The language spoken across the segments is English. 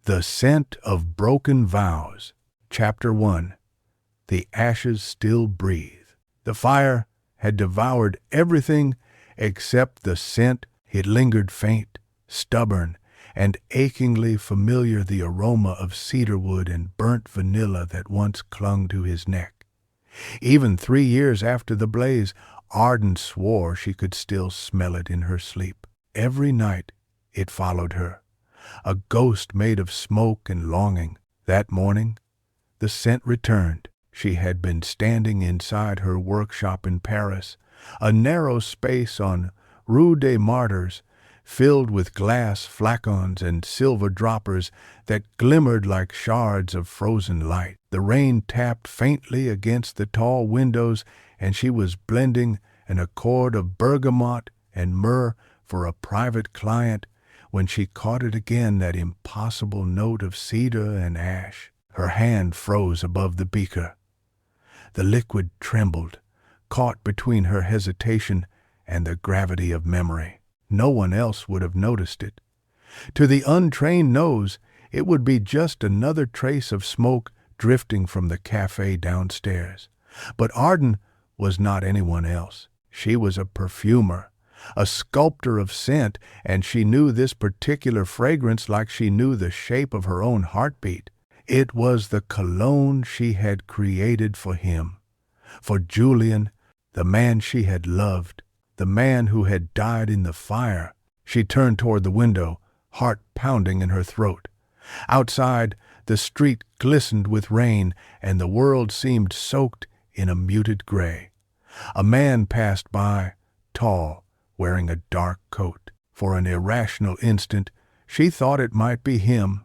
The Scent of Broken Vows. Chapter 1. The ashes still breathe. The fire had devoured everything except the scent. It lingered faint, stubborn, and achingly familiar, the aroma of cedarwood and burnt vanilla that once clung to his neck. Even 3 years after the blaze, Arden swore she could still smell it in her sleep. Every night it followed her, a ghost made of smoke and longing. That morning, the scent returned. She had been standing inside her workshop in Paris, a narrow space on Rue des Martyrs, filled with glass flacons and silver droppers that glimmered like shards of frozen light. The rain tapped faintly against the tall windows, and she was blending an accord of bergamot and myrrh for a private client when she caught it again, that impossible note of cedar and ash. Her hand froze above the beaker. The liquid trembled, caught between her hesitation and the gravity of memory. No one else would have noticed it. To the untrained nose, it would be just another trace of smoke drifting from the cafe downstairs. But Arden was not anyone else. She was a perfumer, a sculptor of scent, and she knew this particular fragrance like she knew the shape of her own heartbeat. It was the cologne she had created for him, for Julian, the man she had loved, the man who had died in the fire. She turned toward the window, heart pounding in her throat. Outside, the street glistened with rain, and the world seemed soaked in a muted gray. A man passed by, tall, wearing a dark coat. For an irrational instant, she thought it might be him.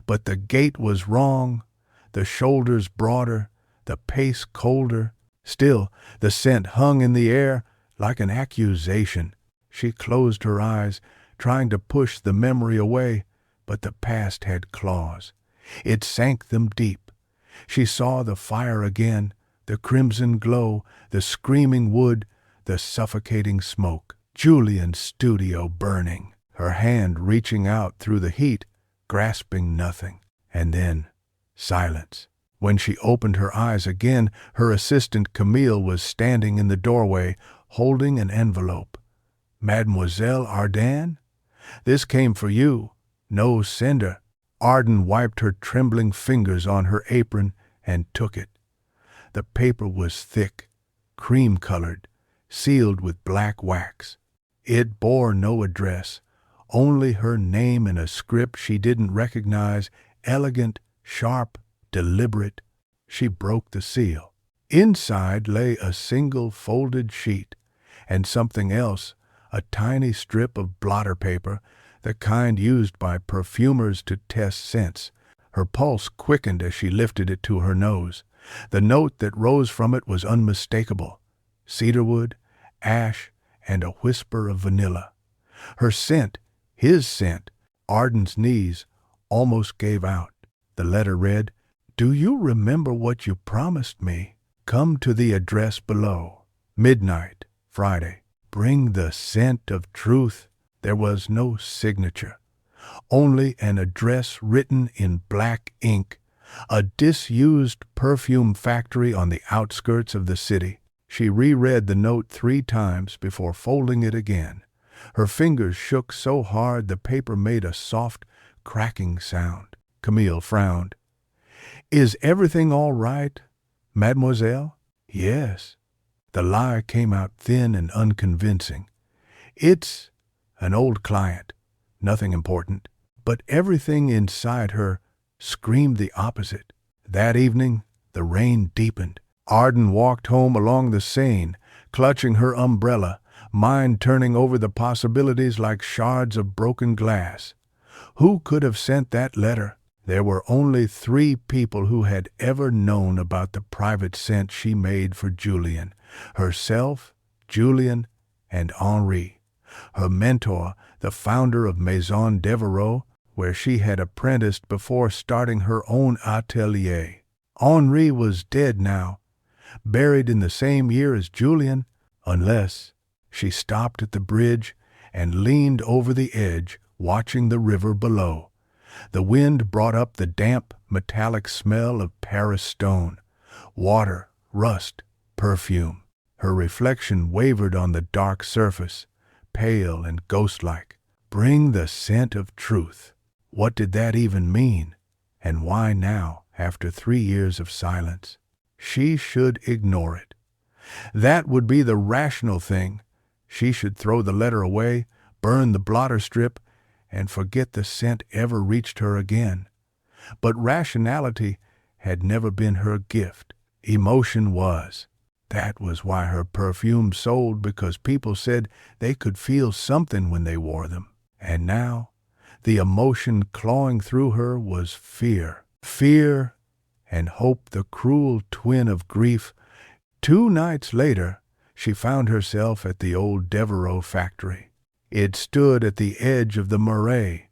But the gait was wrong, the shoulders broader, the pace colder. Still, the scent hung in the air like an accusation. She closed her eyes, trying to push the memory away, but the past had claws. It sank them deep. She saw the fire again, the crimson glow, the screaming wood, the suffocating smoke. Julian's studio burning, her hand reaching out through the heat, grasping nothing. And then, silence. When she opened her eyes again, her assistant Camille was standing in the doorway, holding an envelope. "Mademoiselle Arden? This came for you. No sender." Arden wiped her trembling fingers on her apron and took it. The paper was thick, cream-colored, sealed with black wax. It bore no address, only her name in a script she didn't recognize, elegant, sharp, deliberate. She broke the seal. Inside lay a single folded sheet, and something else, a tiny strip of blotter paper, the kind used by perfumers to test scents. Her pulse quickened as she lifted it to her nose. The note that rose from it was unmistakable: cedarwood, ash, and a whisper of vanilla. Her scent, his scent. Arden's knees almost gave out. The letter read, "Do you remember what you promised me? Come to the address below. Midnight, Friday. Bring the scent of truth." There was no signature, only an address written in black ink, a disused perfume factory on the outskirts of the city. She reread the note 3 times before folding it again. Her fingers shook so hard the paper made a soft, cracking sound. Camille frowned. "Is everything all right, mademoiselle?" "Yes." The lie came out thin and unconvincing. "It's an old client, nothing important." But everything inside her screamed the opposite. That evening, the rain deepened. Arden walked home along the Seine, clutching her umbrella, mind turning over the possibilities like shards of broken glass. Who could have sent that letter? There were only 3 people who had ever known about the private scent she made for Julian: herself, Julian, and Henri. Her mentor, the founder of Maison Devereaux, where she had apprenticed before starting her own atelier. Henri was dead now, buried in the same year as Julian, unless... She stopped at the bridge and leaned over the edge, watching the river below. The wind brought up the damp, metallic smell of Paris stone, water, rust, perfume. Her reflection wavered on the dark surface, pale and ghost-like. Bring the scent of truth. What did that even mean? And why now, after 3 years of silence? She should ignore it. That would be the rational thing. She should throw the letter away, burn the blotter strip, and forget the scent ever reached her again. But rationality had never been her gift. Emotion was. That was why her perfume sold, because people said they could feel something when they wore them. And now, the emotion clawing through her was fear. Fear and hope, the cruel twin of grief. 2 nights later, she found herself at the old Devereux factory. It stood at the edge of the Marais,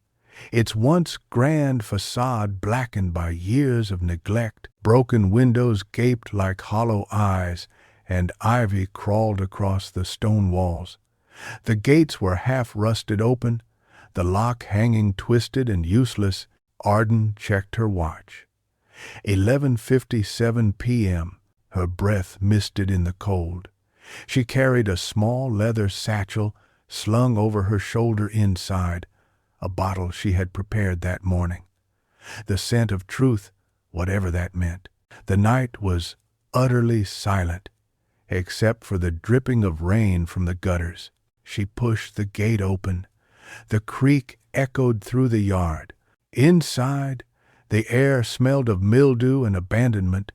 its once grand facade blackened by years of neglect. Broken windows gaped like hollow eyes, and ivy crawled across the stone walls. The gates were half rusted open, the lock hanging twisted and useless. Arden checked her watch. 11:57 p.m. Her breath misted in the cold. She carried a small leather satchel slung over her shoulder, inside a bottle she had prepared that morning. The scent of truth, whatever that meant. The night was utterly silent, except for the dripping of rain from the gutters. She pushed the gate open. The creak echoed through the yard. Inside, the air smelled of mildew and abandonment.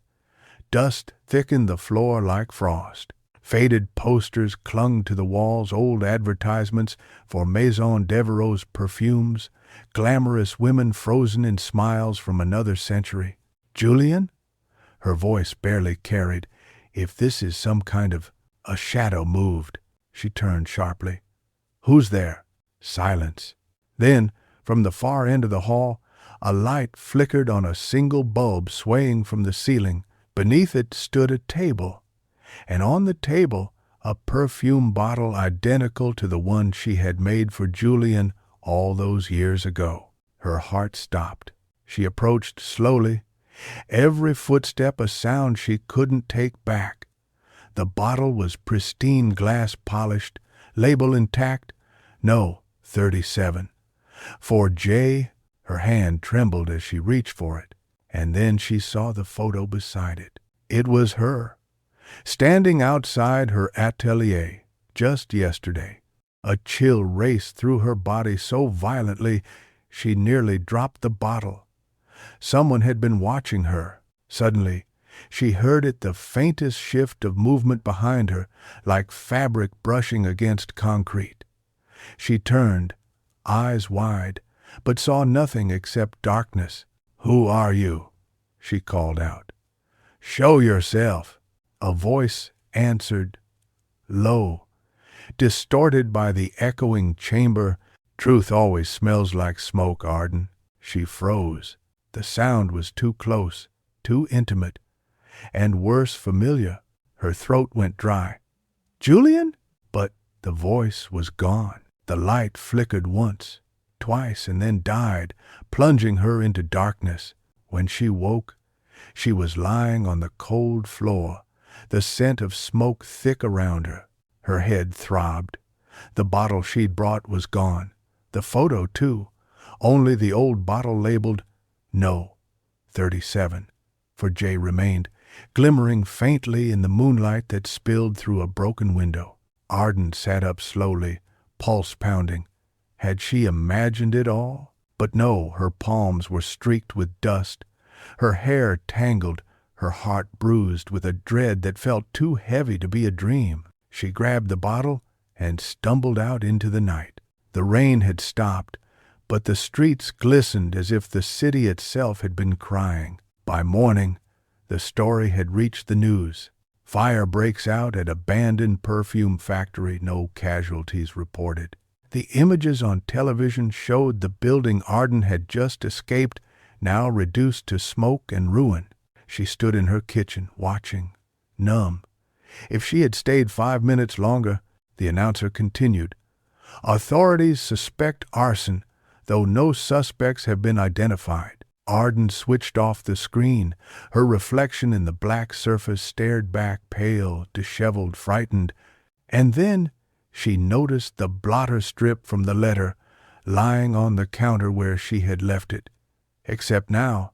Dust thickened the floor like frost. Faded posters clung to the walls, old advertisements for Maison Devereux's perfumes, glamorous women frozen in smiles from another century. "Julian?" Her voice barely carried. If this is some kind of... A shadow moved. She turned sharply. "Who's there?" Silence. Then, from the far end of the hall, a light flickered on a single bulb swaying from the ceiling. Beneath it stood a table, and on the table a perfume bottle identical to the one she had made for Julian all those years ago. Her heart stopped. She approached slowly, every footstep a sound she couldn't take back. The bottle was pristine glass polished, label intact. No, 37. For J. Her hand trembled as she reached for it, and then she saw the photo beside it. It was her, standing outside her atelier, just yesterday. A chill raced through her body so violently she nearly dropped the bottle. Someone had been watching her. Suddenly, she heard it, the faintest shift of movement behind her, like fabric brushing against concrete. She turned, eyes wide, but saw nothing except darkness. "Who are you?" she called out. "Show yourself." A voice answered, low, distorted by the echoing chamber. "Truth always smells like smoke, Arden." She froze. The sound was too close, too intimate, and worse, familiar. Her throat went dry. "Julian?" But the voice was gone. The light flickered once, twice, and then died, plunging her into darkness. When she woke, she was lying on the cold floor, the scent of smoke thick around her. Her head throbbed. The bottle she'd brought was gone. The photo, too. Only the old bottle labeled No, 37. For J remained, glimmering faintly in the moonlight that spilled through a broken window. Arden sat up slowly, pulse pounding. Had she imagined it all? But no, her palms were streaked with dust, her hair tangled, her heart bruised with a dread that felt too heavy to be a dream. She grabbed the bottle and stumbled out into the night. The rain had stopped, but the streets glistened as if the city itself had been crying. By morning, the story had reached the news. Fire breaks out at abandoned perfume factory, no casualties reported. The images on television showed the building Arden had just escaped, now reduced to smoke and ruin. She stood in her kitchen, watching, numb. If she had stayed 5 minutes longer, the announcer continued. "Authorities suspect arson. though no suspects have been identified. Arden switched off the screen. Her reflection in the black surface stared back, pale, disheveled, frightened. And then she noticed the blotter strip from the letter lying on the counter where she had left it. Except now,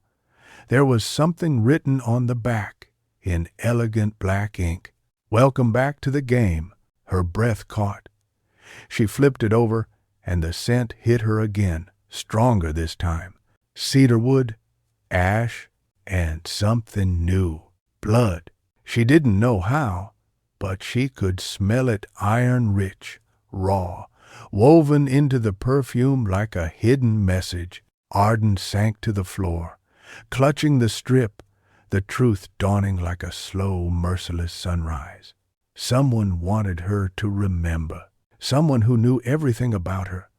there was something written on the back in elegant black ink. "Welcome back to the game." Her breath caught. She flipped it over, and the scent hit her again, stronger this time. Cedarwood, ash, and something new. Blood. She didn't know how, but she could smell it, iron-rich, raw, woven into the perfume like a hidden message. Arden sank to the floor, clutching the strip, the truth dawning like a slow, merciless sunrise. Someone wanted her to remember. Someone who knew everything about her,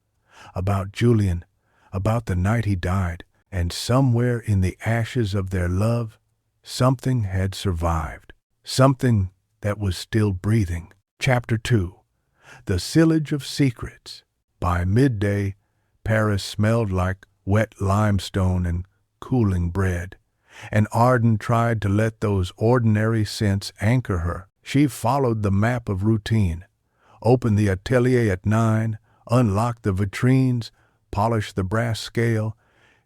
about Julian, about the night he died, and somewhere in the ashes of their love, something had survived. Something that was still breathing. Chapter 2. The Sillage of Secrets. By midday, Paris smelled like wet limestone and cooling bread, and Arden tried to let those ordinary scents anchor her. She followed the map of routine, opened the atelier at 9, unlocked the vitrines, polished the brass scale,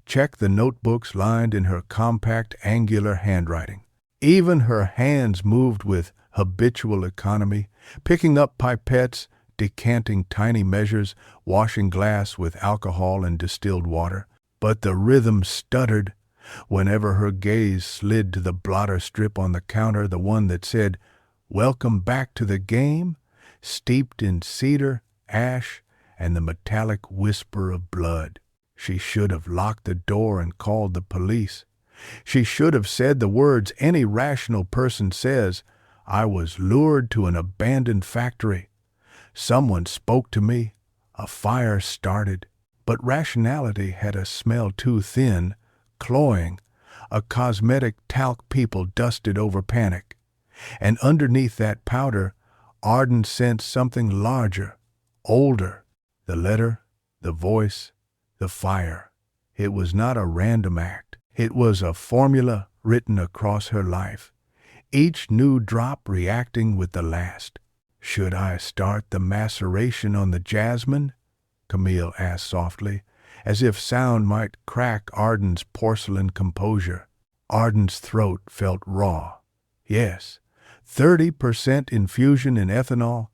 checked the notebooks lined in her compact, angular handwriting. Even her hands moved with habitual economy, picking up pipettes, decanting tiny measures, washing glass with alcohol and distilled water. But the rhythm stuttered whenever her gaze slid to the blotter strip on the counter, the one that said, "Welcome back to the game," steeped in cedar, ash, and the metallic whisper of blood. She should have locked the door and called the police. She should have said the words any rational person says, "I was lured to an abandoned factory. Someone spoke to me. A fire started." But rationality had a smell too thin, cloying, a cosmetic talc people dusted over panic. And underneath that powder, Arden sensed something larger, older. The letter, the voice, the fire. It was not a random act. It was a formula written across her life, each new drop reacting with the last. "Should I start the maceration on the jasmine?" Camille asked softly, as if sound might crack Arden's porcelain composure. Arden's throat felt raw. "Yes, 30% infusion in ethanol.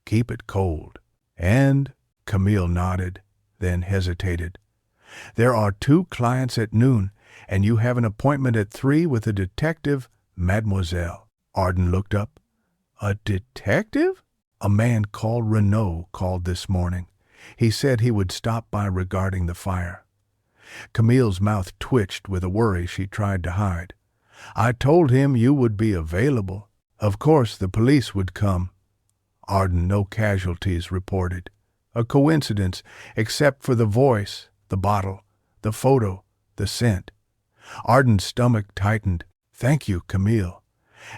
Keep it cold." "And?" Camille nodded, then hesitated. "There are 2 clients at noon, and you have an appointment at 3 with a detective, mademoiselle." Arden looked up. "A detective?" "A man called Renaud called this morning. He said he would stop by regarding the fire." Camille's mouth twitched with a worry she tried to hide. "I told him you would be available. Of course the police would come." Arden, no casualties reported. A coincidence, except for the voice, the bottle, the photo, the scent. Arden's stomach tightened. "Thank you, Camille.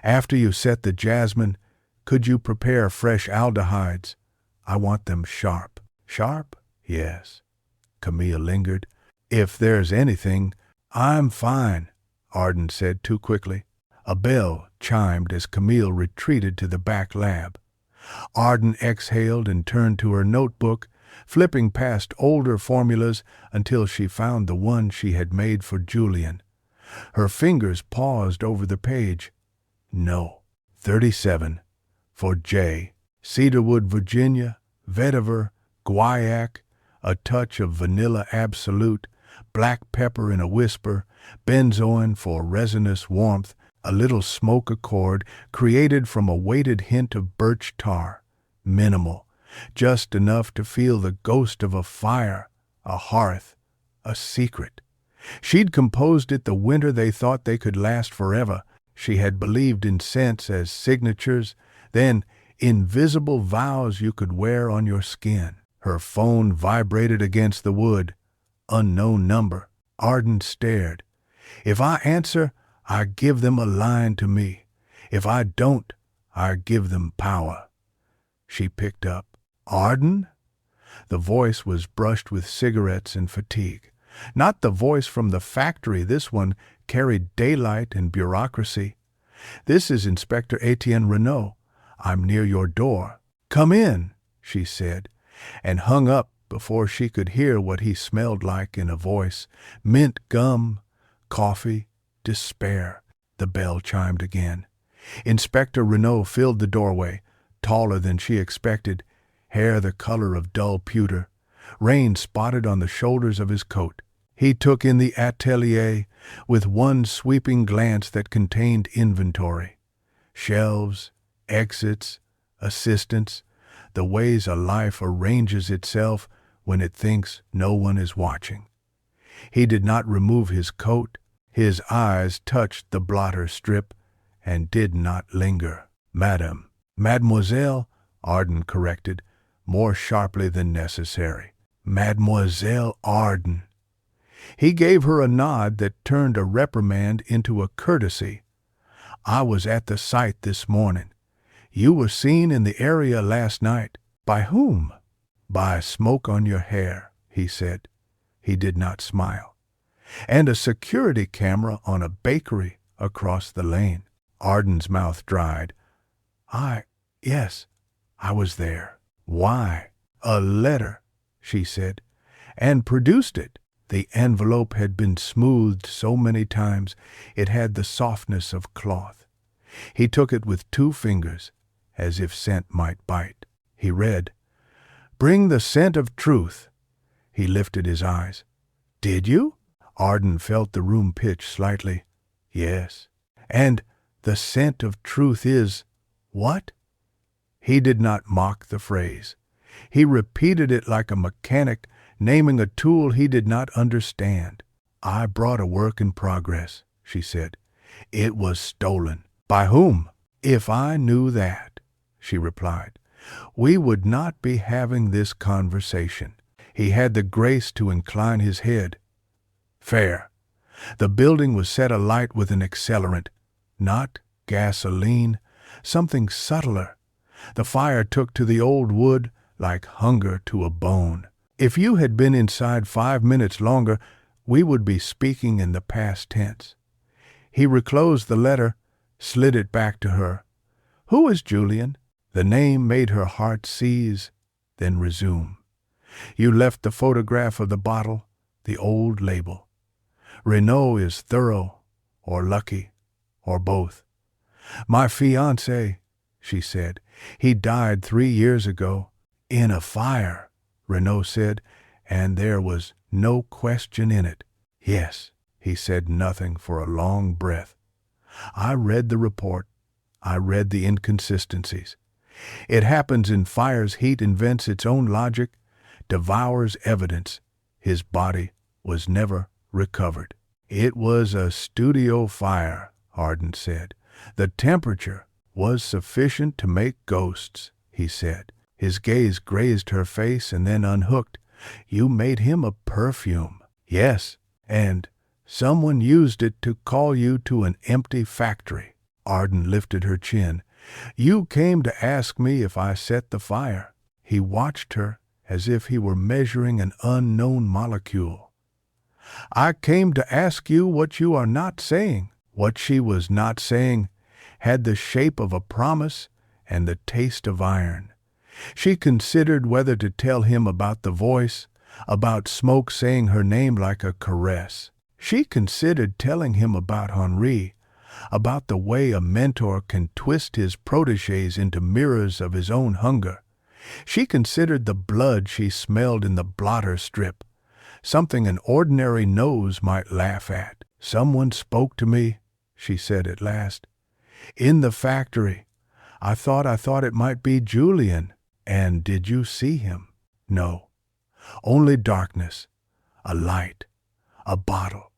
After you set the jasmine, could you prepare fresh aldehydes? I want them sharp." "Sharp? Yes." Camille lingered. "If there's anything—" "I'm fine," Arden said too quickly. A bell chimed as Camille retreated to the back lab. Arden exhaled and turned to her notebook, flipping past older formulas until she found the one she had made for Julian. Her fingers paused over the page. No. 37. For J. Cedarwood, Virginia, vetiver, guaiac, a touch of vanilla absolute, black pepper in a whisper, benzoin for resinous warmth, a little smoke accord created from a weighted hint of birch tar. Minimal, just enough to feel the ghost of a fire, a hearth, a secret. She'd composed it the winter they thought they could last forever. She had believed in scents as signatures, then invisible vows you could wear on your skin. Her phone vibrated against the wood. Unknown number. Arden stared. "If I answer, I give them a line to me. If I don't, I give them power." She picked up. "Arden?" The voice was brushed with cigarettes and fatigue. Not the voice from the factory. This one carried daylight and bureaucracy. "This is Inspector Etienne Renaud. I'm near your door." "Come in," she said, and hung up before she could hear what he smelled like in a voice. Mint gum, coffee, despair. The bell chimed again. Inspector Renaud filled the doorway, taller than she expected, hair the color of dull pewter, rain spotted on the shoulders of his coat. He took in the atelier with one sweeping glance that contained inventory. Shelves, exits, assistants, the ways a life arranges itself when it thinks no one is watching. He did not remove his coat. His eyes touched the blotter strip and did not linger. Mademoiselle, Arden corrected, more sharply than necessary. Mademoiselle Arden. He gave her a nod that turned a reprimand into a courtesy. "I was at the site this morning. You were seen in the area last night." "By whom?" "By smoke on your hair," he said. He did not smile. "And a security camera on a bakery across the lane." Arden's mouth dried. Yes, I was there." "Why?" "A letter," she said, and produced it. The envelope had been smoothed so many times it had the softness of cloth. He took it with 2 fingers, as if scent might bite. He read, "Bring the scent of truth." He lifted his eyes. "Did you?" Arden felt the room pitch slightly. "Yes." "And the scent of truth is what?" He did not mock the phrase. He repeated it like a mechanic naming a tool he did not understand. "I brought a work in progress," she said. "It was stolen." "By whom?" "If I knew that," she replied, "we would not be having this conversation." He had the grace to incline his head. "Fair." The building was set alight with an accelerant, not gasoline, something subtler. The fire took to the old wood like hunger to a bone. "If you had been inside 5 minutes longer, we would be speaking in the past tense." He reclosed the letter, slid it back to her. "Who is Julian?" The name made her heart seize, then resume. "You left the photograph of the bottle, the old label. Renaud is thorough, or lucky, or both." "My fiancé," she said. "He died 3 years ago." "In a fire," Renaud said, and there was no question in it. "Yes." He said nothing for a long breath. "I read the report. I read the inconsistencies. It happens in fires. Heat invents its own logic, devours evidence. His body was never recovered." "It was a studio fire," Arden said. "The temperature was sufficient to make ghosts," he said. His gaze grazed her face and then unhooked. "You made him a perfume." "Yes, and someone used it to call you to an empty factory." Arden lifted her chin. "You came to ask me if I set the fire." He watched her as if he were measuring an unknown molecule. "I came to ask you what you are not saying." What she was not saying had the shape of a promise and the taste of iron. She considered whether to tell him about the voice, about smoke saying her name like a caress. She considered telling him about Henri, about the way a mentor can twist his protégés into mirrors of his own hunger. She considered the blood she smelled in the blotter strip, something an ordinary nose might laugh at. "Someone spoke to me," she said at last. "In the factory. I thought it might be Julian." "And did you see him?" "No. Only darkness, a light, a bottle,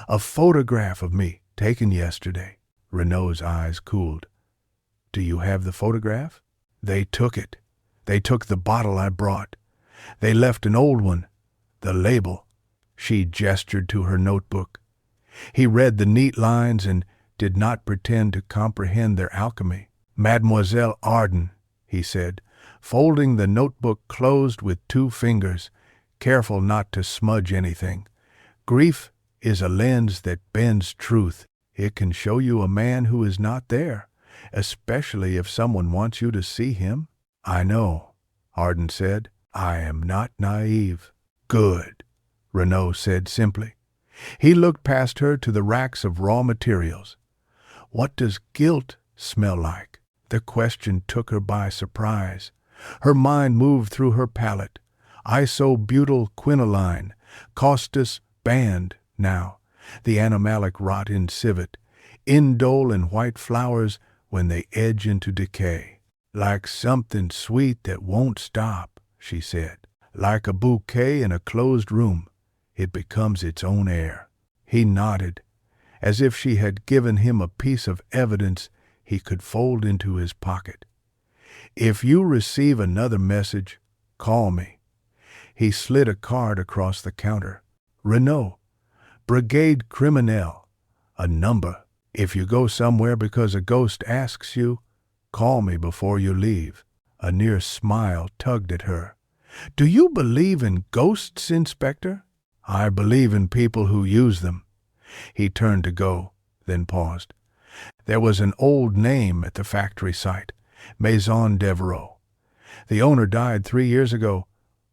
a photograph of me taken yesterday." Renaud's eyes cooled. "Do you have the photograph?" "They took it. They took the bottle I brought. They left an old one, the label." She gestured to her notebook. He read the neat lines and did not pretend to comprehend their alchemy. "Mademoiselle Arden," he said, folding the notebook closed with 2 fingers, careful not to smudge anything. Grief is a lens that bends truth. It can show you a man who is not there, especially if someone wants you to see him. I know, Arden said. I am not naive. Good, Renaud said simply. He looked past her to the racks of raw materials. What does guilt smell like? The question took her by surprise. Her mind moved through her palette. Isobutyl quinoline, costus band now, the animalic rot in civet, indole and white flowers when they edge into decay. Like something sweet that won't stop, she said. Like a bouquet in a closed room, it becomes its own air. He nodded, as if she had given him a piece of evidence he could fold into his pocket. If you receive another message, call me. He slid a card across the counter. Renaud, Brigade Criminelle, a number. If you go somewhere because a ghost asks you, call me before you leave. A near smile tugged at her. Do you believe in ghosts, Inspector? I believe in people who use them. He turned to go, then paused. There was an old name at the factory site, Maison Devereaux. The owner died 3 years ago.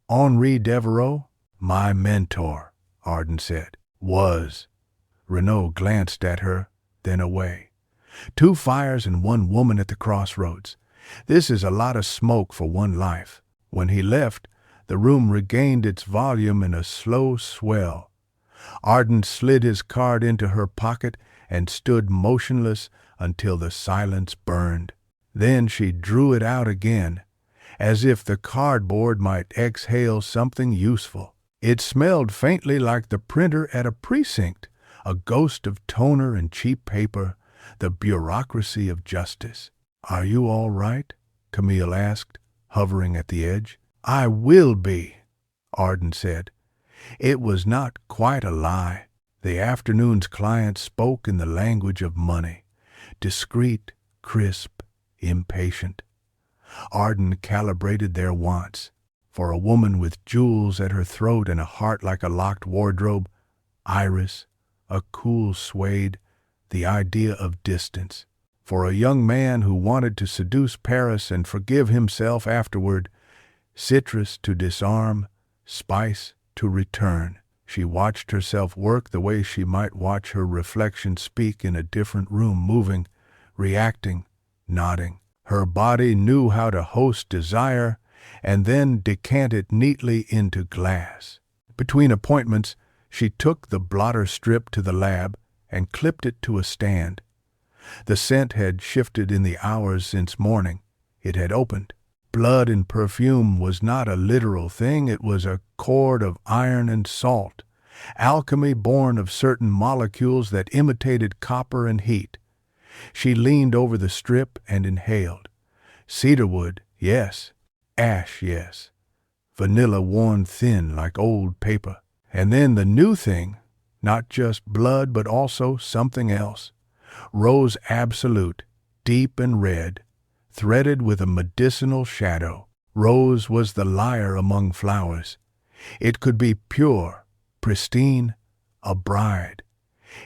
Henri Devereaux? My mentor, Arden said. Was. Renaud glanced at her, then away. 2 fires and 1 woman at the crossroads. This is a lot of smoke for one life. When he left, the room regained its volume in a slow swell. Arden slid his card into her pocket and stood motionless until the silence burned. Then she drew it out again, as if the cardboard might exhale something useful. It smelled faintly like the printer at a precinct, a ghost of toner and cheap paper, the bureaucracy of justice. Are you all right? Camille asked, hovering at the edge. I will be, Arden said. It was not quite a lie. The afternoon's client spoke in the language of money, discreet, crisp, impatient. Arden calibrated their wants. For a woman with jewels at her throat and a heart like a locked wardrobe, iris, a cool suede, the idea of distance. For a young man who wanted to seduce Paris and forgive himself afterward, citrus to disarm, spice to return. She watched herself work the way she might watch her reflection speak in a different room, moving, reacting, nodding. Her body knew how to host desire and then decant it neatly into glass. Between appointments, she took the blotter strip to the lab and clipped it to a stand. The scent had shifted in the hours since morning. It had opened. Blood and perfume was not a literal thing, it was a cord of iron and salt, alchemy born of certain molecules that imitated copper and heat. She leaned over the strip and inhaled. Cedarwood, yes. Ash, yes. Vanilla worn thin like old paper. And then the new thing, not just blood but also something else. Rose absolute, deep and red, threaded with a medicinal shadow. Rose was the liar among flowers. It could be pure, pristine, a bride.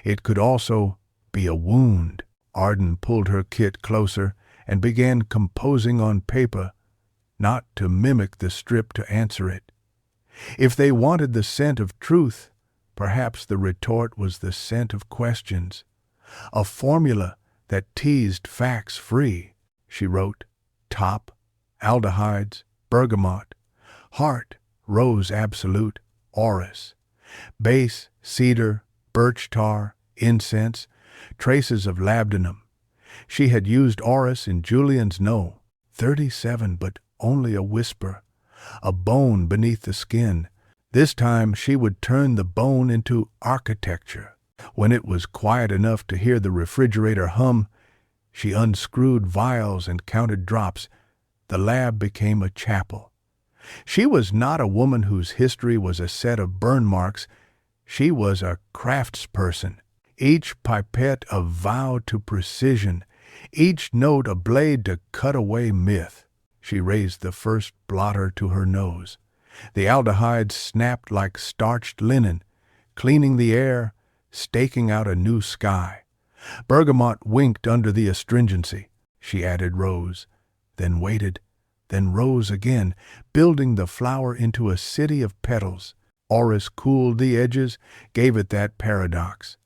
It could also be a wound. Arden pulled her kit closer and began composing on paper, not to mimic the strip to answer it. If they wanted the scent of truth, perhaps the retort was the scent of questions. A formula that teased facts free. She wrote, top, aldehydes, bergamot, heart, rose absolute, orris, base, cedar, birch tar, incense, traces of labdanum. She had used orris in Julian's No, 37, but only a whisper, a bone beneath the skin. This time she would turn the bone into architecture. When it was quiet enough to hear the refrigerator hum, she unscrewed vials and counted drops. The lab became a chapel. She was not a woman whose history was a set of burn marks. She was a craftsperson, each pipette a vow to precision, each note a blade to cut away myth. She raised the first blotter to her nose. The aldehyde snapped like starched linen, cleaning the air, staking out a new sky. Bergamot winked under the astringency. She added rose, then waited, then rose again, building the flower into a city of petals. Orris cooled the edges, gave it that paradox.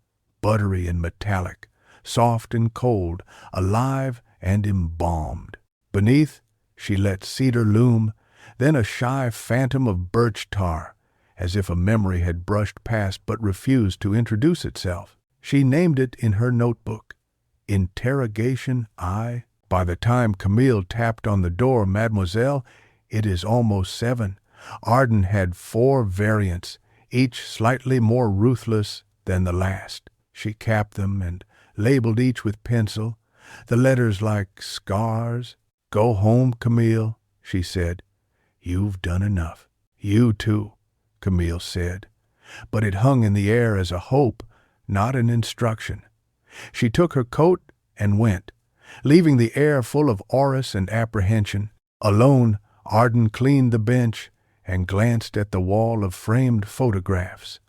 Buttery and metallic, soft and cold, alive and embalmed. Beneath, she let cedar loom, then a shy phantom of birch tar, as if a memory had brushed past but refused to introduce itself. She named it in her notebook, Interrogation I. By the time Camille tapped on the door, Mademoiselle, it is almost 7. Arden had 4 variants, each slightly more ruthless than the last. She capped them and labeled each with pencil, the letters like scars. Go home, Camille, she said. You've done enough. You too, Camille said. But it hung in the air as a hope, not an instruction. She took her coat and went, leaving the air full of Orris and apprehension. Alone, Arden cleaned the bench and glanced at the wall of framed photographs.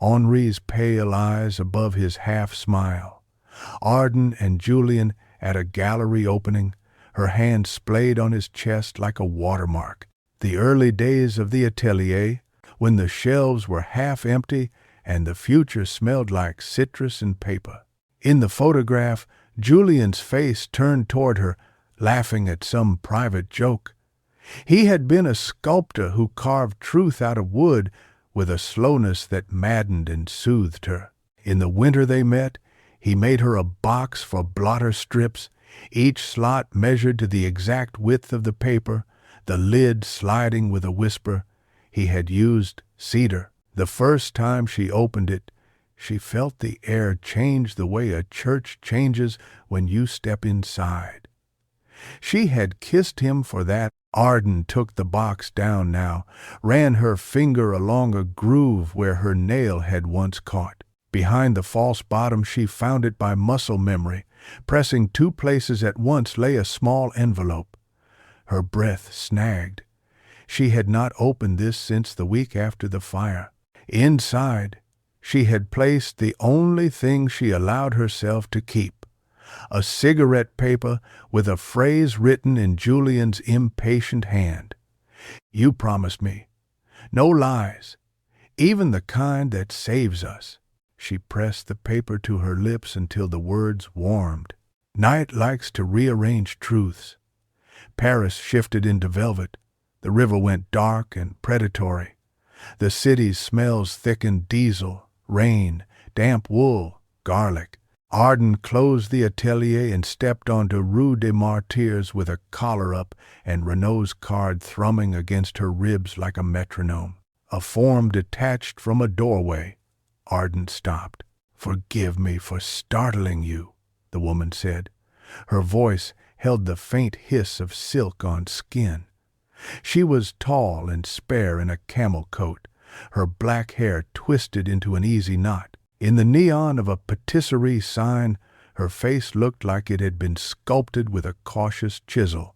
Henri's pale eyes above his half-smile. Arden and Julian at a gallery opening, her hand splayed on his chest like a watermark. The early days of the atelier, when the shelves were half empty and the future smelled like citrus and paper. In the photograph, Julian's face turned toward her, laughing at some private joke. He had been a sculptor who carved truth out of wood with a slowness that maddened and soothed her. In the winter they met, he made her a box for blotter strips, each slot measured to the exact width of the paper, the lid sliding with a whisper. He had used cedar. The first time she opened it, she felt the air change the way a church changes when you step inside. She had kissed him for that. Arden took the box down now, ran her finger along a groove where her nail had once caught. Behind the false bottom she found it by muscle memory. Pressing 2 places at once lay a small envelope. Her breath snagged. She had not opened this since the week after the fire. Inside, she had placed the only thing she allowed herself to keep, a cigarette paper with a phrase written in Julian's impatient hand. You promised me. No lies, even the kind that saves us. She pressed the paper to her lips until the words warmed. Night likes to rearrange truths. Paris shifted into velvet. The river went dark and predatory. The city's smells thickened diesel, rain, damp wool, garlic. Arden closed the atelier and stepped onto Rue des Martyrs with a collar up and Renault's card thrumming against her ribs like a metronome. A form detached from a doorway. Arden stopped. Forgive me for startling you, the woman said. Her voice held the faint hiss of silk on skin. She was tall and spare in a camel coat, her black hair twisted into an easy knot. In the neon of a patisserie sign, her face looked like it had been sculpted with a cautious chisel.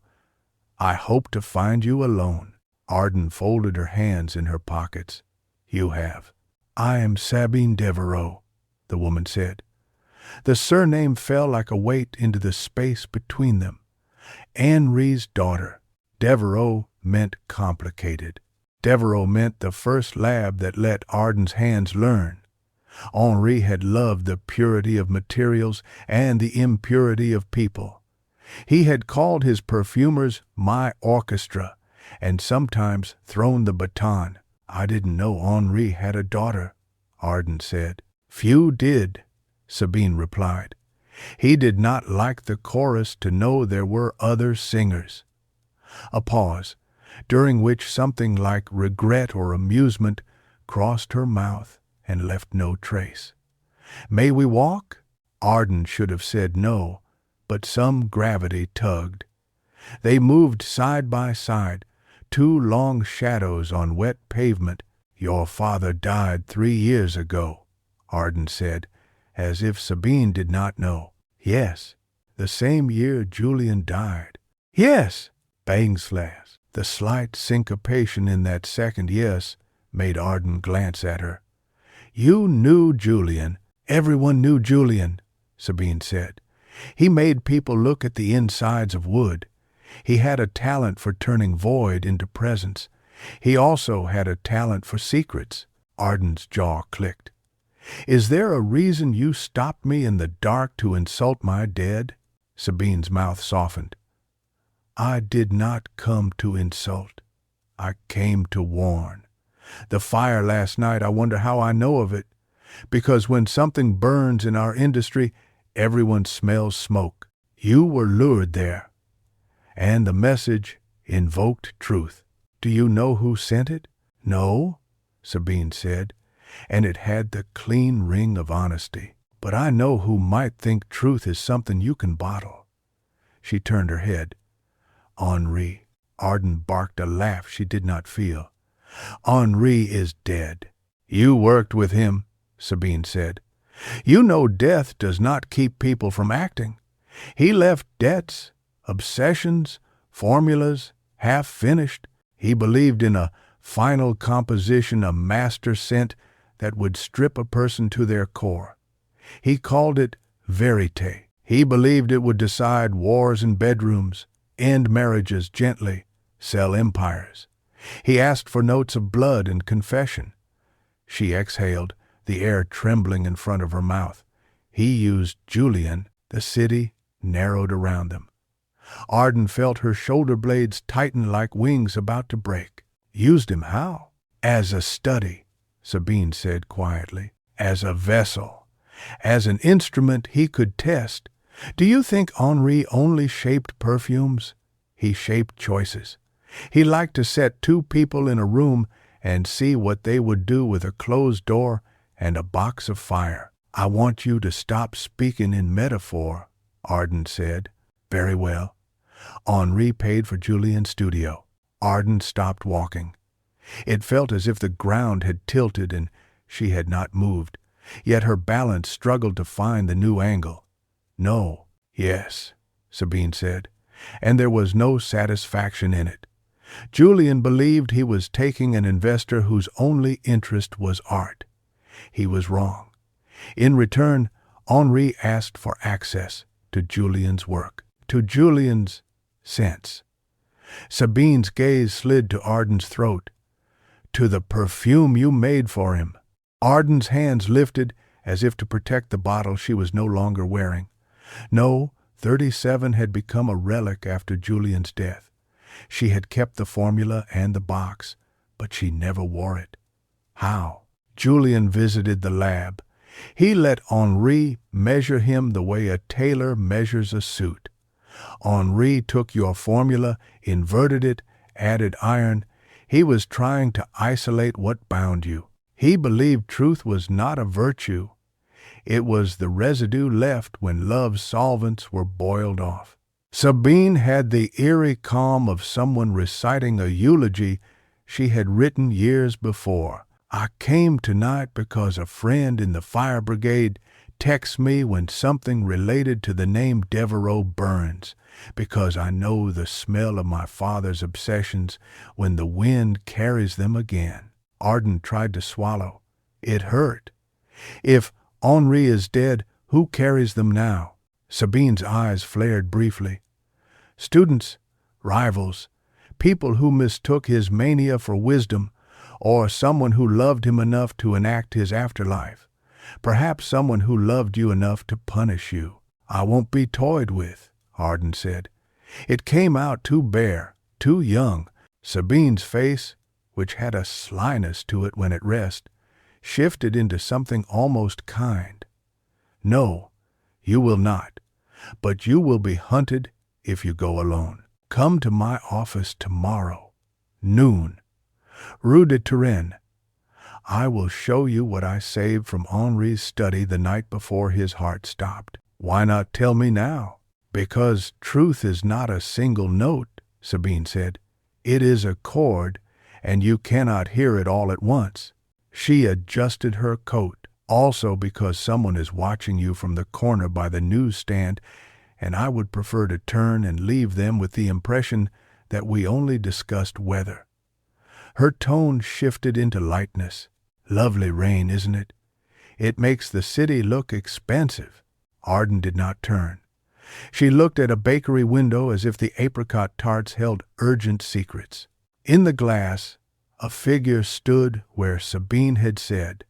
I hope to find you alone. Arden folded her hands in her pockets. You have. I am Sabine Devereaux, the woman said. The surname fell like a weight into the space between them. Henri's daughter. Devereaux meant complicated. Devereaux meant the first lab that let Arden's hands learn. Henri had loved the purity of materials and the impurity of people. He had called his perfumers my orchestra, and sometimes thrown the baton. I didn't know Henri had a daughter, Arden said. Few did, Sabine replied. He did not like the chorus to know there were other singers. A pause, during which something like regret or amusement crossed her mouth and left no trace. May we walk? Arden should have said no, but some gravity tugged. They moved side by side, 2 long shadows on wet pavement. Your father died 3 years ago, Arden said, as if Sabine did not know. Yes, the same year Julian died. Yes, Bangslas. The slight syncopation in that second yes made Arden glance at her. You knew Julian. Everyone knew Julian, Sabine said. He made people look at the insides of wood. He had a talent for turning void into presence. He also had a talent for secrets. Arden's jaw clicked. Is there a reason you stopped me in the dark to insult my dead? Sabine's mouth softened. I did not come to insult. I came to warn. The fire last night, I wonder how I know of it. Because when something burns in our industry, everyone smells smoke. You were lured there. And the message invoked truth. Do you know who sent it? No, Sabine said, and it had the clean ring of honesty. But I know who might think truth is something you can bottle. She turned her head. Henri. Arden barked a laugh she did not feel. Henri is dead. You worked with him, Sabine said. You know death does not keep people from acting. He left debts, obsessions, formulas, half-finished. He believed in a final composition, a master scent that would strip a person to their core. He called it verite. He believed it would decide wars in bedrooms, end marriages gently, sell empires. He asked for notes of blood and confession. She exhaled, the air trembling in front of her mouth. He used Julian. The city narrowed around them. Arden felt her shoulder blades tighten like wings about to break. Used him how? As a study, Sabine said quietly. As a vessel. As an instrument he could test. Do you think Henri only shaped perfumes? He shaped choices. He liked to set two people in a room and see what they would do with a closed door and a box of fire. I want you to stop speaking in metaphor, Arden said. Very well. Henri paid for Julian's studio. Arden stopped walking. It felt as if the ground had tilted and she had not moved, yet her balance struggled to find the new angle. No, yes, Sabine said, and there was no satisfaction in it. Julian believed he was taking an investor whose only interest was art. He was wrong. In return, Henri asked for access to Julian's work, to Julian's sense. Sabine's gaze slid to Arden's throat. To the perfume you made for him. Arden's hands lifted as if to protect the bottle she was no longer wearing. No, 37 had become a relic after Julian's death. She had kept the formula and the box, but she never wore it. How? Julian visited the lab. He let Henri measure him the way a tailor measures a suit. Henri took your formula, inverted it, added iron. He was trying to isolate what bound you. He believed truth was not a virtue. It was the residue left when love's solvents were boiled off. Sabine had the eerie calm of someone reciting a eulogy she had written years before. I came tonight because a friend in the fire brigade texts me when something related to the name Devereaux burns, because I know the smell of my father's obsessions when the wind carries them again. Arden tried to swallow. It hurt. If Henri is dead, who carries them now? Sabine's eyes flared briefly. Students, rivals, people who mistook his mania for wisdom, or someone who loved him enough to enact his afterlife. Perhaps someone who loved you enough to punish you. I won't be toyed with, Arden said. It came out too bare, too young. Sabine's face, which had a slyness to it when at rest, shifted into something almost kind. No, you will not, but you will be hunted if you go alone. Come to my office tomorrow, noon, Rue de Turenne. I will show you what I saved from Henri's study the night before his heart stopped. Why not tell me now? Because truth is not a single note, Sabine said. It is a chord, and you cannot hear it all at once. She adjusted her coat, also because someone is watching you from the corner by the newsstand, and I would prefer to turn and leave them with the impression that we only discussed weather." Her tone shifted into lightness. "Lovely rain, isn't it? It makes the city look expensive." Arden did not turn. She looked at a bakery window as if the apricot tarts held urgent secrets. In the glass, a figure stood where Sabine had said,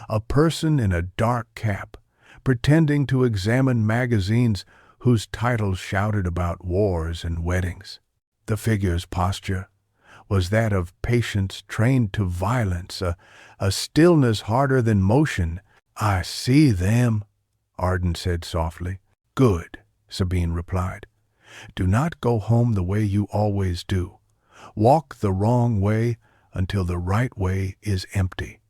a person in a dark cap, pretending to examine magazines whose titles shouted about wars and weddings. The figure's posture was that of patience trained to violence, a stillness harder than motion. "I see them," Arden said softly. "Good," Sabine replied. "Do not go home the way you always do. Walk the wrong way until the right way is empty."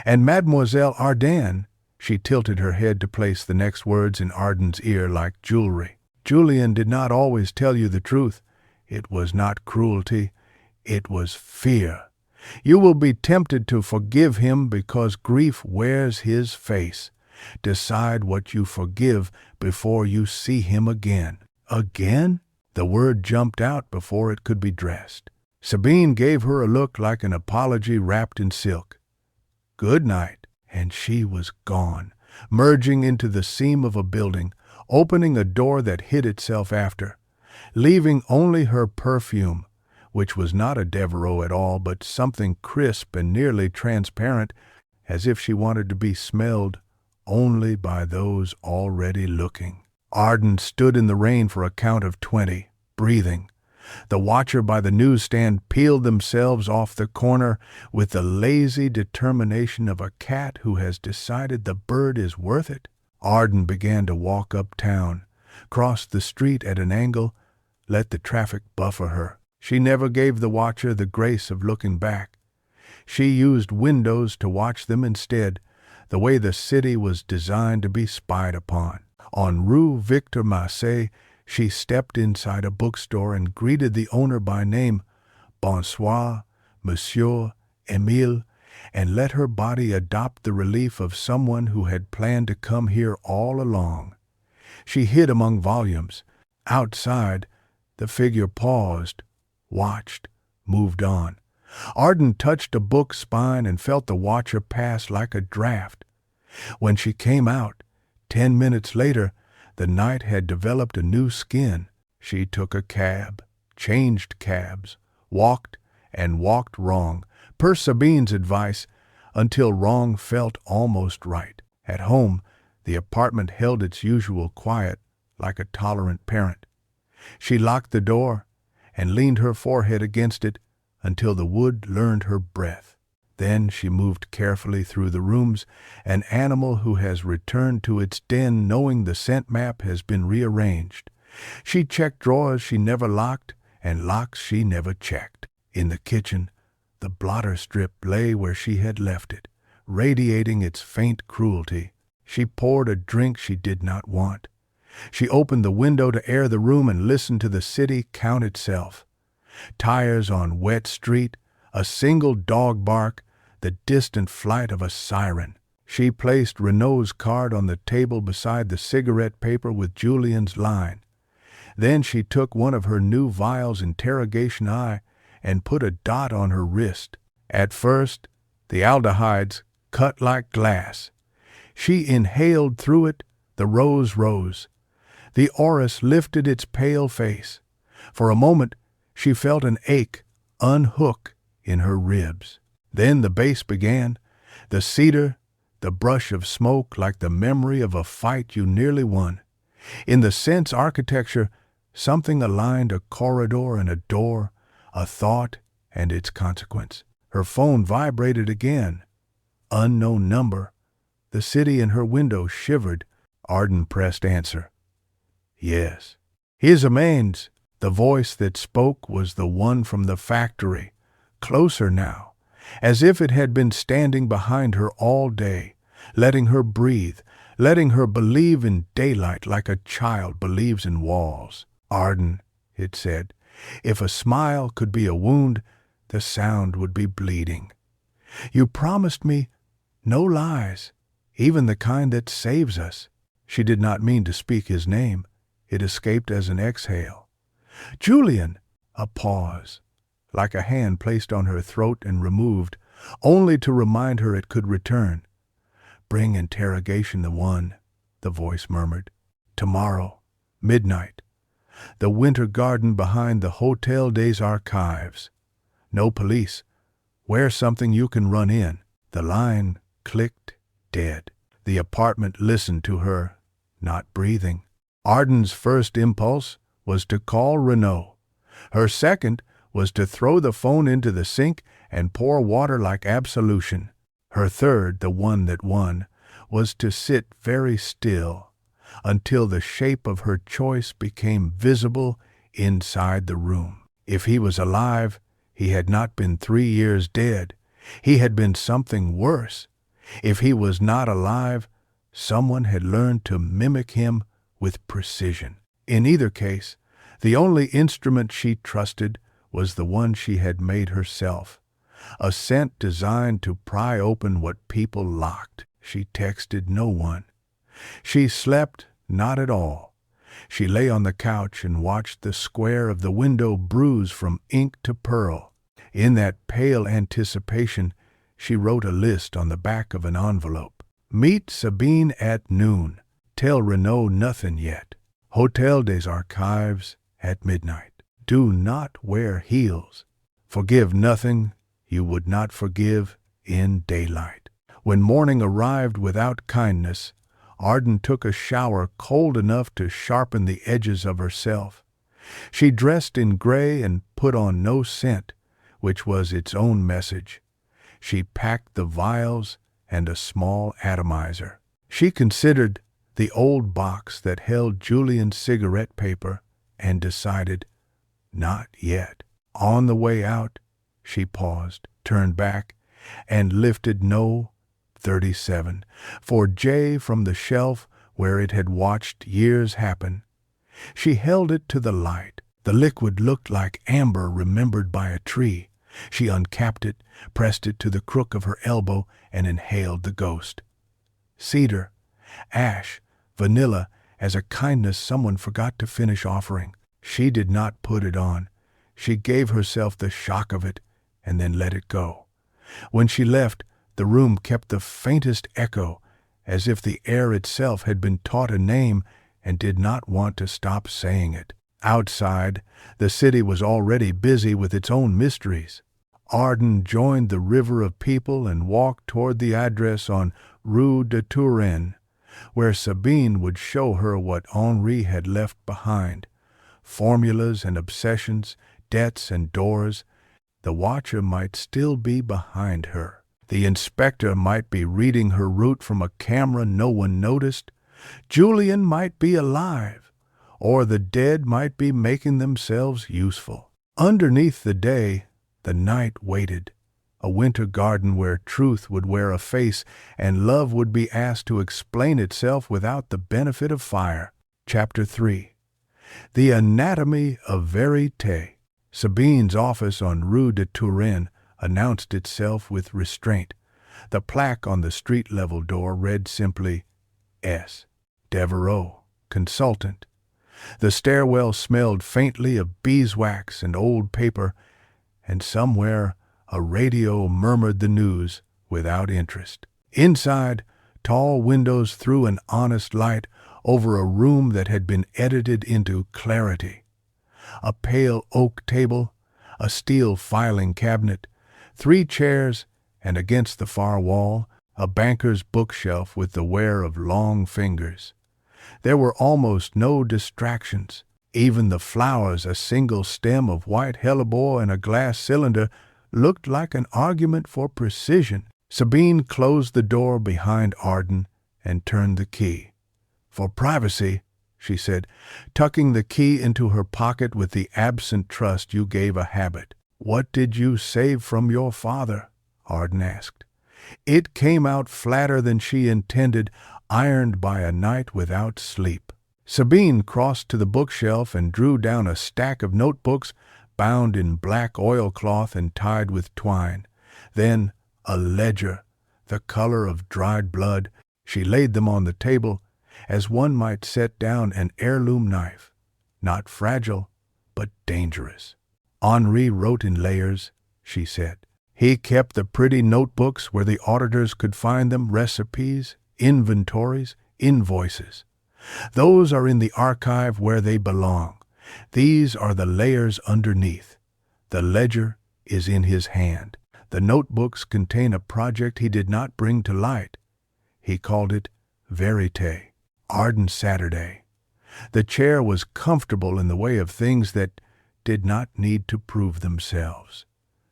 "And Mademoiselle Arden," she tilted her head to place the next words in Arden's ear like jewelry. "Julian did not always tell you the truth. It was not cruelty. It was fear. You will be tempted to forgive him because grief wears his face. Decide what you forgive before you see him again." "Again?" The word jumped out before it could be dressed. Sabine gave her a look like an apology wrapped in silk. "Good night." And she was gone, merging into the seam of a building, opening a door that hid itself after, leaving only her perfume, which was not a Devereaux at all, but something crisp and nearly transparent, as if she wanted to be smelled only by those already looking. Arden stood in the rain for a count of 20, breathing. The watcher by the newsstand peeled themselves off the corner with the lazy determination of a cat who has decided the bird is worth it. Arden began to walk uptown, crossed the street at an angle, let the traffic buffer her. She never gave the watcher the grace of looking back. She used windows to watch them instead, the way the city was designed to be spied upon. On Rue Victor Massé, she stepped inside a bookstore and greeted the owner by name, "Bonsoir, Monsieur Emile," and let her body adopt the relief of someone who had planned to come here all along. She hid among volumes. Outside, the figure paused, watched, moved on. Arden touched a book's spine and felt the watcher pass like a draft. When she came out, 10 minutes later, the night had developed a new skin. She took a cab, changed cabs, walked and walked wrong, per Sabine's advice, until wrong felt almost right. At home, the apartment held its usual quiet, like a tolerant parent. She locked the door and leaned her forehead against it until the wood learned her breath. Then she moved carefully through the rooms, an animal who has returned to its den knowing the scent map has been rearranged. She checked drawers she never locked and locks she never checked. In the kitchen, the blotter strip lay where she had left it, radiating its faint cruelty. She poured a drink she did not want. She opened the window to air the room and listened to the city count itself. Tires on wet street, a single dog bark, the distant flight of a siren. She placed Renault's card on the table beside the cigarette paper with Julian's line. Then she took one of her new vials interrogation eye and put a dot on her wrist. At first, the aldehydes cut like glass. She inhaled through it, the rose rose. The orris lifted its pale face. For a moment, she felt an ache unhook in her ribs. Then the bass began, the cedar, the brush of smoke like the memory of a fight you nearly won. In the sense architecture, something aligned a corridor and a door, a thought and its consequence. Her phone vibrated again. Unknown number. The city in her window shivered. Arden pressed answer. "Yes." "His amains." The voice that spoke was the one from the factory, closer now, as if it had been standing behind her all day, letting her breathe, letting her believe in daylight like a child believes in walls. "Arden," it said, "if a smile could be a wound, the sound would be bleeding. You promised me no lies, even the kind that saves us." She did not mean to speak his name. It escaped as an exhale. "Julian!" A pause, like a hand placed on her throat and removed, only to remind her it could return. "Bring interrogation the voice murmured. "Tomorrow, midnight. The winter garden behind the Hotel des Archives. No police. Wear something you can run in." The line clicked dead. The apartment listened to her, not breathing. Arden's first impulse was to call Renaud. Her second was to throw the phone into the sink and pour water like absolution. Her third, the one that won, was to sit very still until the shape of her choice became visible inside the room. If he was alive, he had not been 3 years dead. He had been something worse. If he was not alive, someone had learned to mimic him with precision. In either case, the only instrument she trusted was the one she had made herself, a scent designed to pry open what people locked. She texted no one. She slept not at all. She lay on the couch and watched the square of the window bruise from ink to pearl. In that pale anticipation, she wrote a list on the back of an envelope. "Meet Sabine at noon. Tell Renaud nothing yet. Hotel des Archives at midnight. Do not wear heels. Forgive nothing you would not forgive in daylight." When morning arrived without kindness, Arden took a shower cold enough to sharpen the edges of herself. She dressed in gray and put on no scent, which was its own message. She packed the vials and a small atomizer. She considered the old box that held Julian's cigarette paper and decided, not yet. On the way out, she paused, turned back, and lifted No. 37 for J from the shelf where it had watched years happen. She held it to the light. The liquid looked like amber remembered by a tree. She uncapped it, pressed it to the crook of her elbow, and inhaled the ghost. Cedar, ash, vanilla, as a kindness someone forgot to finish offering. She did not put it on. She gave herself the shock of it and then let it go. When she left, the room kept the faintest echo, as if the air itself had been taught a name and did not want to stop saying it. Outside, the city was already busy with its own mysteries. Arden joined the river of people and walked toward the address on Rue de Touraine, where Sabine would show her what Henri had left behind. Formulas and obsessions, debts and doors. The watcher might still be behind her. The inspector might be reading her route from a camera no one noticed. Julian might be alive, or the dead might be making themselves useful. Underneath the day, the night waited, a winter garden where truth would wear a face and love would be asked to explain itself without the benefit of fire. Chapter 3. The Anatomy of Vérité. Sabine's office on Rue de Touraine announced itself with restraint. The plaque on the street-level door read simply, S. Devereaux, Consultant. The stairwell smelled faintly of beeswax and old paper, and somewhere a radio murmured the news without interest. Inside, tall windows threw an honest light over a room that had been edited into clarity. A pale oak table, a steel filing cabinet, 3 chairs, and against the far wall, a banker's bookshelf with the wear of long fingers. There were almost no distractions. Even the flowers, a single stem of white hellebore and a glass cylinder, looked like an argument for precision. Sabine closed the door behind Arden and turned the key. "For privacy," she said, tucking the key into her pocket with the absent trust you gave a habit. "What did you save from your father?" Arden asked. It came out flatter than she intended, ironed by a night without sleep. Sabine crossed to the bookshelf and drew down a stack of notebooks bound in black oilcloth and tied with twine. Then a ledger, the color of dried blood. She laid them on the table, as one might set down an heirloom knife, not fragile, but dangerous. Henri wrote in layers, she said. He kept the pretty notebooks where the auditors could find them, recipes, inventories, invoices. Those are in the archive where they belong. These are the layers underneath. The ledger is in his hand. The notebooks contain a project he did not bring to light. He called it Vérité, Ardent Saturday. The chair was comfortable in the way of things that did not need to prove themselves.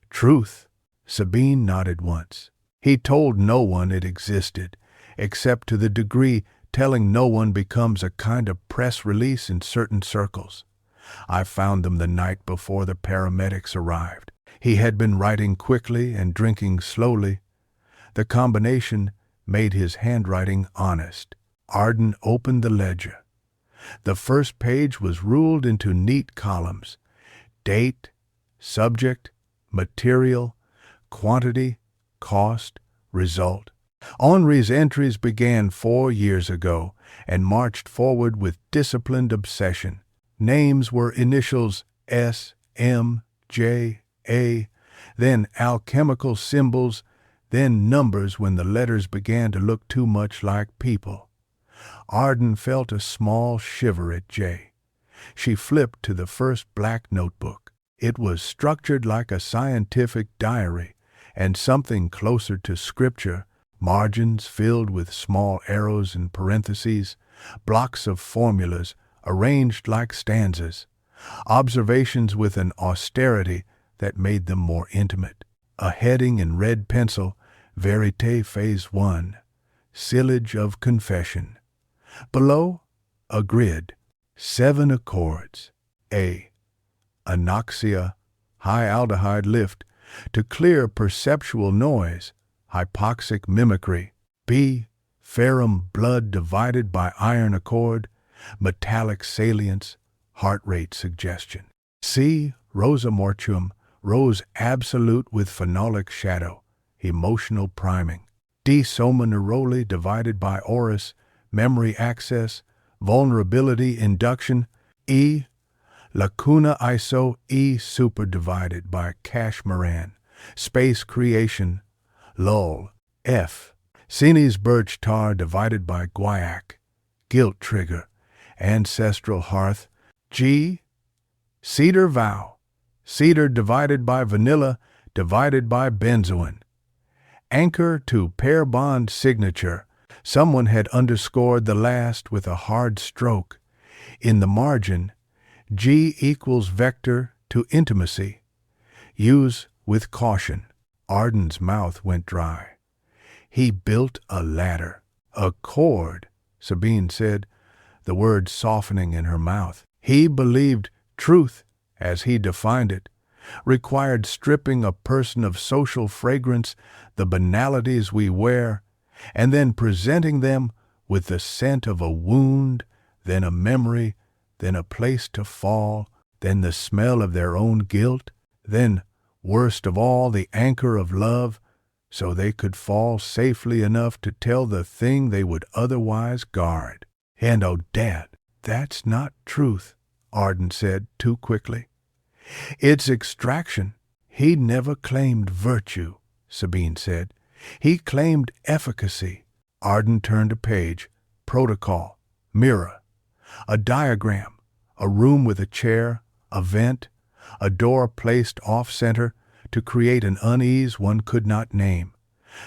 Truth, Sabine nodded once. He told no one it existed, except to the degree telling no one becomes a kind of press release in certain circles. I found them the night before the paramedics arrived. He had been writing quickly and drinking slowly. The combination made his handwriting honest. Arden opened the ledger. The first page was ruled into neat columns: date, subject, material, quantity, cost, result. Henri's entries began 4 years ago and marched forward with disciplined obsession. Names were initials S, M, J, A, then alchemical symbols, then numbers when the letters began to look too much like people. Arden felt a small shiver at J. She flipped to the first black notebook. It was structured like a scientific diary and something closer to scripture, margins filled with small arrows and parentheses, blocks of formulas arranged like stanzas, observations with an austerity that made them more intimate. A heading in red pencil, Vérité Phase 1, Sillage of Confession. Below, a grid, 7 accords. A. Anoxia, high aldehyde lift, to clear perceptual noise, hypoxic mimicry. B. Ferrum blood divided by iron accord, metallic salience, heart rate suggestion. C. Rosa mortuum, rose absolute with phenolic shadow, emotional priming. D. Soma neroli divided by oris, memory access, vulnerability induction. E. Lacuna iso, E. superdivided by Cashmeran, space creation, lull. F. Sinis birch tar divided by guaiac, guilt trigger, ancestral hearth. G. Cedar vow, cedar divided by vanilla divided by benzoin. Anchor to pair bond signature. Someone had underscored the last with a hard stroke. In the margin, G equals vector to intimacy. Use with caution. Arden's mouth went dry. He built a ladder. A cord, Sabine said, the word softening in her mouth. He believed truth, as he defined it, required stripping a person of social fragrance, the banalities we wear, and then presenting them with the scent of a wound, then a memory, then a place to fall, then the smell of their own guilt, then, worst of all, the anchor of love, so they could fall safely enough to tell the thing they would otherwise guard. And oh, Dad, that's not truth, Arden said too quickly. It's extraction. He never claimed virtue, Sabine said. He claimed efficacy. Arden turned a page. Protocol. Mirror. A diagram. A room with a chair. A vent. A door placed off-center to create an unease one could not name.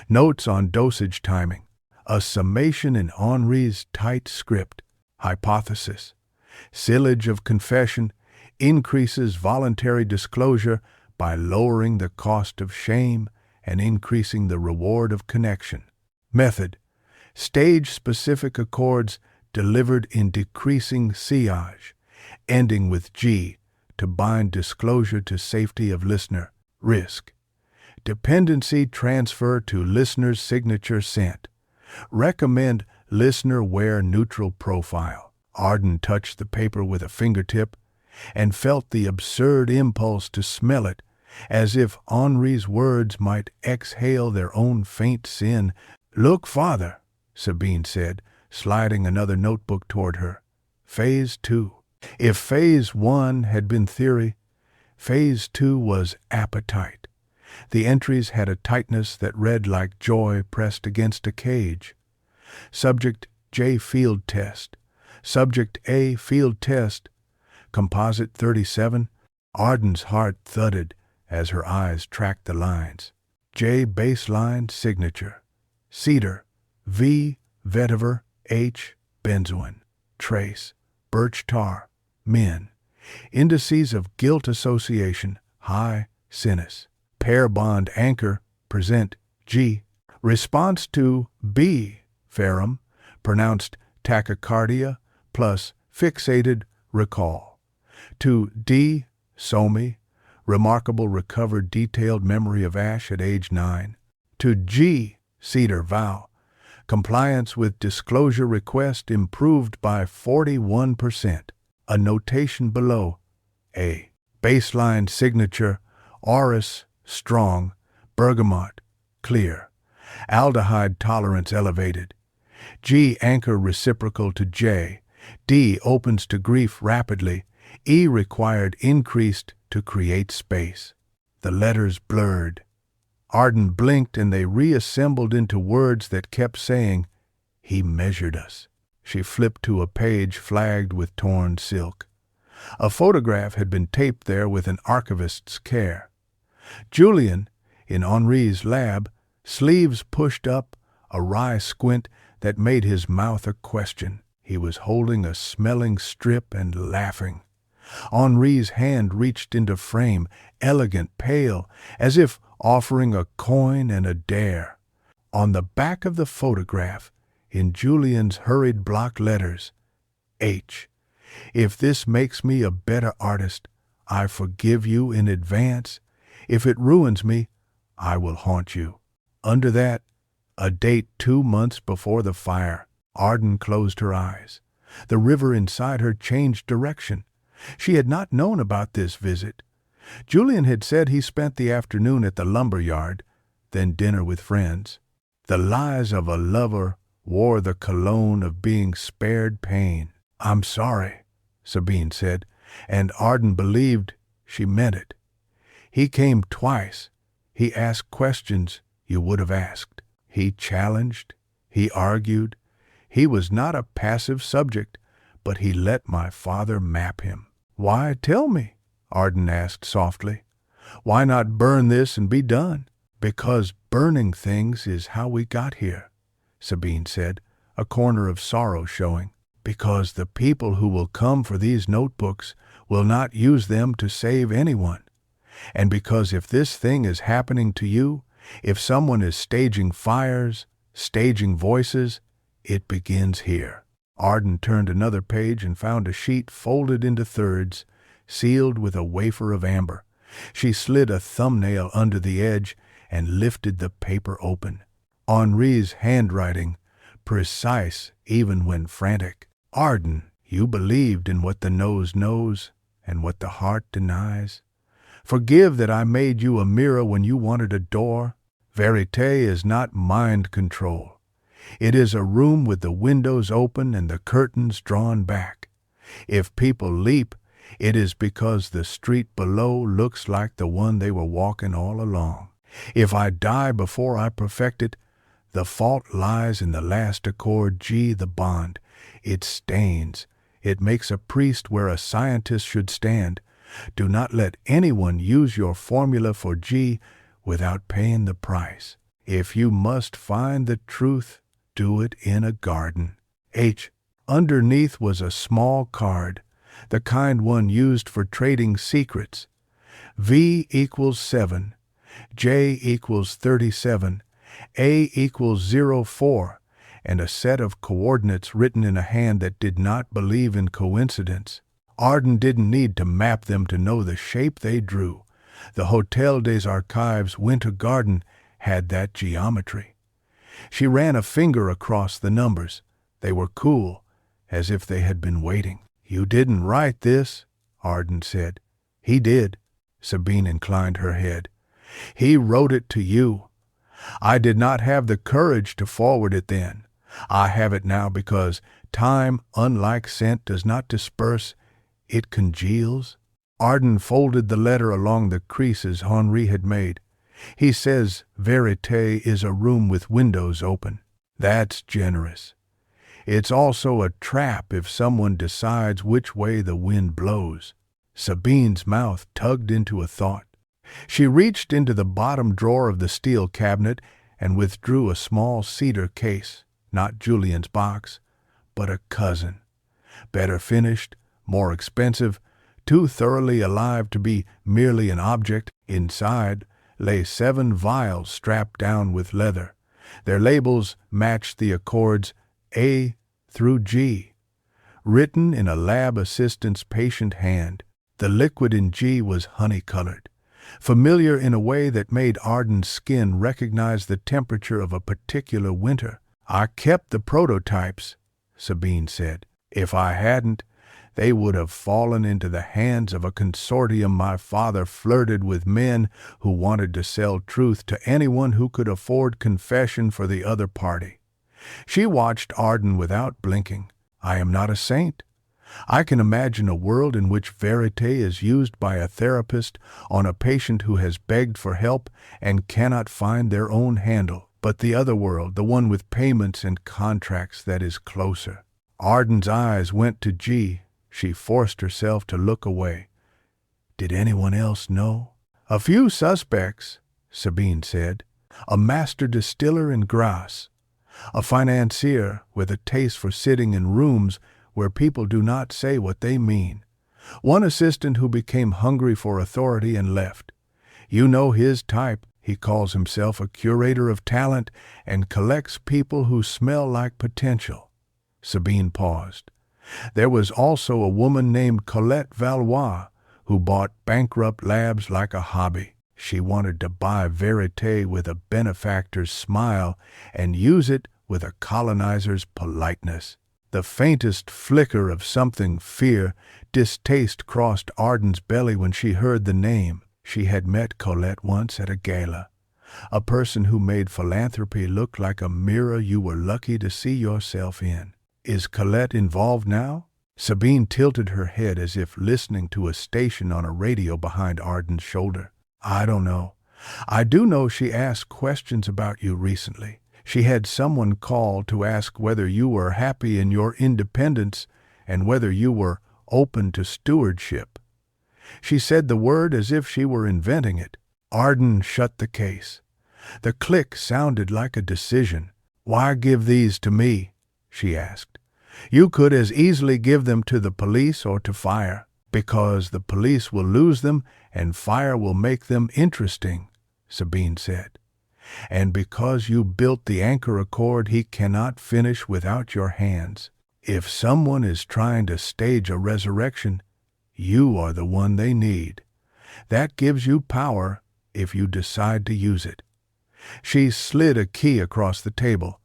Notes on dosage timing. A summation in Henri's tight script. Hypothesis. Sillage of confession increases voluntary disclosure by lowering the cost of shame and increasing the reward of connection. Method. Stage-specific accords delivered in decreasing sillage, ending with G to bind disclosure to safety of listener. Risk. Dependency transfer to listener's signature scent. Recommend listener wear neutral profile. Arden touched the paper with a fingertip and felt the absurd impulse to smell it, as if Henri's words might exhale their own faint sin. Look, Father, Sabine said, sliding another notebook toward her. Phase 2. If Phase 1 had been theory, Phase 2 was appetite. The entries had a tightness that read like joy pressed against a cage. Subject J field test. Subject A field test. Composite 37. Arden's heart thudded as her eyes tracked the lines. J baseline signature. Cedar. V vetiver. H benzoin. Trace. Birch tar. Men. Indices of guilt association. High. Sinus. Pair bond anchor. Present. G. Response to B. Ferrum. Pronounced tachycardia plus fixated recall. To D. Somi. Remarkable recovered detailed memory of ash at age 9. To G. Cedar vow. Compliance with disclosure request improved by 41%. A notation below. A. Baseline signature. Auris strong. Bergamot clear. Aldehyde tolerance elevated. G anchor reciprocal to J. D opens to grief rapidly. E required increased to create space. The letters blurred. Arden blinked and they reassembled into words that kept saying, "He measured us." She flipped to a page flagged with torn silk. A photograph had been taped there with an archivist's care. Julian, in Henri's lab, sleeves pushed up, a wry squint that made his mouth a question. He was holding a smelling strip and laughing. Henri's hand reached into frame, elegant, pale, as if offering a coin and a dare. On the back of the photograph, in Julian's hurried block letters, H. If this makes me a better artist, I forgive you in advance. If it ruins me, I will haunt you. Under that, a date 2 months before the fire. Arden closed her eyes. The river inside her changed direction. She had not known about this visit. Julian had said he spent the afternoon at the lumber yard, then dinner with friends. The lies of a lover wore the cologne of being spared pain. "I'm sorry," Sabine said, and Arden believed she meant it. He came twice. He asked questions you would have asked. He challenged. He argued. He was not a passive subject, but he let my father map him. "Why, tell me," Arden asked softly. "Why not burn this and be done?" "Because burning things is how we got here," Sabine said, a corner of sorrow showing. "Because the people who will come for these notebooks will not use them to save anyone. And because if this thing is happening to you, if someone is staging fires, staging voices, it begins here." Arden turned another page and found a sheet folded into thirds, sealed with a wafer of amber. She slid a thumbnail under the edge and lifted the paper open. Henri's handwriting, precise even when frantic. "Arden, you believed in what the nose knows and what the heart denies. Forgive that I made you a mirror when you wanted a door. Verité is not mind control. It is a room with the windows open and the curtains drawn back. If people leap, it is because the street below looks like the one they were walking all along. If I die before I perfect it, the fault lies in the last accord G, the bond. It stains. It makes a priest where a scientist should stand. Do not let anyone use your formula for G without paying the price. If you must find the truth, do it in a garden." H. Underneath was a small card, the kind one used for trading secrets. V equals 7, J equals 37, A equals 04, and a set of coordinates written in a hand that did not believe in coincidence. Arden didn't need to map them to know the shape they drew. The Hotel des Archives Winter Garden had that geometry. She ran a finger across the numbers. They were cool, as if they had been waiting. "You didn't write this," Arden said. "He did." Sabine inclined her head. "He wrote it to you. I did not have the courage to forward it then. I have it now because time, unlike scent, does not disperse. It congeals. Arden folded the letter along the creases Henri had made. He says Vérité is a room with windows open. That's generous. It's also a trap if someone decides which way the wind blows. Sabine's mouth tugged into a thought. She reached into the bottom drawer of the steel cabinet and withdrew a small cedar case, not Julian's box, but a cousin. Better finished, more expensive, too thoroughly alive to be merely an object. Inside lay 7 vials strapped down with leather. Their labels matched the accords A through G, written in a lab assistant's patient hand. The liquid in G was honey-colored, familiar in a way that made Arden's skin recognize the temperature of a particular winter. "I kept the prototypes," Sabine said. "If I hadn't, they would have fallen into the hands of a consortium. My father flirted with men who wanted to sell truth to anyone who could afford confession for the other party." She watched Arden without blinking. "I am not a saint. I can imagine a world in which verite is used by a therapist on a patient who has begged for help and cannot find their own handle. But the other world, the one with payments and contracts, that is closer." Arden's eyes went to G. She forced herself to look away. Did anyone else know? "A few suspects," Sabine said. "A master distiller in Grasse, a financier with a taste for sitting in rooms where people do not say what they mean. One assistant who became hungry for authority and left. You know his type. He calls himself a curator of talent and collects people who smell like potential." Sabine paused. There was also a woman named Colette Valois who bought bankrupt labs like a hobby. She wanted to buy verite with a benefactor's smile and use it with a colonizer's politeness. The faintest flicker of something, fear, distaste, crossed Arden's belly when she heard the name. She had met Colette once at a gala. A person who made philanthropy look like a mirror you were lucky to see yourself in. Is Colette involved now? Sabine tilted her head as if listening to a station on a radio behind Arden's shoulder. "I don't know. I do know she asked questions about you recently. She had someone call to ask whether you were happy in your independence and whether you were open to stewardship. She said the word as if she were inventing it." Arden shut the case. The click sounded like a decision. "Why give these to me?" she asked. "You could as easily give them to the police or to fire." "Because the police will lose them and fire will make them interesting," Sabine said. "And because you built the anchor accord he cannot finish without your hands. If someone is trying to stage a resurrection, you are the one they need. That gives you power if you decide to use it." She slid a key across the table.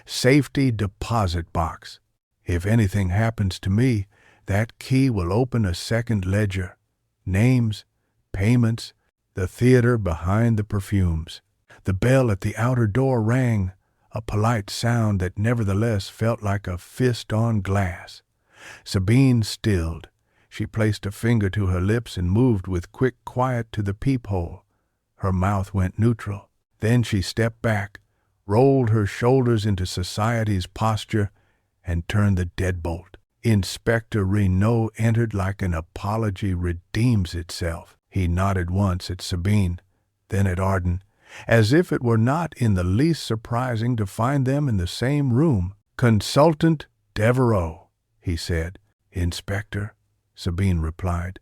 "Safety deposit box. If anything happens to me, that key will open a second ledger. Names, payments, the theater behind the perfumes." The bell at the outer door rang, a polite sound that nevertheless felt like a fist on glass. Sabine stilled. She placed a finger to her lips and moved with quick quiet to the peephole. Her mouth went neutral. Then she stepped back, rolled her shoulders into society's posture, and turned the deadbolt. Inspector Renaud entered like an apology redeems itself. He nodded once at Sabine, then at Arden, as if it were not in the least surprising to find them in the same room. "Consultant Devereaux," he said. "Inspector," Sabine replied.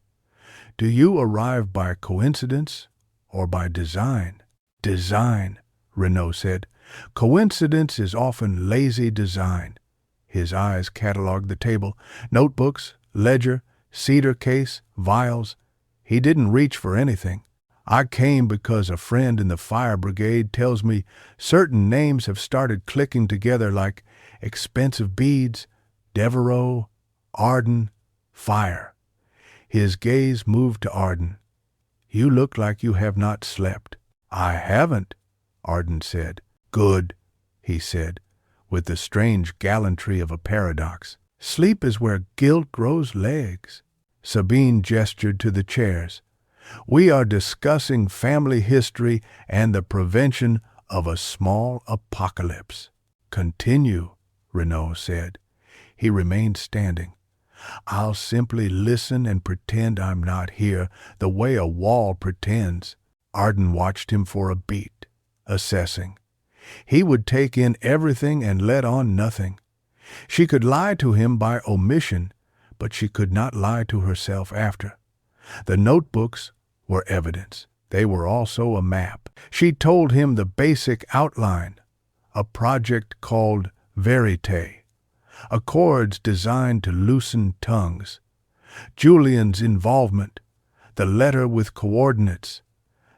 "Do you arrive by coincidence or by design?" "Design," Renaud said. "Coincidence is often lazy design." His eyes catalogued the table. Notebooks, ledger, cedar case, vials. He didn't reach for anything. "I came because a friend in the fire brigade tells me certain names have started clicking together like expensive beads, Devereaux, Arden, fire." His gaze moved to Arden. "You look like you have not slept." "I haven't," Arden said. "Good," he said, with the strange gallantry of a paradox. "Sleep is where guilt grows legs." Sabine gestured to the chairs. "We are discussing family history and the prevention of a small apocalypse." "Continue," Renaud said. He remained standing. "I'll simply listen and pretend I'm not here, the way a wall pretends." Arden watched him for a beat, assessing. He would take in everything and let on nothing. She could lie to him by omission, but she could not lie to herself after. The notebooks were evidence. They were also a map. She told him the basic outline, a project called Vérité, accords designed to loosen tongues, Julian's involvement, the letter with coordinates,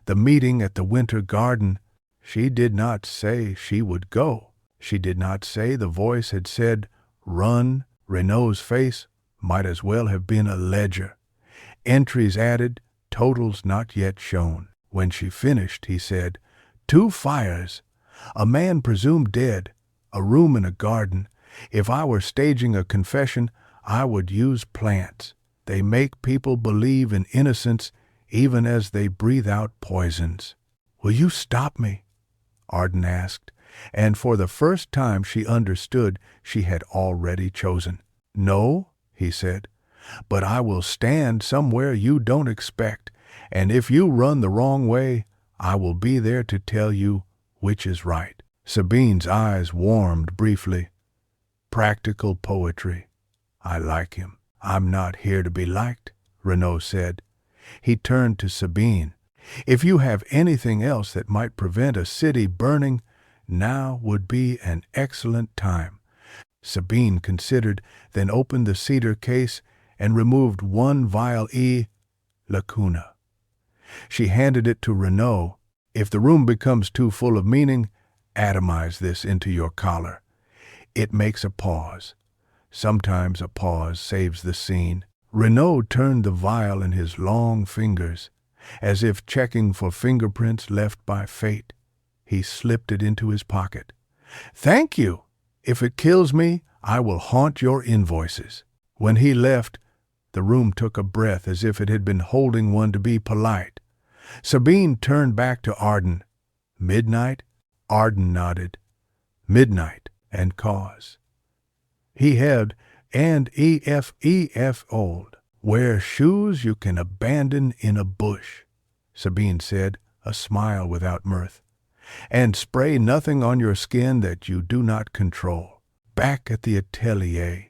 the meeting at the Winter Garden. She did not say she would go. She did not say the voice had said, "Run." Renaud's face might as well have been a ledger. Entries added, totals not yet shown. When she finished, he said, "2 fires, a man presumed dead, a room in a garden. If I were staging a confession, I would use plants. They make people believe in innocence even as they breathe out poisons." "Will you stop me?" Arden asked, and for the first time she understood she had already chosen. "No," he said, "but I will stand somewhere you don't expect, and if you run the wrong way, I will be there to tell you which is right." Sabine's eyes warmed briefly. Practical poetry. "I like him." "I'm not here to be liked," Renaud said. He turned to Sabine. "If you have anything else that might prevent a city burning, now would be an excellent time." Sabine considered, then opened the cedar case and removed 1 vial E. lacuna. She handed it to Renaud. "If the room becomes too full of meaning, atomize this into your collar. It makes a pause. Sometimes a pause saves the scene." Renaud turned the vial in his long fingers, as if checking for fingerprints left by fate. He slipped it into his pocket. "Thank you. If it kills me, I will haunt your invoices." When he left, the room took a breath as if it had been holding one to be polite. Sabine turned back to Arden. "Midnight?" Arden nodded. "Midnight and cause." He had and EF old. "Wear shoes you can abandon in a bush," Sabine said, a smile without mirth. "And spray nothing on your skin that you do not control." Back at the atelier,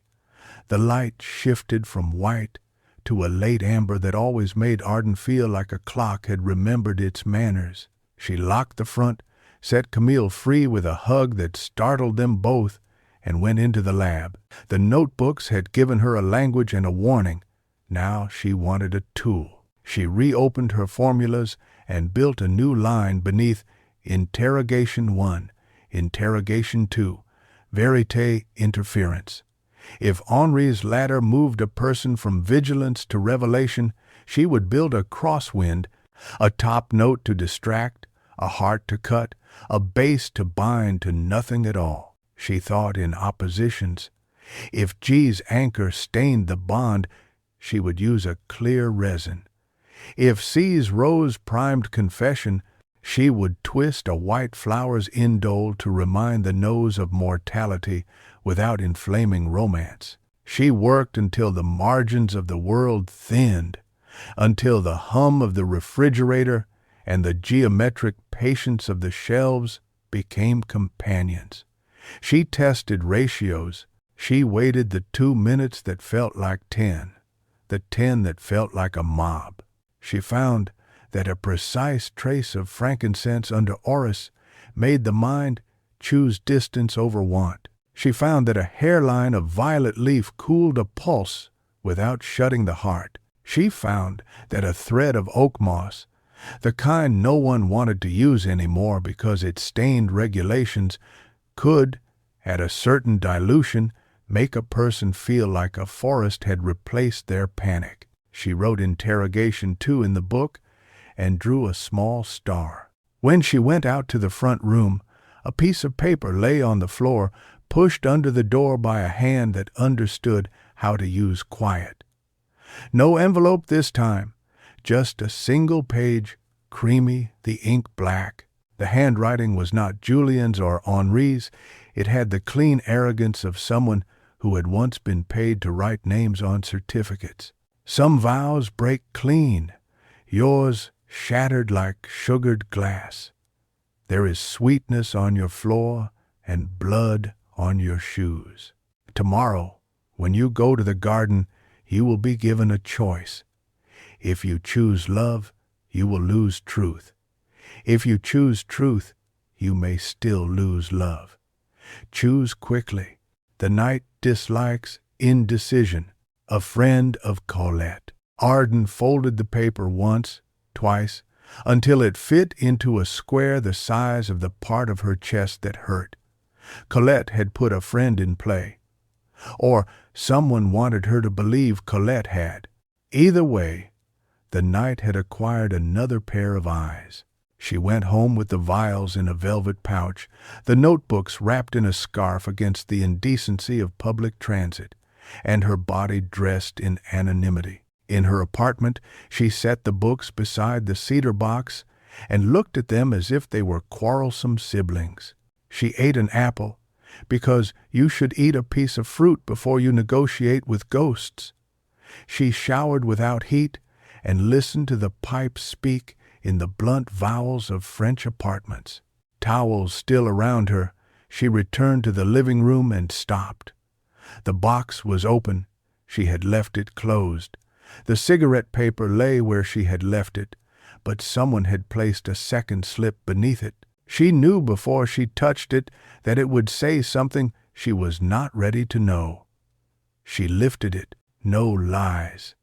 the light shifted from white to a late amber that always made Arden feel like a clock had remembered its manners. She locked the front, set Camille free with a hug that startled them both, and went into the lab. The notebooks had given her a language and a warning. Now she wanted a tool. She reopened her formulas and built a new line beneath Interrogation 1, Interrogation 2, Vérité Interference. If Henri's ladder moved a person from vigilance to revelation, she would build a crosswind, a top note to distract, a heart to cut, a base to bind to nothing at all. She thought in oppositions. If G's anchor stained the bond, she would use a clear resin. If C's rose primed confession, she would twist a white flower's indole to remind the nose of mortality without inflaming romance. She worked until the margins of the world thinned, until the hum of the refrigerator and the geometric patience of the shelves became companions. She tested ratios. She waited the 2 minutes that felt like 10, the 10 that felt like a mob. She found that a precise trace of frankincense under orris made the mind choose distance over want. She found that a hairline of violet leaf cooled a pulse without shutting the heart. She found that a thread of oak moss, the kind no one wanted to use anymore because it stained regulations, could, at a certain dilution, make a person feel like a forest had replaced their panic. She wrote Interrogation 2 in the book and drew a small star. When she went out to the front room, a piece of paper lay on the floor, pushed under the door by a hand that understood how to use quiet. No envelope this time, just a single page, creamy, the ink black. The handwriting was not Julian's or Henri's. It had the clean arrogance of someone who had once been paid to write names on certificates. Some vows break clean, yours shattered like sugared glass. There is sweetness on your floor and blood on your shoes. Tomorrow, when you go to the garden, you will be given a choice. If you choose love, you will lose truth. If you choose truth, you may still lose love. Choose quickly. The night dislikes indecision. A friend of Colette. Arden folded the paper once, twice, until it fit into a square the size of the part of her chest that hurt. Colette had put a friend in play. Or someone wanted her to believe Colette had. Either way, the night had acquired another pair of eyes. She went home with the vials in a velvet pouch, the notebooks wrapped in a scarf against the indecency of public transit, and her body dressed in anonymity. In her apartment, she set the books beside the cedar box and looked at them as if they were quarrelsome siblings. She ate an apple, because you should eat a piece of fruit before you negotiate with ghosts. She showered without heat and listened to the pipes speak in the blunt vowels of French apartments. Towels still around her, she returned to the living room and stopped. The box was open. She had left it closed. The cigarette paper lay where she had left it, but someone had placed a second slip beneath it. She knew before she touched it that it would say something she was not ready to know. She lifted it. No lies.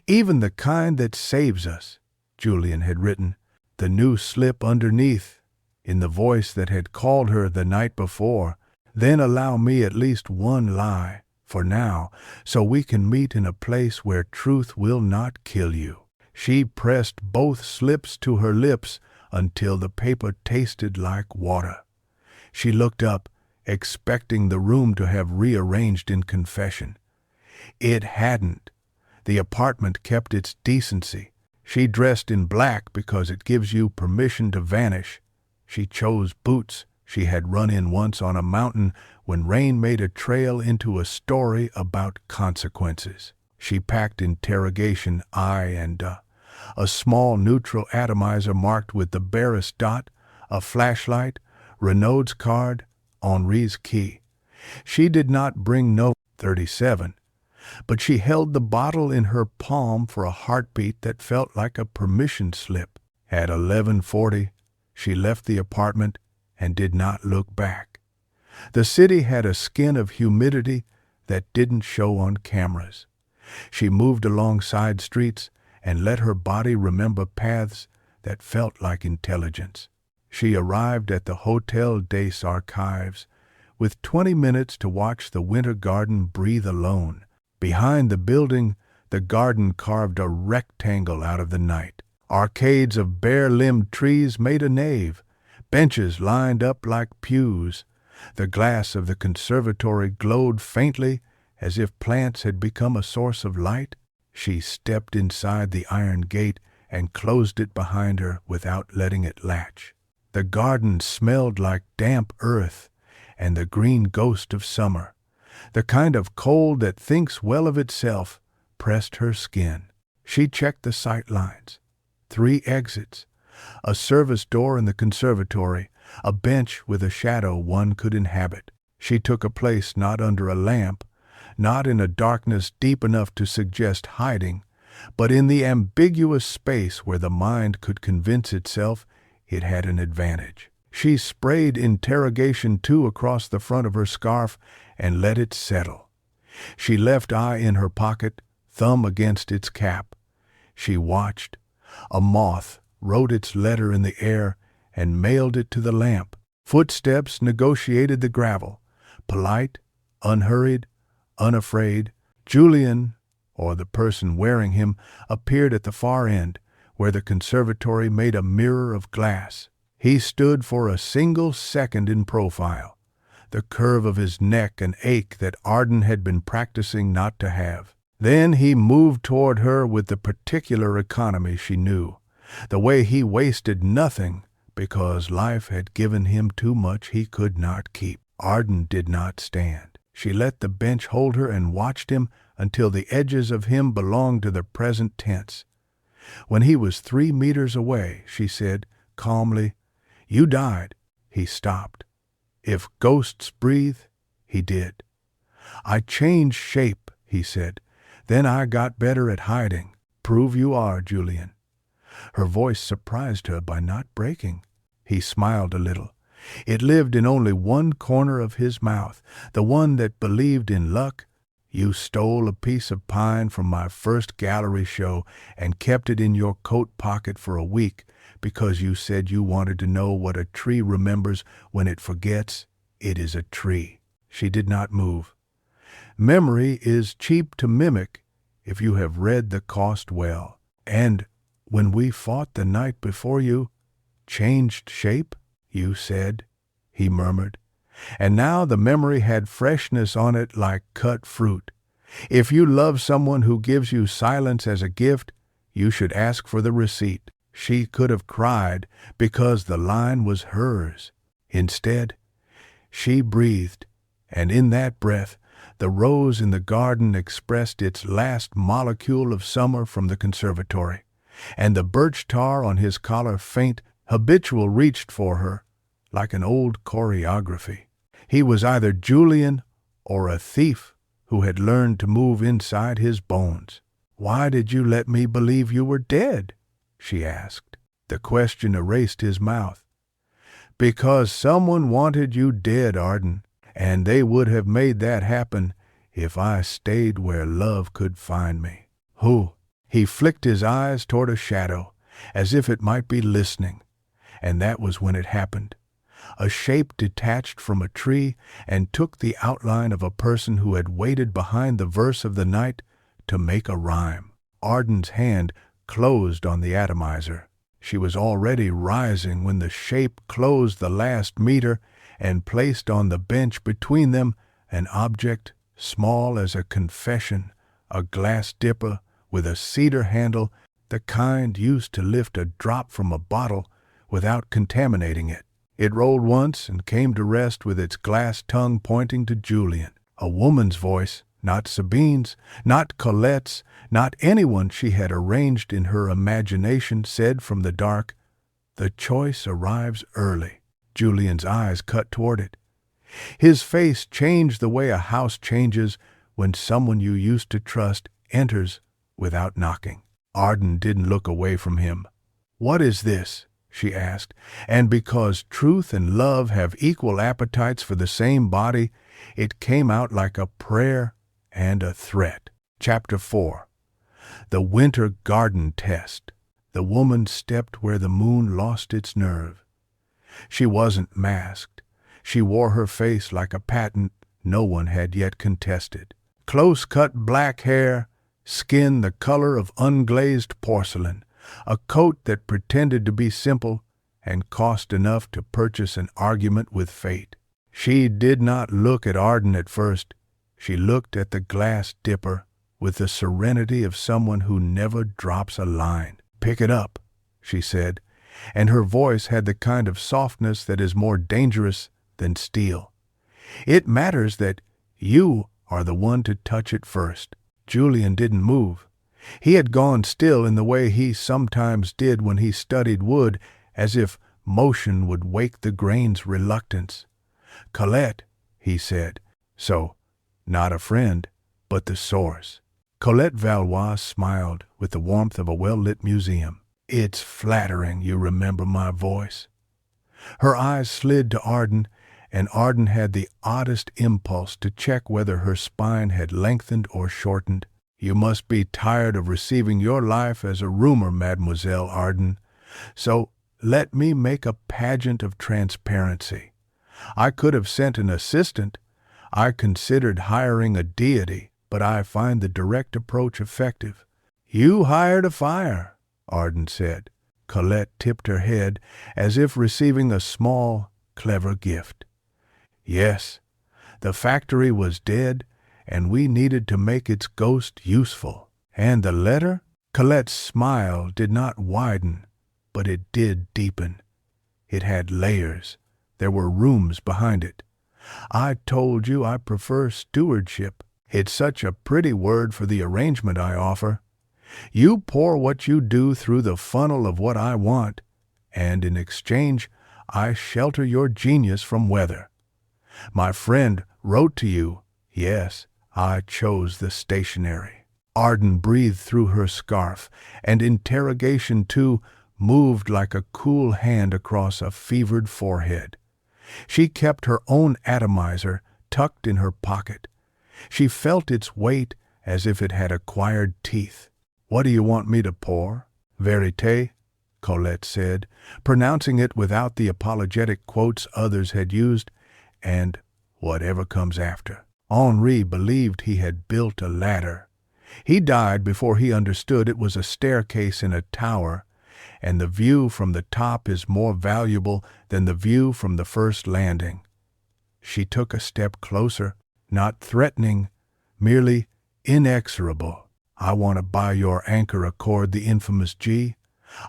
Even the kind that saves us, Julian had written. The new slip underneath, in the voice that had called her the night before. Then allow me at least one lie, for now, so we can meet in a place where truth will not kill you. She pressed both slips to her lips until the paper tasted like water. She looked up, expecting the room to have rearranged in confession. It hadn't. The apartment kept its decency. She dressed in black because it gives you permission to vanish. She chose boots she had run in once on a mountain when rain made a trail into a story about consequences. She packed interrogation I and a small neutral atomizer marked with the barest dot, a flashlight, Renaud's card, Henri's key. She did not bring no 37, but she held the bottle in her palm for a heartbeat that felt like a permission slip. At 11:40, she left the apartment and did not look back. The city had a skin of humidity that didn't show on cameras. She moved along side streets and let her body remember paths that felt like intelligence. She arrived at the Hotel des Archives with 20 minutes to watch the winter garden breathe alone. Behind the building, the garden carved a rectangle out of the night. Arcades of bare-limbed trees made a nave, benches lined up like pews. The glass of the conservatory glowed faintly as if plants had become a source of light. She stepped inside the iron gate and closed it behind her without letting it latch. The garden smelled like damp earth and the green ghost of summer. The kind of cold that thinks well of itself pressed her skin. She checked the sight lines. 3 exits, a service door in the conservatory, a bench with a shadow one could inhabit. She took a place not under a lamp, not in a darkness deep enough to suggest hiding, but in the ambiguous space where the mind could convince itself it had an advantage. She sprayed interrogation 2 across the front of her scarf and let it settle. She left eye in her pocket, thumb against its cap. She watched. A moth wrote its letter in the air and mailed it to the lamp. Footsteps negotiated the gravel, polite, unhurried, unafraid. Julian, or the person wearing him, appeared at the far end, where the conservatory made a mirror of glass. He stood for a single second in profile, the curve of his neck an ache that Arden had been practicing not to have. Then he moved toward her with the particular economy she knew, the way he wasted nothing because life had given him too much he could not keep. Arden did not stand. She let the bench hold her and watched him until the edges of him belonged to the present tense. When he was 3 meters away, she said calmly, "You died." He stopped. "If ghosts breathe," he did. "I changed shape," he said. "Then I got better at hiding." "Prove you are, Julian." Her voice surprised her by not breaking. He smiled a little. It lived in only one corner of his mouth, the one that believed in luck. "You stole a piece of pine from my first gallery show and kept it in your coat pocket for a week because you said you wanted to know what a tree remembers when it forgets. It is a tree." She did not move. "Memory is cheap to mimic if you have read the cost well. And when we fought the night before you changed shape, you said," he murmured. And now the memory had freshness on it like cut fruit. "If you love someone who gives you silence as a gift, you should ask for the receipt." She could have cried because the line was hers. Instead, she breathed, and in that breath, the rose in the garden expressed its last molecule of summer from the conservatory, and the birch tar on his collar faint, habitual reached for her, like an old choreography. He was either Julian or a thief who had learned to move inside his bones. "Why did you let me believe you were dead?" she asked. The question erased his mouth. "Because someone wanted you dead, Arden, and they would have made that happen if I stayed where love could find me." "Who?" He flicked his eyes toward a shadow, as if it might be listening, and that was when it happened. A shape detached from a tree and took the outline of a person who had waited behind the verse of the night to make a rhyme. Arden's hand closed on the atomizer. She was already rising when the shape closed the last meter and placed on the bench between them an object small as a confession, a glass dipper with a cedar handle, the kind used to lift a drop from a bottle without contaminating it. It rolled once and came to rest with its glass tongue pointing to Julian. A woman's voice, not Sabine's, not Colette's, not anyone she had arranged in her imagination, said from the dark, "The choice arrives early." Julian's eyes cut toward it. His face changed the way a house changes when someone you used to trust enters without knocking. Arden didn't look away from him. "What is this?" she asked, and because truth and love have equal appetites for the same body, it came out like a prayer and a threat. Chapter 4. The Winter Garden Test. The woman stepped where the moon lost its nerve. She wasn't masked. She wore her face like a patent no one had yet contested. Close-cut black hair, skin the color of unglazed porcelain, a coat that pretended to be simple and cost enough to purchase an argument with fate. She did not look at Arden at first. She looked at the glass dipper with the serenity of someone who never drops a line. "Pick it up," she said, and her voice had the kind of softness that is more dangerous than steel. "It matters that you are the one to touch it first." Julian didn't move. He had gone still in the way he sometimes did when he studied wood, as if motion would wake the grain's reluctance. "Colette," he said. So, not a friend, but the source. Colette Valois smiled with the warmth of a well-lit museum. "It's flattering you remember my voice." Her eyes slid to Arden, and Arden had the oddest impulse to check whether her spine had lengthened or shortened. "You must be tired of receiving your life as a rumor, Mademoiselle Arden. So let me make a pageant of transparency. I could have sent an assistant. I considered hiring a deity, but I find the direct approach effective." "You hired a fire," Arden said. Colette tipped her head as if receiving a small, clever gift. "Yes, the factory was dead, and we needed to make its ghost useful. And the letter? Colette's smile did not widen, but it did deepen. It had layers. There were rooms behind it. I told you I prefer stewardship. It's such a pretty word for the arrangement I offer. You pour what you do through the funnel of what I want, and in exchange, I shelter your genius from weather. My friend wrote to you. Yes, I chose the stationery. Arden breathed through her scarf, and interrogation, too, moved like a cool hand across a fevered forehead. She kept her own atomizer tucked in her pocket. She felt its weight as if it had acquired teeth. What do you want me to pour? Vérité, Colette said, pronouncing it without the apologetic quotes others had used, and whatever comes after. Henri believed he had built a ladder. He died before he understood it was a staircase in a tower, and the view from the top is more valuable than the view from the first landing. She took a step closer, not threatening, merely inexorable. I want to buy your anchor accord, the infamous G.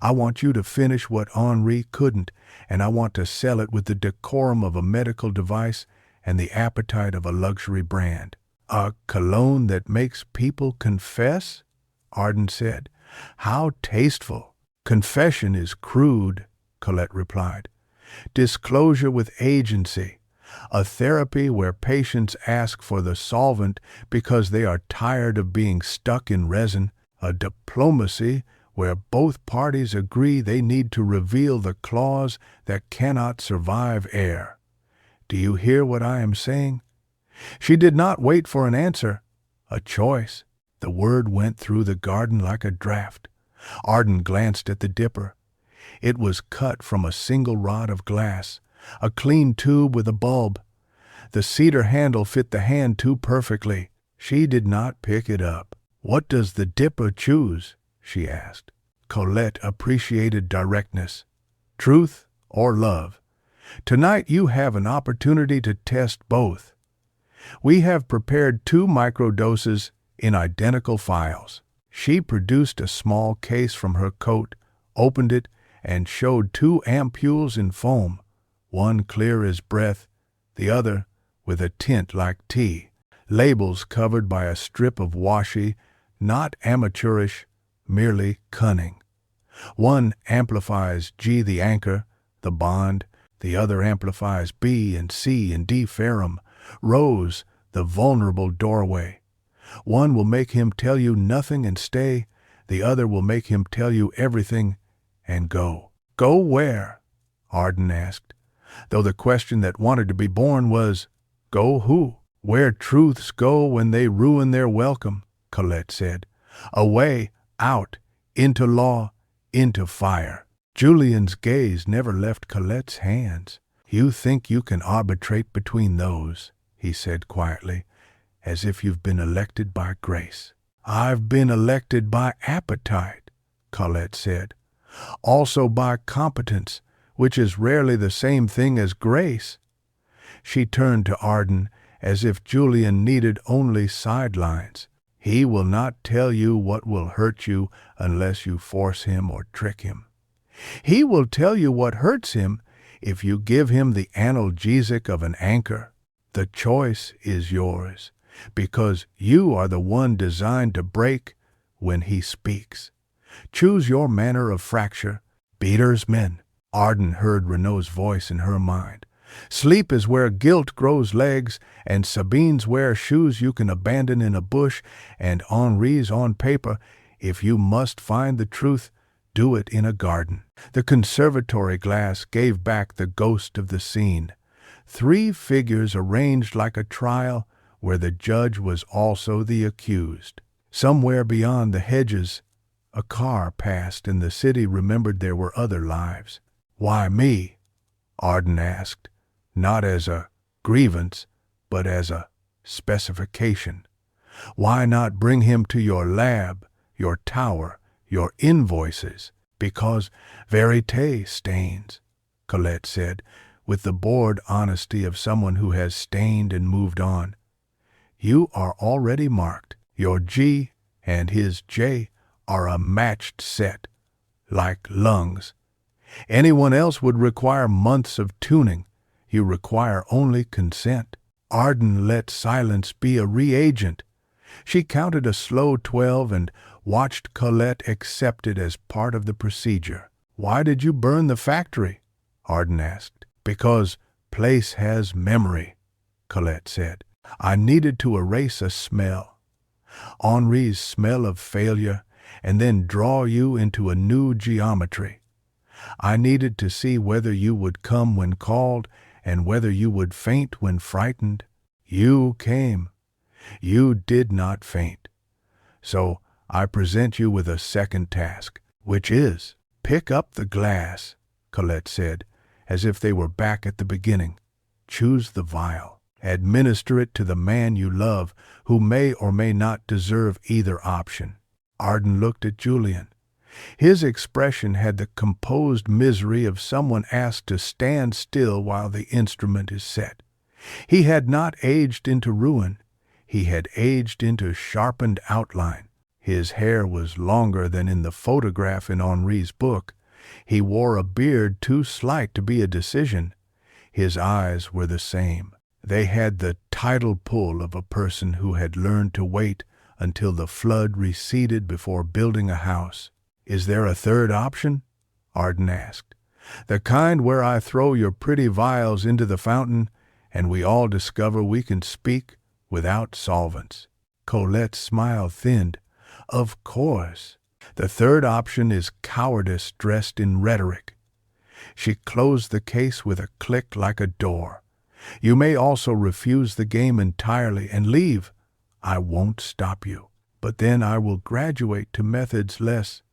I want you to finish what Henri couldn't, and I want to sell it with the decorum of a medical device and the appetite of a luxury brand. A cologne that makes people confess? Arden said. How tasteful. Confession is crude, Colette replied. Disclosure with agency. A therapy where patients ask for the solvent because they are tired of being stuck in resin. A diplomacy where both parties agree they need to reveal the clause that cannot survive air. Do you hear what I am saying? She did not wait for an answer, a choice. The word went through the garden like a draft. Arden glanced at the dipper. It was cut from a single rod of glass, a clean tube with a bulb. The cedar handle fit the hand too perfectly. She did not pick it up. What does the dipper choose? She asked. Colette appreciated directness. Truth or love? Tonight you have an opportunity to test both. We have prepared 2 microdoses in identical phials. She produced a small case from her coat, opened it, and showed 2 ampoules in foam, one clear as breath, the other with a tint like tea. Labels covered by a strip of washi, not amateurish, merely cunning. One amplifies G the anchor, the bond, the other amplifies B and C and D ferrum, Rose, the vulnerable doorway. One will make him tell you nothing and stay, the other will make him tell you everything and go. Go where? Arden asked, though the question that wanted to be born was, go who? Where truths go when they ruin their welcome, Colette said. Away, out, into law, into fire. Julian's gaze never left Colette's hands. You think you can arbitrate between those, he said quietly, as if you've been elected by grace. I've been elected by appetite, Colette said. Also by competence, which is rarely the same thing as grace. She turned to Arden as if Julian needed only sidelines. He will not tell you what will hurt you unless you force him or trick him. He will tell you what hurts him if you give him the analgesic of an anchor. The choice is yours, because you are the one designed to break when he speaks. Choose your manner of fracture. Beaters men. Arden heard Renaud's voice in her mind. Sleep is where guilt grows legs, and Sabine's wear shoes you can abandon in a bush, and Henri's on paper. If you must find the truth, do it in a garden. The conservatory glass gave back the ghost of the scene. 3 figures arranged like a trial, where the judge was also the accused. Somewhere beyond the hedges, a car passed, and the city remembered there were other lives. Why me? Arden asked, not as a grievance, but as a specification. Why not bring him to your lab, your tower, your invoices? Because vérité stains, Colette said, with the bored honesty of someone who has stained and moved on. You are already marked. Your G and his J are a matched set, like lungs. Anyone else would require months of tuning. You require only consent. Arden let silence be a reagent. She counted a slow 12 and watched Colette accept it as part of the procedure. "Why did you burn the factory?" Arden asked. "Because place has memory," Colette said. "I needed to erase a smell. Henri's smell of failure, and then draw you into a new geometry. I needed to see whether you would come when called and whether you would faint when frightened. You came. You did not faint. So I present you with a second task, which is, pick up the glass," Colette said, as if they were back at the beginning. "Choose the vial. Administer it to the man you love, who may or may not deserve either option." Arden looked at Julian. His expression had the composed misery of someone asked to stand still while the instrument is set. He had not aged into ruin. He had aged into sharpened outline. His hair was longer than in the photograph in Henri's book. He wore a beard too slight to be a decision. His eyes were the same. They had the tidal pull of a person who had learned to wait until the flood receded before building a house. "Is there a third option?" Arden asked. "The kind where I throw your pretty vials into the fountain and we all discover we can speak without solvents." Colette's smile thinned. "Of course. The third option is cowardice dressed in rhetoric." She closed the case with a click like a door. "You may also refuse the game entirely and leave. I won't stop you. But then I will graduate to methods less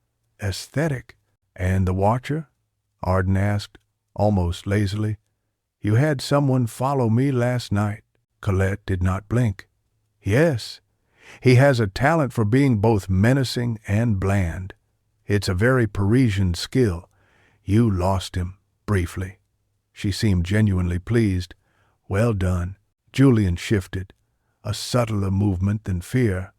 aesthetic." "And the watcher?" Arden asked, almost lazily. "You had someone follow me last night." Colette did not blink. "Yes. He has a talent for being both menacing and bland. It's a very Parisian skill. You lost him, briefly." She seemed genuinely pleased. "Well done." Julian shifted, a subtler movement than fear.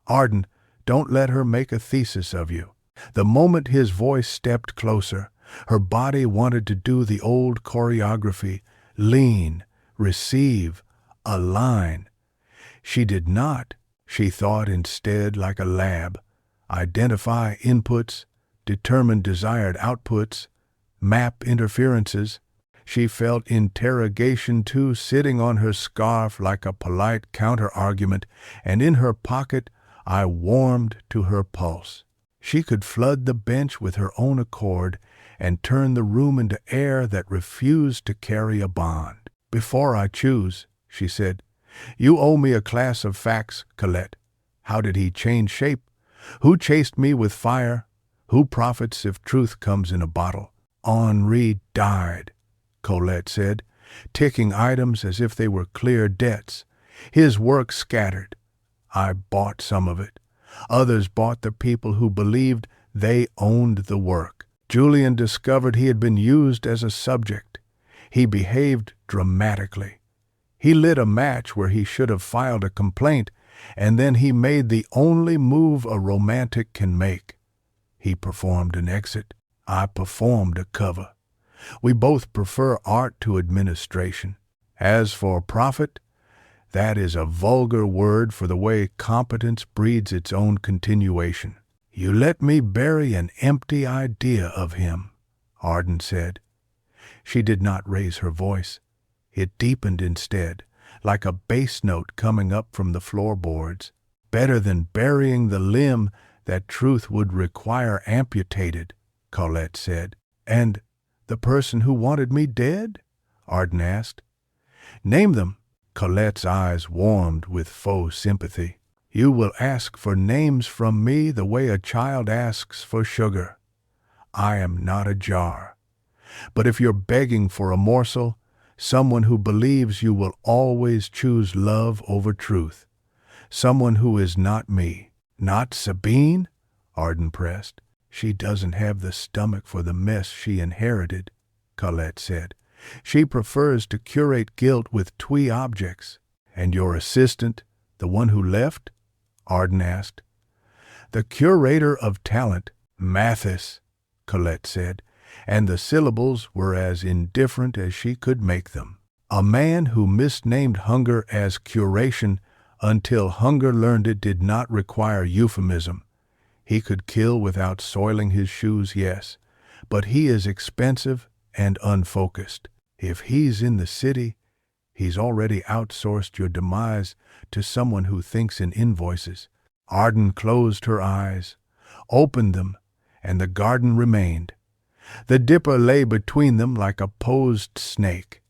"Arden, don't let her make a thesis of you." The moment his voice stepped closer, her body wanted to do the old choreography, lean, receive, align. She did not. She thought instead like a lab. Identify inputs, determine desired outputs, map interferences. She felt interrogation too sitting on her scarf like a polite counter-argument, and in her pocket I warmed to her pulse. She could flood the bench with her own accord and turn the room into air that refused to carry a bond. "Before I choose," she said, "you owe me a class of facts, Colette. How did he change shape? Who chased me with fire? Who profits if truth comes in a bottle?" "Henri died," Colette said, ticking items as if they were clear debts. "His work scattered. I bought some of it. Others bought the people who believed they owned the work. Julian discovered he had been used as a subject. He behaved dramatically. He lit a match where he should have filed a complaint, and then he made the only move a romantic can make. He performed an exit. I performed a cover. We both prefer art to administration. As for profit, that is a vulgar word for the way competence breeds its own continuation. You let me bury an empty idea of him, Arden said. She did not raise her voice. It deepened instead, like a bass note coming up from the floorboards. Better than burying the limb that truth would require amputated, Colette said. And the person who wanted me dead? Arden asked. Name them. Colette's eyes warmed with faux sympathy. You will ask for names from me the way a child asks for sugar. I am not a jar. But if you're begging for a morsel, someone who believes you will always choose love over truth. Someone who is not me. Not Sabine? Arden pressed. She doesn't have the stomach for the mess she inherited, Colette said. She prefers to curate guilt with twee objects. And your assistant, The one who left? Arden asked. The curator of talent, Mathis, Colette said, and the syllables were as indifferent as she could make them. A man who misnamed hunger as curation until hunger learned it did not require euphemism. He could kill without soiling his shoes, yes, but he is expensive and unfocused. If he's in the city, he's already outsourced your demise to someone who thinks in invoices. Arden closed her eyes, opened them, and the garden remained. The dipper lay between them like a posed snake.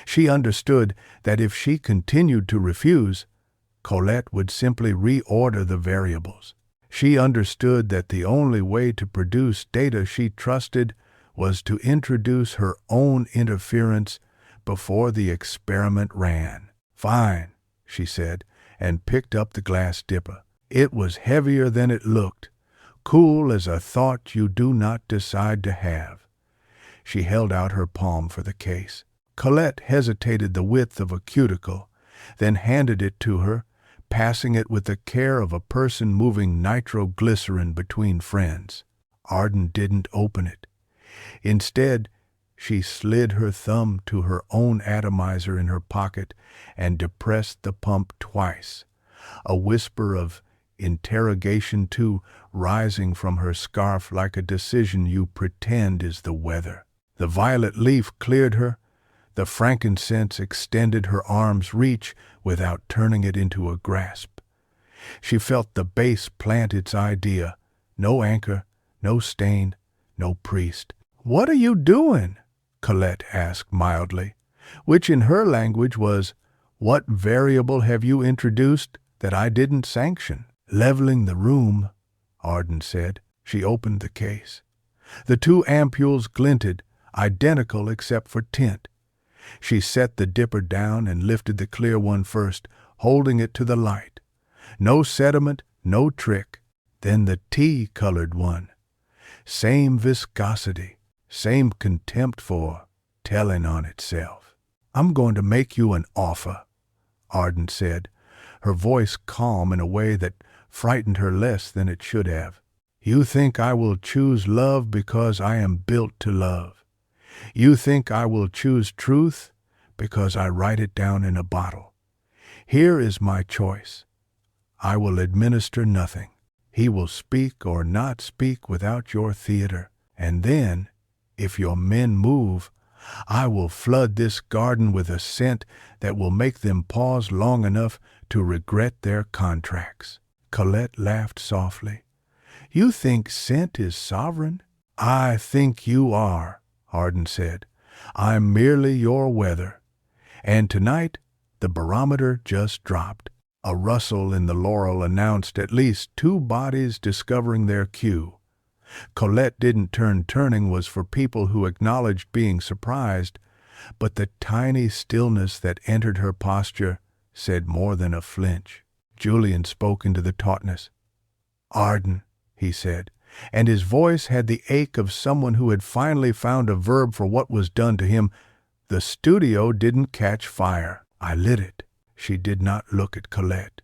She understood that if she continued to refuse, Colette would simply reorder the variables. She understood that the only way to produce data she trusted was to introduce her own interference before the experiment ran. Fine, she said, and picked up the glass dipper. It was heavier than it looked, cool as a thought you do not decide to have. She held out her palm for the case. Colette hesitated the width of a cuticle, then handed it to her, passing it with the care of a person moving nitroglycerin between friends. Arden didn't open it. Instead, she slid her thumb to her own atomizer in her pocket and depressed the pump twice, a whisper of interrogation too rising from her scarf like a decision you pretend is the weather. The violet leaf cleared her. The frankincense extended her arm's reach without turning it into a grasp. She felt the base plant its idea. No anchor, no stain, no priest. "What are you doing?" Colette asked mildly, which in her language was, "What variable have you introduced that I didn't sanction?" "Leveling the room," Arden said. She opened the case. The two ampules glinted, identical except for tint. She set the dipper down and lifted the clear one first, holding it to the light. No sediment, no trick. Then the tea-colored one. Same viscosity, same contempt for telling on itself. "I'm going to make you an offer," Arden said, her voice calm in a way that frightened her less than it should have. "You think I will choose love because I am built to love. You think I will choose truth because I write it down in a bottle. Here is my choice. I will administer nothing. He will speak or not speak without your theater. And then, if your men move, I will flood this garden with a scent that will make them pause long enough to regret their contracts." Colette laughed softly. "You think scent is sovereign?" "I think you are," Arden said. "I'm merely your weather." And tonight, the barometer just dropped. A rustle in the laurel announced at least two bodies discovering their cue. Colette didn't turning was for people who acknowledged being surprised, but the tiny stillness that entered her posture said more than a flinch. Julian spoke into the tautness. "Arden," he said, and his voice had the ache of someone who had finally found a verb for what was done to him. "The studio didn't catch fire. I lit it." She did not look at Colette.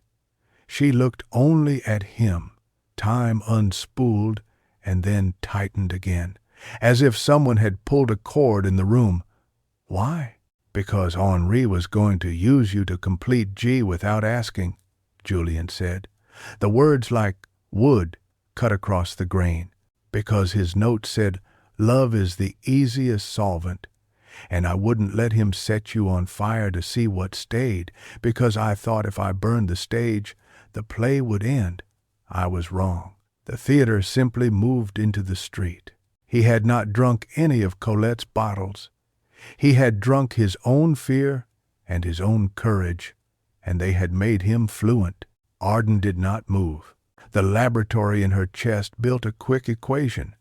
She looked only at him. Time unspooled and then tightened again, as if someone had pulled a cord in the room. "Why?" "Because Henri was going to use you to complete G without asking," Julian said. The words like wood cut across the grain. "Because his note said, 'Love is the easiest solvent,' and I wouldn't let him set you on fire to see what stayed, because I thought if I burned the stage, the play would end. I was wrong. The theater simply moved into the street." He had not drunk any of Colette's bottles. He had drunk his own fear and his own courage, and they had made him fluent. Arden did not move. The laboratory in her chest built a quick equation.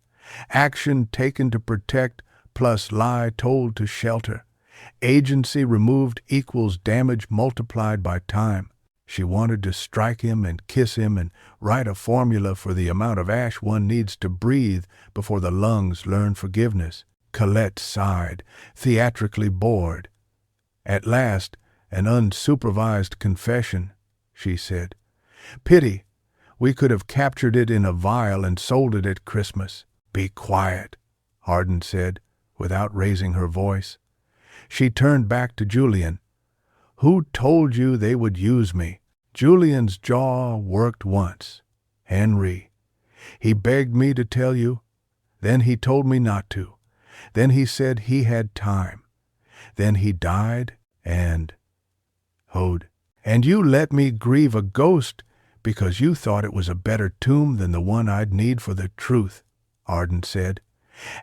Action taken to protect plus lie told to shelter. Agency removed equals damage multiplied by time. She wanted to strike him and kiss him and write a formula for the amount of ash one needs to breathe before the lungs learn forgiveness. Colette sighed, theatrically bored. At last, an unsupervised confession. she said. Pity. We could have captured it in a vial and sold it at Christmas. Be quiet, Arden said, without raising her voice. She turned back to Julian. Who told you they would use me? Julian's jaw worked once. Henry. He begged me to tell you. Then he told me not to. Then he said he had time. Then he died and... And you let me grieve a ghost because you thought it was a better tomb than the one I'd need for the truth, Arden said.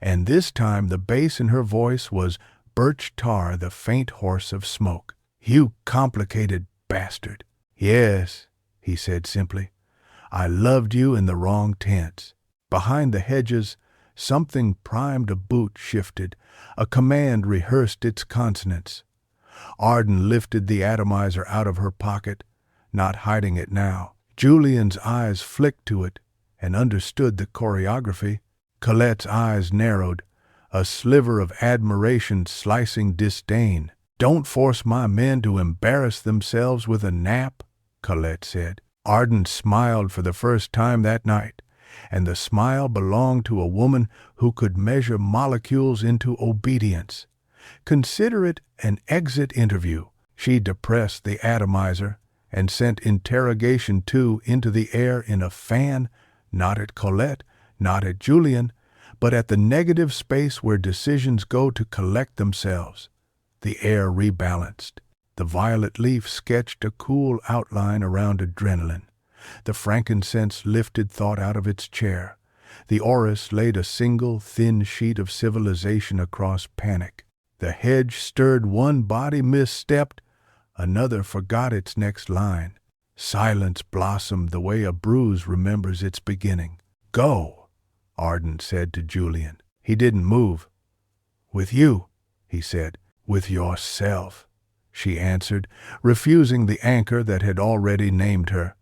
And this time the bass in her voice was birch tar, the faint horse of smoke. You complicated bastard. Yes, he said simply. I loved you in the wrong tense. Behind the hedges, something primed a boot shifted. A command rehearsed its consonants. Arden lifted the atomizer out of her pocket, not hiding it now. Julian's eyes flicked to it and understood the choreography. Colette's eyes narrowed, a sliver of admiration slicing disdain. Don't force my men to embarrass themselves with a nap, Colette said. Arden smiled for the first time that night, and the smile belonged to a woman who could measure molecules into obedience. Consider it an exit interview. She depressed the atomizer and sent interrogation 2 into the air in a fan, not at Colette, not at Julian, but at the negative space where decisions go to collect themselves. The air rebalanced. The violet leaf sketched a cool outline around adrenaline. The frankincense lifted thought out of its chair. The orris laid a single, thin sheet of civilization across panic. The hedge stirred, one body misstepped, another forgot its next line. Silence blossomed the way a bruise remembers its beginning. Go, Arden said to Julian. He didn't move. With you, he said. With yourself, she answered, refusing the anchor that had already named her.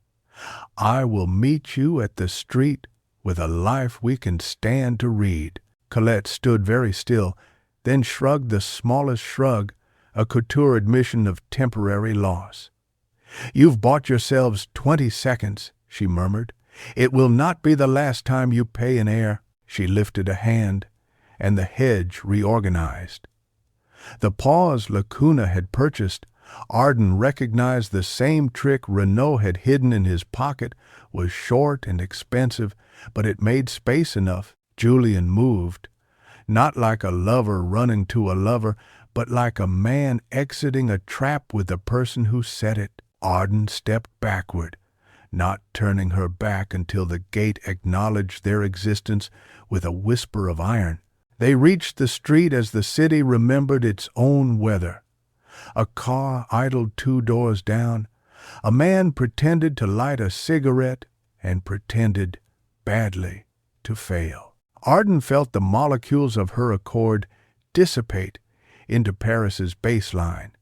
I will meet you at the street with a life we can stand to read. Colette stood very still, then shrugged the smallest shrug, a couture admission of temporary loss. You've bought yourselves 20 seconds, she murmured. It will not be the last time you pay in air. She lifted a hand, and the hedge reorganized. The pause Lacuna had purchased, Arden recognized the same trick Renaud had hidden in his pocket, was short and expensive, but it made space enough. Julian moved, not like a lover running to a lover, but like a man exiting a trap with the person who set it. Arden stepped backward, not turning her back until the gate acknowledged their existence with a whisper of iron. They reached the street as the city remembered its own weather. A car idled 2 doors down. A man pretended to light a cigarette and pretended, badly, to fail. Arden felt the molecules of her accord dissipate into Paris's baseline.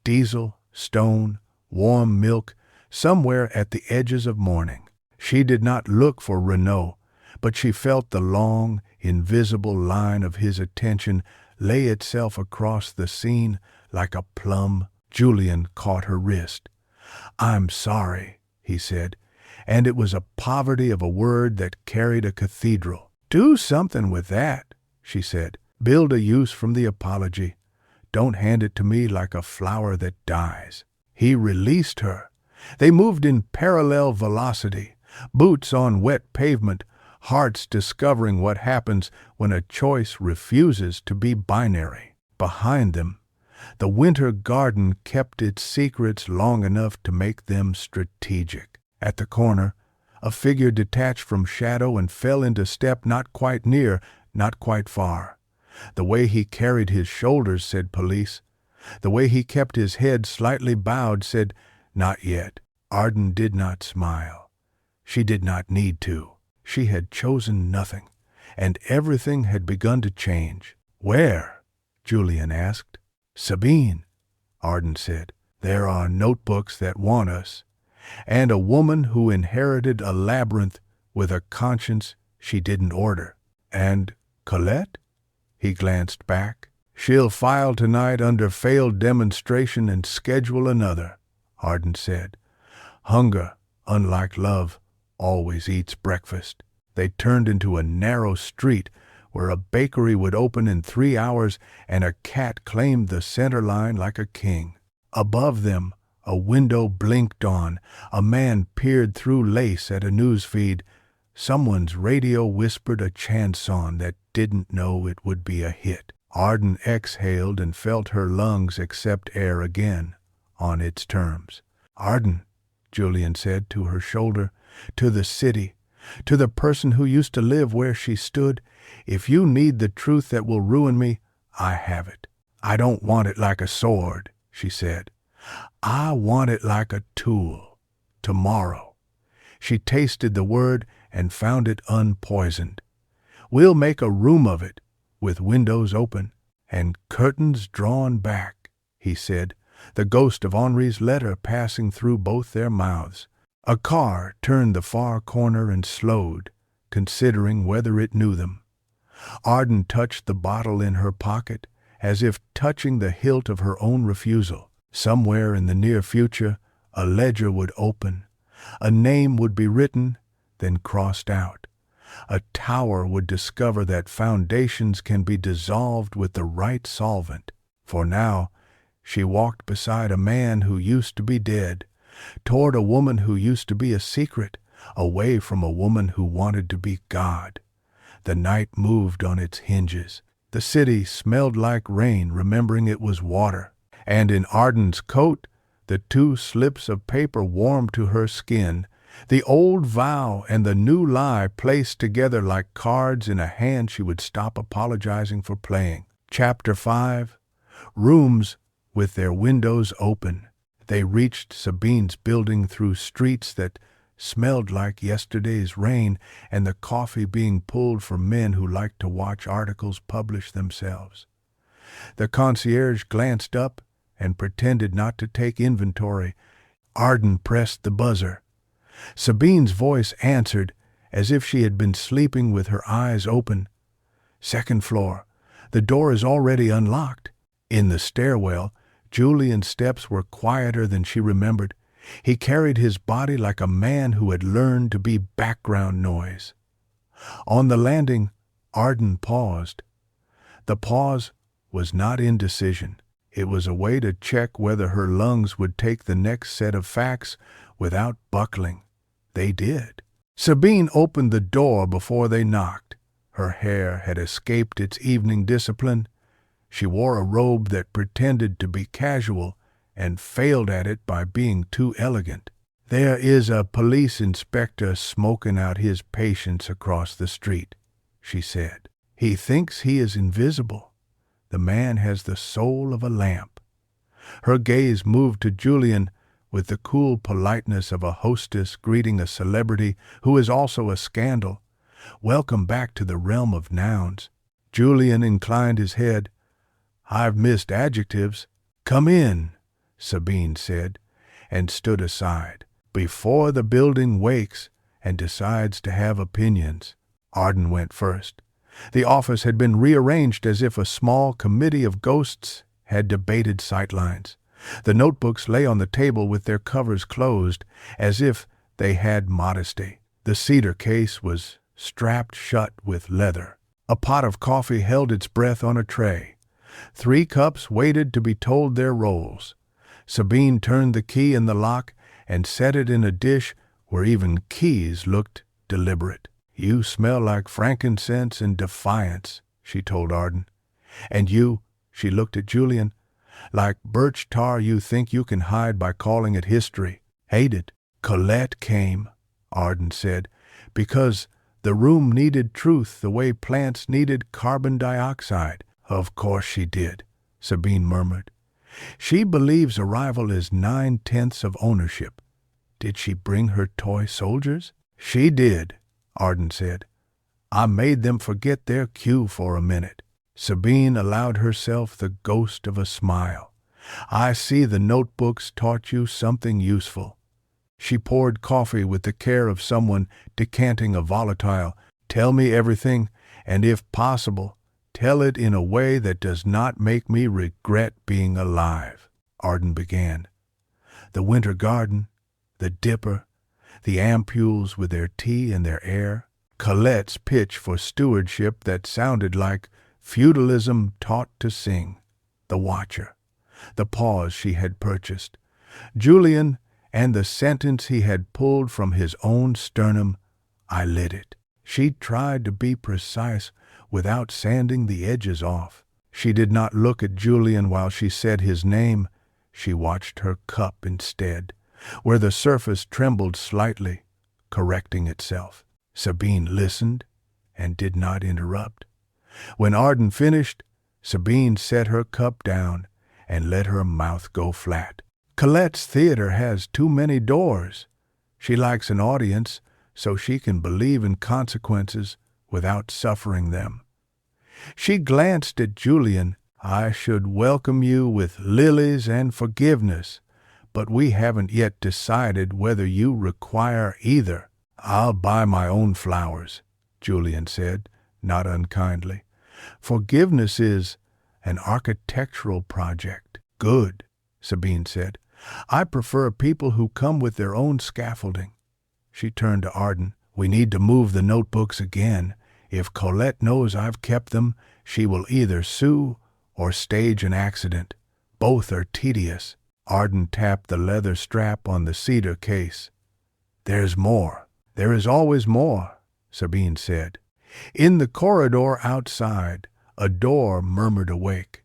Diesel, stone, warm milk, somewhere at the edges of morning. She did not look for Renaud, but she felt the long, invisible line of his attention lay itself across the scene like a plum. Julian caught her wrist. I'm sorry, he said, and it was a poverty of a word that carried a cathedral. Do something with that, she said. Build a use from the apology. Don't hand it to me like a flower that dies. He released her. They moved in parallel velocity, boots on wet pavement, hearts discovering what happens when a choice refuses to be binary. Behind them, the winter garden kept its secrets long enough to make them strategic. At the corner, a figure detached from shadow and fell into step, not quite near, not quite far. The way he carried his shoulders said police. The way he kept his head slightly bowed said not yet. Arden did not smile. She did not need to. She had chosen nothing, and everything had begun to change. Where? Julian asked. Sabine, Arden said. There are notebooks that want us, and a woman who inherited a labyrinth with a conscience she didn't order. And Colette? He glanced back. She'll file tonight under failed demonstration and schedule another, Arden said. Hunger, unlike love, always eats breakfast. They turned into a narrow street where a bakery would open in 3 hours and a cat claimed the center line like a king. Above them, a window blinked on. A man peered through lace at a news feed. Someone's radio whispered a chanson that didn't know it would be a hit. Arden exhaled and felt her lungs accept air again, on its terms. "Arden," Julian said to her shoulder, "to the city, to the person who used to live where she stood, if you need the truth that will ruin me, I have it. I don't want it like a sword," she said. "I want it like a tool. Tomorrow." She tasted the word and found it unpoisoned. "We'll make a room of it, with windows open and curtains drawn back," he said, the ghost of Henri's letter passing through both their mouths. A car turned the far corner and slowed, considering whether it knew them. Arden touched the bottle in her pocket, as if touching the hilt of her own refusal. Somewhere in the near future, a ledger would open. A name would be written, then crossed out. A tower would discover that foundations can be dissolved with the right solvent. For now, she walked beside a man who used to be dead, toward a woman who used to be a secret, away from a woman who wanted to be God. The night moved on its hinges. The city smelled like rain, remembering it was water. And in Arden's coat, the 2 slips of paper warmed to her skin, the old vow and the new lie placed together like cards in a hand she would stop apologizing for playing. Chapter 5. Rooms with their windows open. They reached Sabine's building through streets that smelled like yesterday's rain and the coffee being pulled from men who liked to watch articles publish themselves. The concierge glanced up and pretended not to take inventory. Arden pressed the buzzer. Sabine's voice answered as if she had been sleeping with her eyes open. "Second floor. The door is already unlocked." In the stairwell, Julian's steps were quieter than she remembered. He carried his body like a man who had learned to be background noise. On the landing, Arden paused. The pause was not indecision. It was a way to check whether her lungs would take the next set of facts without buckling. They did. Sabine opened the door before they knocked. Her hair had escaped its evening discipline. She wore a robe that pretended to be casual and failed at it by being too elegant. "There is a police inspector smoking out his patience across the street," she said. "He thinks he is invisible. The man has the soul of a lamp." Her gaze moved to Julian with the cool politeness of a hostess greeting a celebrity who is also a scandal. "Welcome back to the realm of nouns." Julian inclined his head. "I've missed adjectives." "Come in," Sabine said, and stood aside. "Before the building wakes and decides to have opinions." Arden went first. The office had been rearranged as if a small committee of ghosts had debated sightlines. The notebooks lay on the table with their covers closed, as if they had modesty. The cedar case was strapped shut with leather. A pot of coffee held its breath on a tray. 3 cups waited to be told their roles. Sabine turned the key in the lock and set it in a dish where even keys looked deliberate. "You smell like frankincense and defiance," she told Arden. "And you," she looked at Julian, "like birch tar you think you can hide by calling it history. Hate it." "Colette came," Arden said, "because the room needed truth the way plants needed carbon dioxide." "Of course she did," Sabine murmured. "She believes arrival is 9/10 of ownership. Did she bring her toy soldiers?" "She did," Arden said. "I made them forget their cue for a minute." Sabine allowed herself the ghost of a smile. "I see the notebooks taught you something useful." She poured coffee with the care of someone decanting a volatile. "Tell me everything, and if possible, tell it in a way that does not make me regret being alive." Arden began. "The winter garden, the dipper, the ampules with their tea and their air, Colette's pitch for stewardship that sounded like feudalism taught to sing, the watcher, the pause she had purchased, Julian, and the sentence he had pulled from his own sternum, "I lit it." She tried to be precise without sanding the edges off. She did not look at Julian while she said his name. She watched her cup instead, where the surface trembled slightly, correcting itself. Sabine listened and did not interrupt. When Arden finished, Sabine set her cup down and let her mouth go flat. Colette's theater has too many doors. She likes an audience so she can believe in consequences without suffering them. She glanced at Julian. "I should welcome you with lilies and forgiveness, but we haven't yet decided whether you require either." "I'll buy my own flowers," Julian said, not unkindly. "Forgiveness is an architectural project." "Good," Sabine said. "I prefer people who come with their own scaffolding." She turned to Arden. "We need to move the notebooks again. If Colette knows I've kept them, she will either sue or stage an accident. Both are tedious." Arden tapped the leather strap on the cedar case. "There's more." "There is always more," Sabine said. In the corridor outside, a door murmured awake.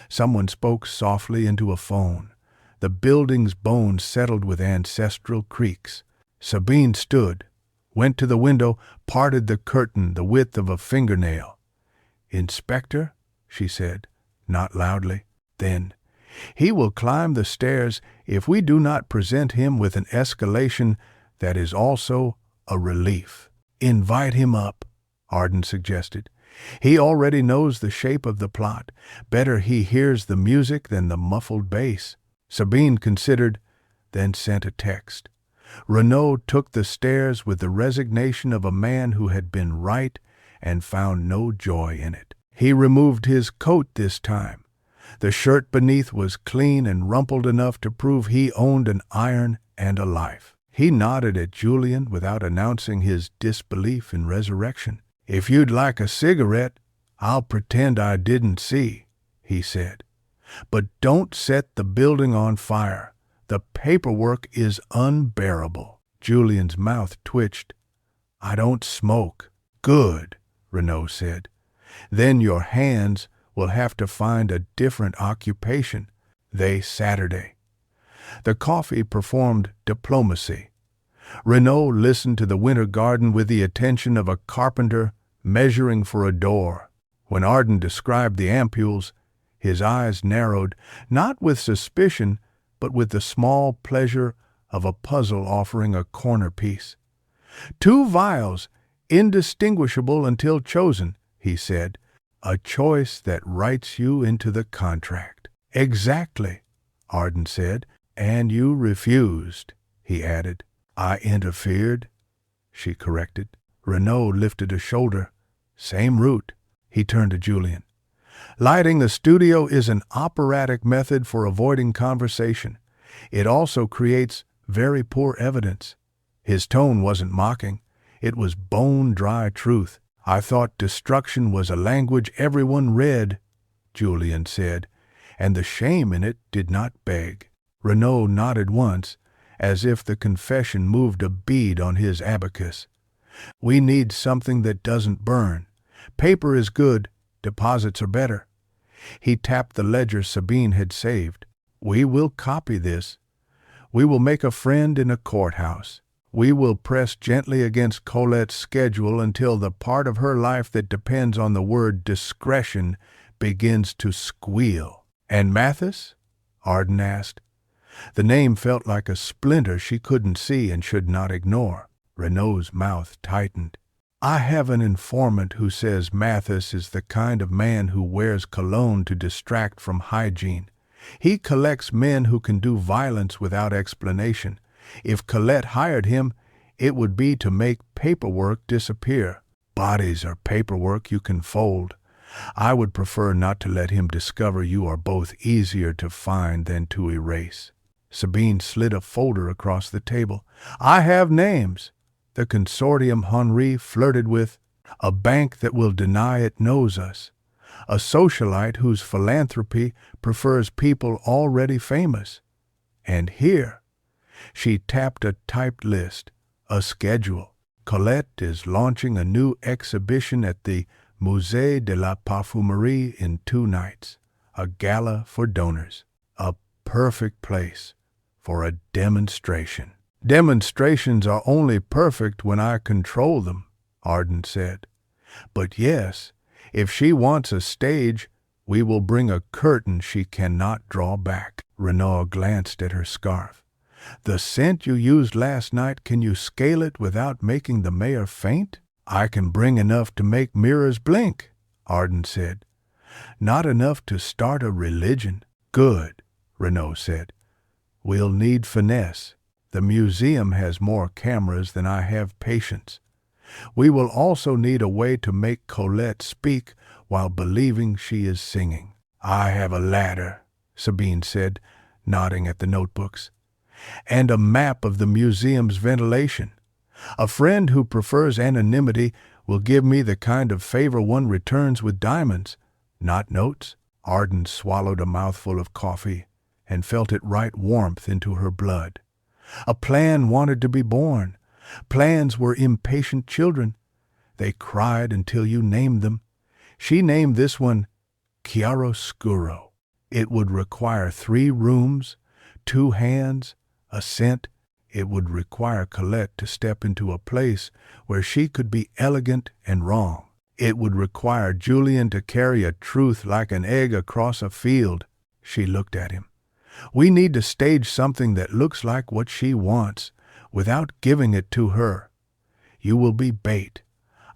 Someone spoke softly into a phone. The building's bones settled with ancestral creaks. Sabine stood, went to the window, parted the curtain the width of a fingernail. "Inspector," she said, not loudly. Then, "He will climb the stairs if we do not present him with an escalation that is also a relief." "Invite him up," Arden suggested. "He already knows the shape of the plot. Better he hears the music than the muffled bass." Sabine considered, then sent a text. Renaud took the stairs with the resignation of a man who had been right and found no joy in it. He removed his coat this time. The shirt beneath was clean and rumpled enough to prove he owned an iron and a life. He nodded at Julian without announcing his disbelief in resurrection. "If you'd like a cigarette, I'll pretend I didn't see," he said. "But don't set the building on fire. The paperwork is unbearable." Julian's mouth twitched. "I don't smoke." "Good," Renaud said. "Then your hands will have to find a different occupation." Saturday. The coffee performed diplomacy. Renaud listened to the winter garden with the attention of a carpenter measuring for a door. When Arden described the ampules, his eyes narrowed, not with suspicion, but with the small pleasure of a puzzle offering a corner piece. "2 vials, indistinguishable until chosen," he said. "A choice that writes you into the contract." "Exactly," Arden said. "And you refused," he added. "I interfered," she corrected. Renaud lifted a shoulder. "Same route." He turned to Julian. "Lighting the studio is an operatic method for avoiding conversation. It also creates very poor evidence." His tone wasn't mocking. It was bone-dry truth. "I thought destruction was a language everyone read," Julian said, "and the shame in it did not beg." Renaud nodded once, as if the confession moved a bead on his abacus. "We need something that doesn't burn. Paper is good, deposits are better." He tapped the ledger Sabine had saved. "We will copy this. We will make a friend in a courthouse. We will press gently against Colette's schedule until the part of her life that depends on the word discretion begins to squeal." "And Mathis?" Arden asked. The name felt like a splinter she couldn't see and should not ignore. Renaud's mouth tightened. "I have an informant who says Mathis is the kind of man who wears cologne to distract from hygiene. He collects men who can do violence without explanation. If Colette hired him, it would be to make paperwork disappear." "Bodies are paperwork you can fold. I would prefer not to let him discover you are both easier to find than to erase." Sabine slid a folder across the table. I have names. The consortium Henri flirted with. A bank that will deny it knows us. A socialite whose philanthropy prefers people already famous. And here, she tapped a typed list, a schedule. Colette is launching a new exhibition at the Musée de la Parfumerie in 2 nights, a gala for donors, a perfect place for a demonstration. Demonstrations are only perfect when I control them, Arden said. But yes, if she wants a stage, we will bring a curtain she cannot draw back. Renaud glanced at her scarf. The scent you used last night, can you scale it without making the mayor faint? I can bring enough to make mirrors blink, Arden said. Not enough to start a religion. Good, Renaud said. We'll need finesse. The museum has more cameras than I have patience. We will also need a way to make Colette speak while believing she is singing. I have a ladder, Sabine said, nodding at the notebooks, and a map of the museum's ventilation. A friend who prefers anonymity will give me the kind of favor one returns with diamonds, not notes. Arden swallowed a mouthful of coffee and felt it write warmth into her blood. A plan wanted to be born. Plans were impatient children. They cried until you named them. She named this one Chiaroscuro. It would require 3 rooms, 2 hands, a scent. It would require Colette to step into a place where she could be elegant and wrong. It would require Julien to carry a truth like an egg across a field. She looked at him. We need to stage something that looks like what she wants, without giving it to her. You will be bait.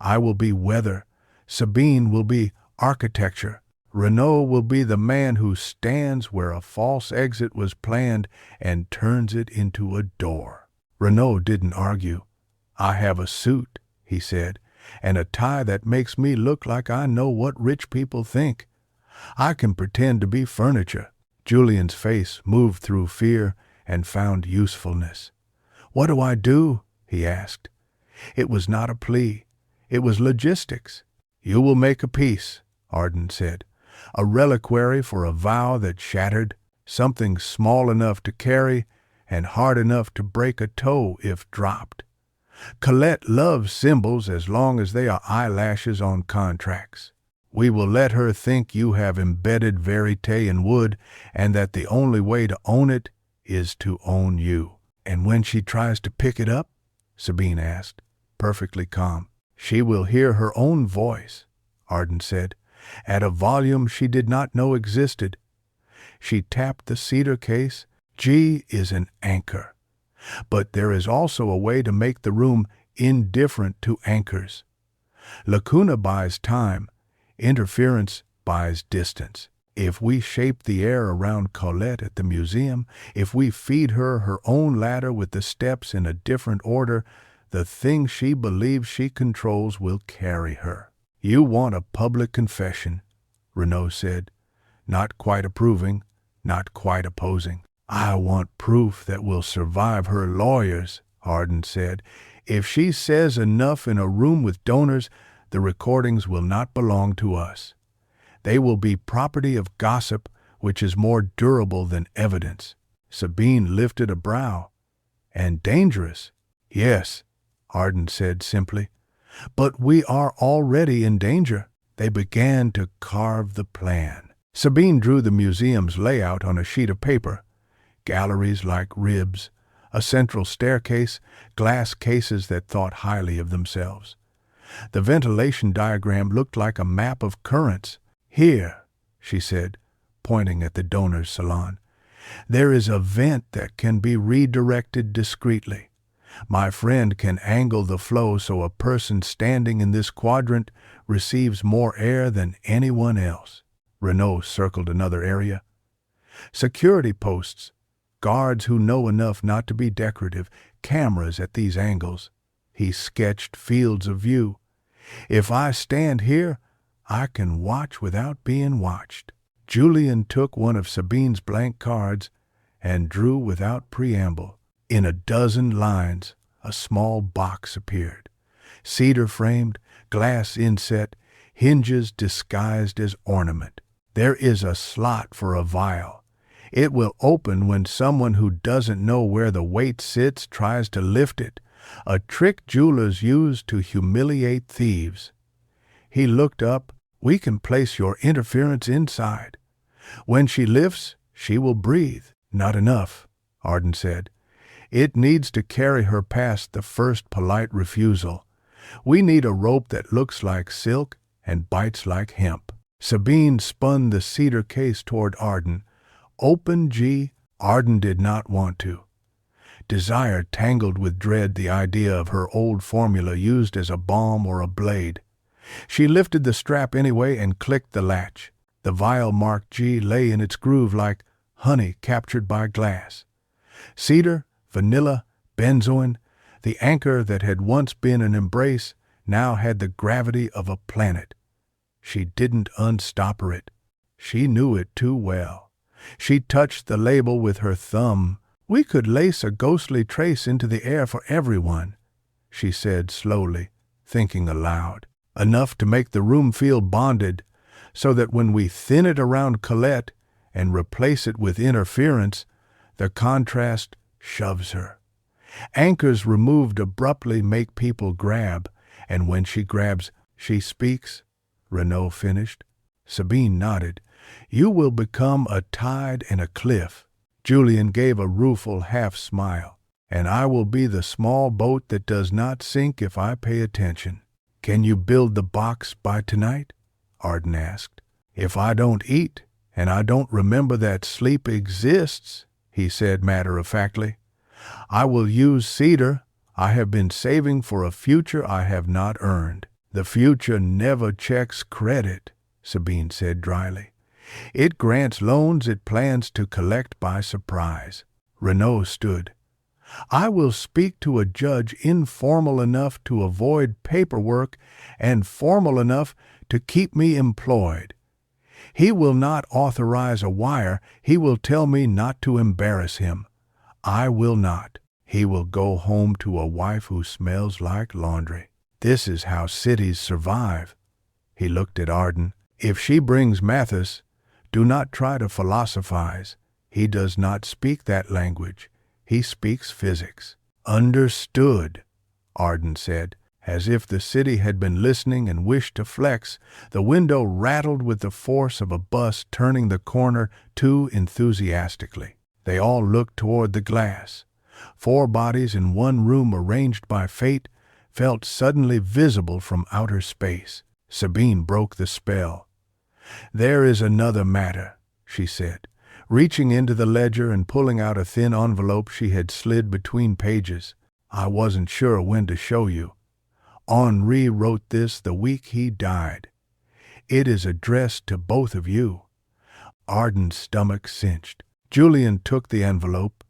I will be weather. Sabine will be architecture. Renaud will be the man who stands where a false exit was planned and turns it into a door. Renaud didn't argue. I have a suit, he said, and a tie that makes me look like I know what rich people think. I can pretend to be furniture. Julien's face moved through fear and found usefulness. What do I do? He asked. It was not a plea. It was logistics. You will make a piece, Arden said. A reliquary for a vow that shattered, something small enough to carry and hard enough to break a toe if dropped. Colette loves symbols as long as they are eyelashes on contracts. We will let her think you have embedded verite in wood and that the only way to own it is to own you. And when she tries to pick it up, Sabine asked, perfectly calm. She will hear her own voice, Arden said, at a volume she did not know existed. She tapped the cedar case. G is an anchor. But there is also a way to make the room indifferent to anchors. Lacuna buys time. Interference buys distance. If we shape the air around Colette at the museum, if we feed her her own ladder with the steps in a different order, the thing she believes she controls will carry her. You want a public confession, Renaud said, not quite approving, not quite opposing. I want proof that will survive her lawyers, Arden said. If she says enough in a room with donors, the recordings will not belong to us. They will be property of gossip, which is more durable than evidence. Sabine lifted a brow. And dangerous. Yes, Arden said simply. But we are already in danger. They began to carve the plan. Sabine drew the museum's layout on a sheet of paper. Galleries like ribs, a central staircase, glass cases that thought highly of themselves. The ventilation diagram looked like a map of currents. Here, she said, pointing at the donor's salon, there is a vent that can be redirected discreetly. My friend can angle the flow so a person standing in this quadrant receives more air than anyone else. Renaud circled another area. Security posts, guards who know enough not to be decorative, cameras at these angles. He sketched fields of view. If I stand here, I can watch without being watched. Julien took one of Sabine's blank cards and drew without preamble. In a dozen lines, a small box appeared. Cedar framed, glass inset, hinges disguised as ornament. There is a slot for a vial. It will open when someone who doesn't know where the weight sits tries to lift it, a trick jewelers use to humiliate thieves. He looked up. We can place your interference inside. When she lifts, she will breathe. Not enough, Arden said. It needs to carry her past the first polite refusal. We need a rope that looks like silk and bites like hemp. Sabine spun the cedar case toward Arden. Open, G. Arden did not want to. Desire tangled with dread the idea of her old formula used as a balm or a blade. She lifted the strap anyway and clicked the latch. The vial marked G lay in its groove like honey captured by glass. Cedar, vanilla, benzoin, the anchor that had once been an embrace now had the gravity of a planet. She didn't unstopper it. She knew it too well. She touched the label with her thumb. We could lace a ghostly trace into the air for everyone, she said slowly, thinking aloud. Enough to make the room feel bonded, so that when we thin it around Colette and replace it with interference, the contrast shoves her. Anchors removed abruptly make people grab, and when she grabs, she speaks, Renaud finished. Sabine nodded. You will become a tide and a cliff. Julian gave a rueful half-smile. And I will be the small boat that does not sink if I pay attention. Can you build the box by tonight? Arden asked. If I don't eat, and I don't remember that sleep exists, he said matter-of-factly. I will use cedar. I have been saving for a future I have not earned. The future never checks credit, Sabine said dryly. It grants loans it plans to collect by surprise. Renaud stood. I will speak to a judge informal enough to avoid paperwork and formal enough to keep me employed. He will not authorize a wire. He will tell me not to embarrass him. I will not. He will go home to a wife who smells like laundry. This is how cities survive. He looked at Arden. If she brings Mathis, do not try to philosophize. He does not speak that language. He speaks physics. Understood, Arden said, as if the city had been listening and wished to flex. The window rattled with the force of a bus turning the corner too enthusiastically. They all looked toward the glass. 4 bodies in one room arranged by fate felt suddenly visible from outer space. Sabine broke the spell. There is another matter, she said, reaching into the ledger and pulling out a thin envelope she had slid between pages. I wasn't sure when to show you. Henri wrote this the week he died. It is addressed to both of you. Arden's stomach cinched. Julian took the envelope,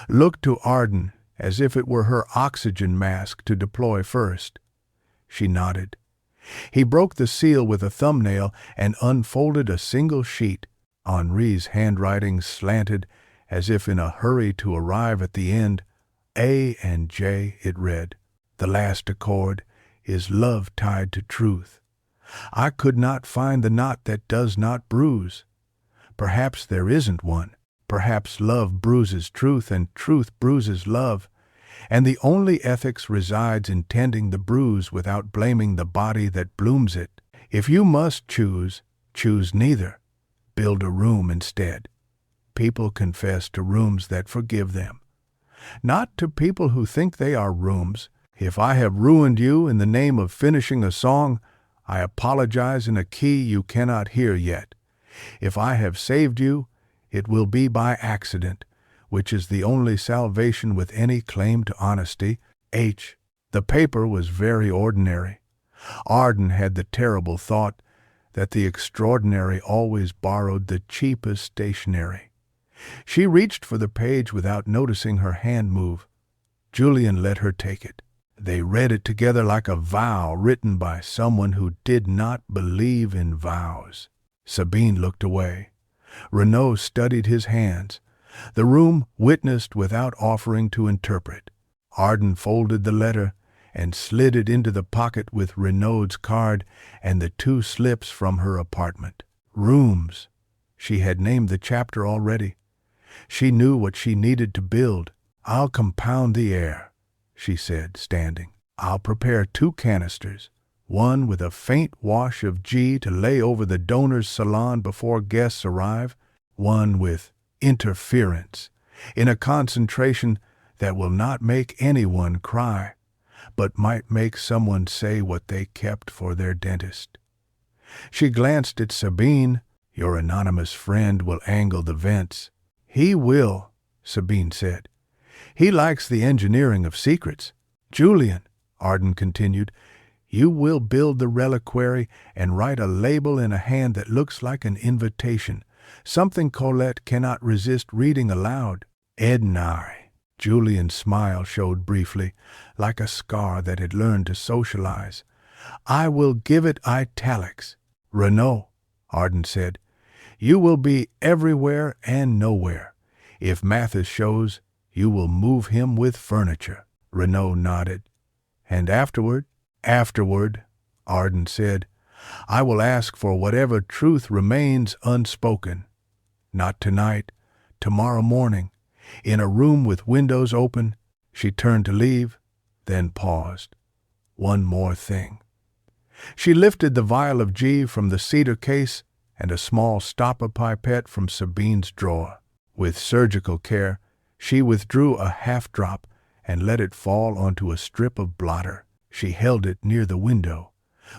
looked to Arden as if it were her oxygen mask to deploy first. She nodded. He broke the seal with a thumbnail and unfolded a single sheet. Henri's handwriting slanted as if in a hurry to arrive at the end. A and J, it read. The last accord is love tied to truth. I could not find the knot that does not bruise. Perhaps there isn't one. Perhaps love bruises truth and truth bruises love, and the only ethics resides in tending the bruise without blaming the body that blooms it. If you must choose, choose neither. Build a room instead. People confess to rooms that forgive them. Not to people who think they are rooms. If I have ruined you in the name of finishing a song, I apologize in a key you cannot hear yet. If I have saved you, it will be by accident, which is the only salvation with any claim to honesty. H. The paper was very ordinary. Arden had the terrible thought that the extraordinary always borrowed the cheapest stationery. She reached for the page without noticing her hand move. Julian let her take it. They read it together like a vow written by someone who did not believe in vows. Sabine looked away. Renaud studied his hands. The room witnessed without offering to interpret. Arden folded the letter and slid it into the pocket with Renaud's card and the 2 slips from her apartment. Rooms. She had named the chapter already. She knew what she needed to build. "I'll compound the air," she said, standing. "I'll prepare 2 canisters, one with a faint wash of G to lay over the donor's salon before guests arrive, one with interference, in a concentration that will not make anyone cry, but might make someone say what they kept for their dentist." She glanced at Sabine. "Your anonymous friend will angle the vents." "He will," Sabine said. "He likes the engineering of secrets." "Julian," Arden continued, "you will build the reliquary and write a label in a hand that looks like an invitation, something Colette cannot resist reading aloud. Ednai." Julian's smile showed briefly, like a scar that had learned to socialize. "I will give it italics." "Renaud," Arden said, "you will be everywhere and nowhere. If Mathis shows, you will move him with furniture." Renaud nodded. "And afterward?" "Afterward," Arden said, "I will ask for whatever truth remains unspoken. Not tonight, tomorrow morning, in a room with windows open." She turned to leave, then paused. "One more thing." She lifted the vial of G from the cedar case and a small stopper pipette from Sabine's drawer. With surgical care, she withdrew a half-drop and let it fall onto a strip of blotter. She held it near the window,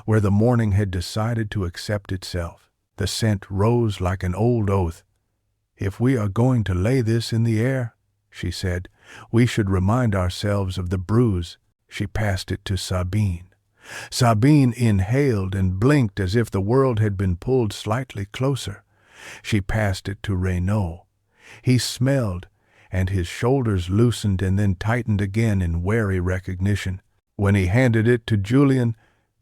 where the morning had decided to accept itself. The scent rose like an old oath. "If we are going to lay this in the air," she said, "we should remind ourselves of the bruise." She passed it to Sabine. Sabine inhaled and blinked as if the world had been pulled slightly closer. She passed it to Renaud. He smelled, and his shoulders loosened and then tightened again in wary recognition. When he handed it to Julian,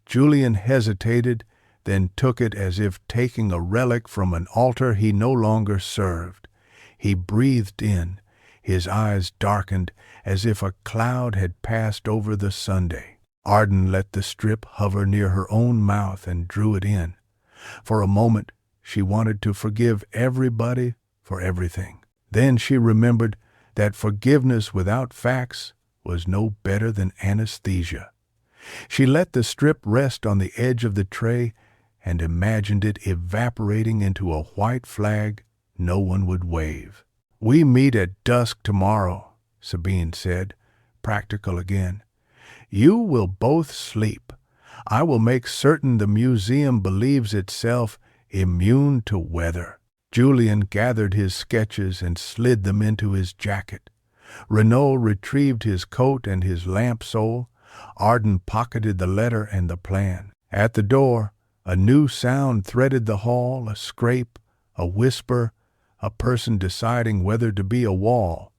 Julian hesitated, then took it as if taking a relic from an altar he no longer served. He breathed in, his eyes darkened as if a cloud had passed over the Sunday. Arden let the strip hover near her own mouth and drew it in. For a moment, she wanted to forgive everybody for everything. Then she remembered that forgiveness without facts was no better than anesthesia. She let the strip rest on the edge of the tray and imagined it evaporating into a white flag no one would wave. "We meet at dusk tomorrow," Sabine said, practical again. "You will both sleep. I will make certain the museum believes itself immune to weather." Julian gathered his sketches and slid them into his jacket. Renaud retrieved his coat and his lamp sole. Arden pocketed the letter and the plan. At the door, a new sound threaded the hall, a scrape, a whisper, a person deciding whether to be a wall.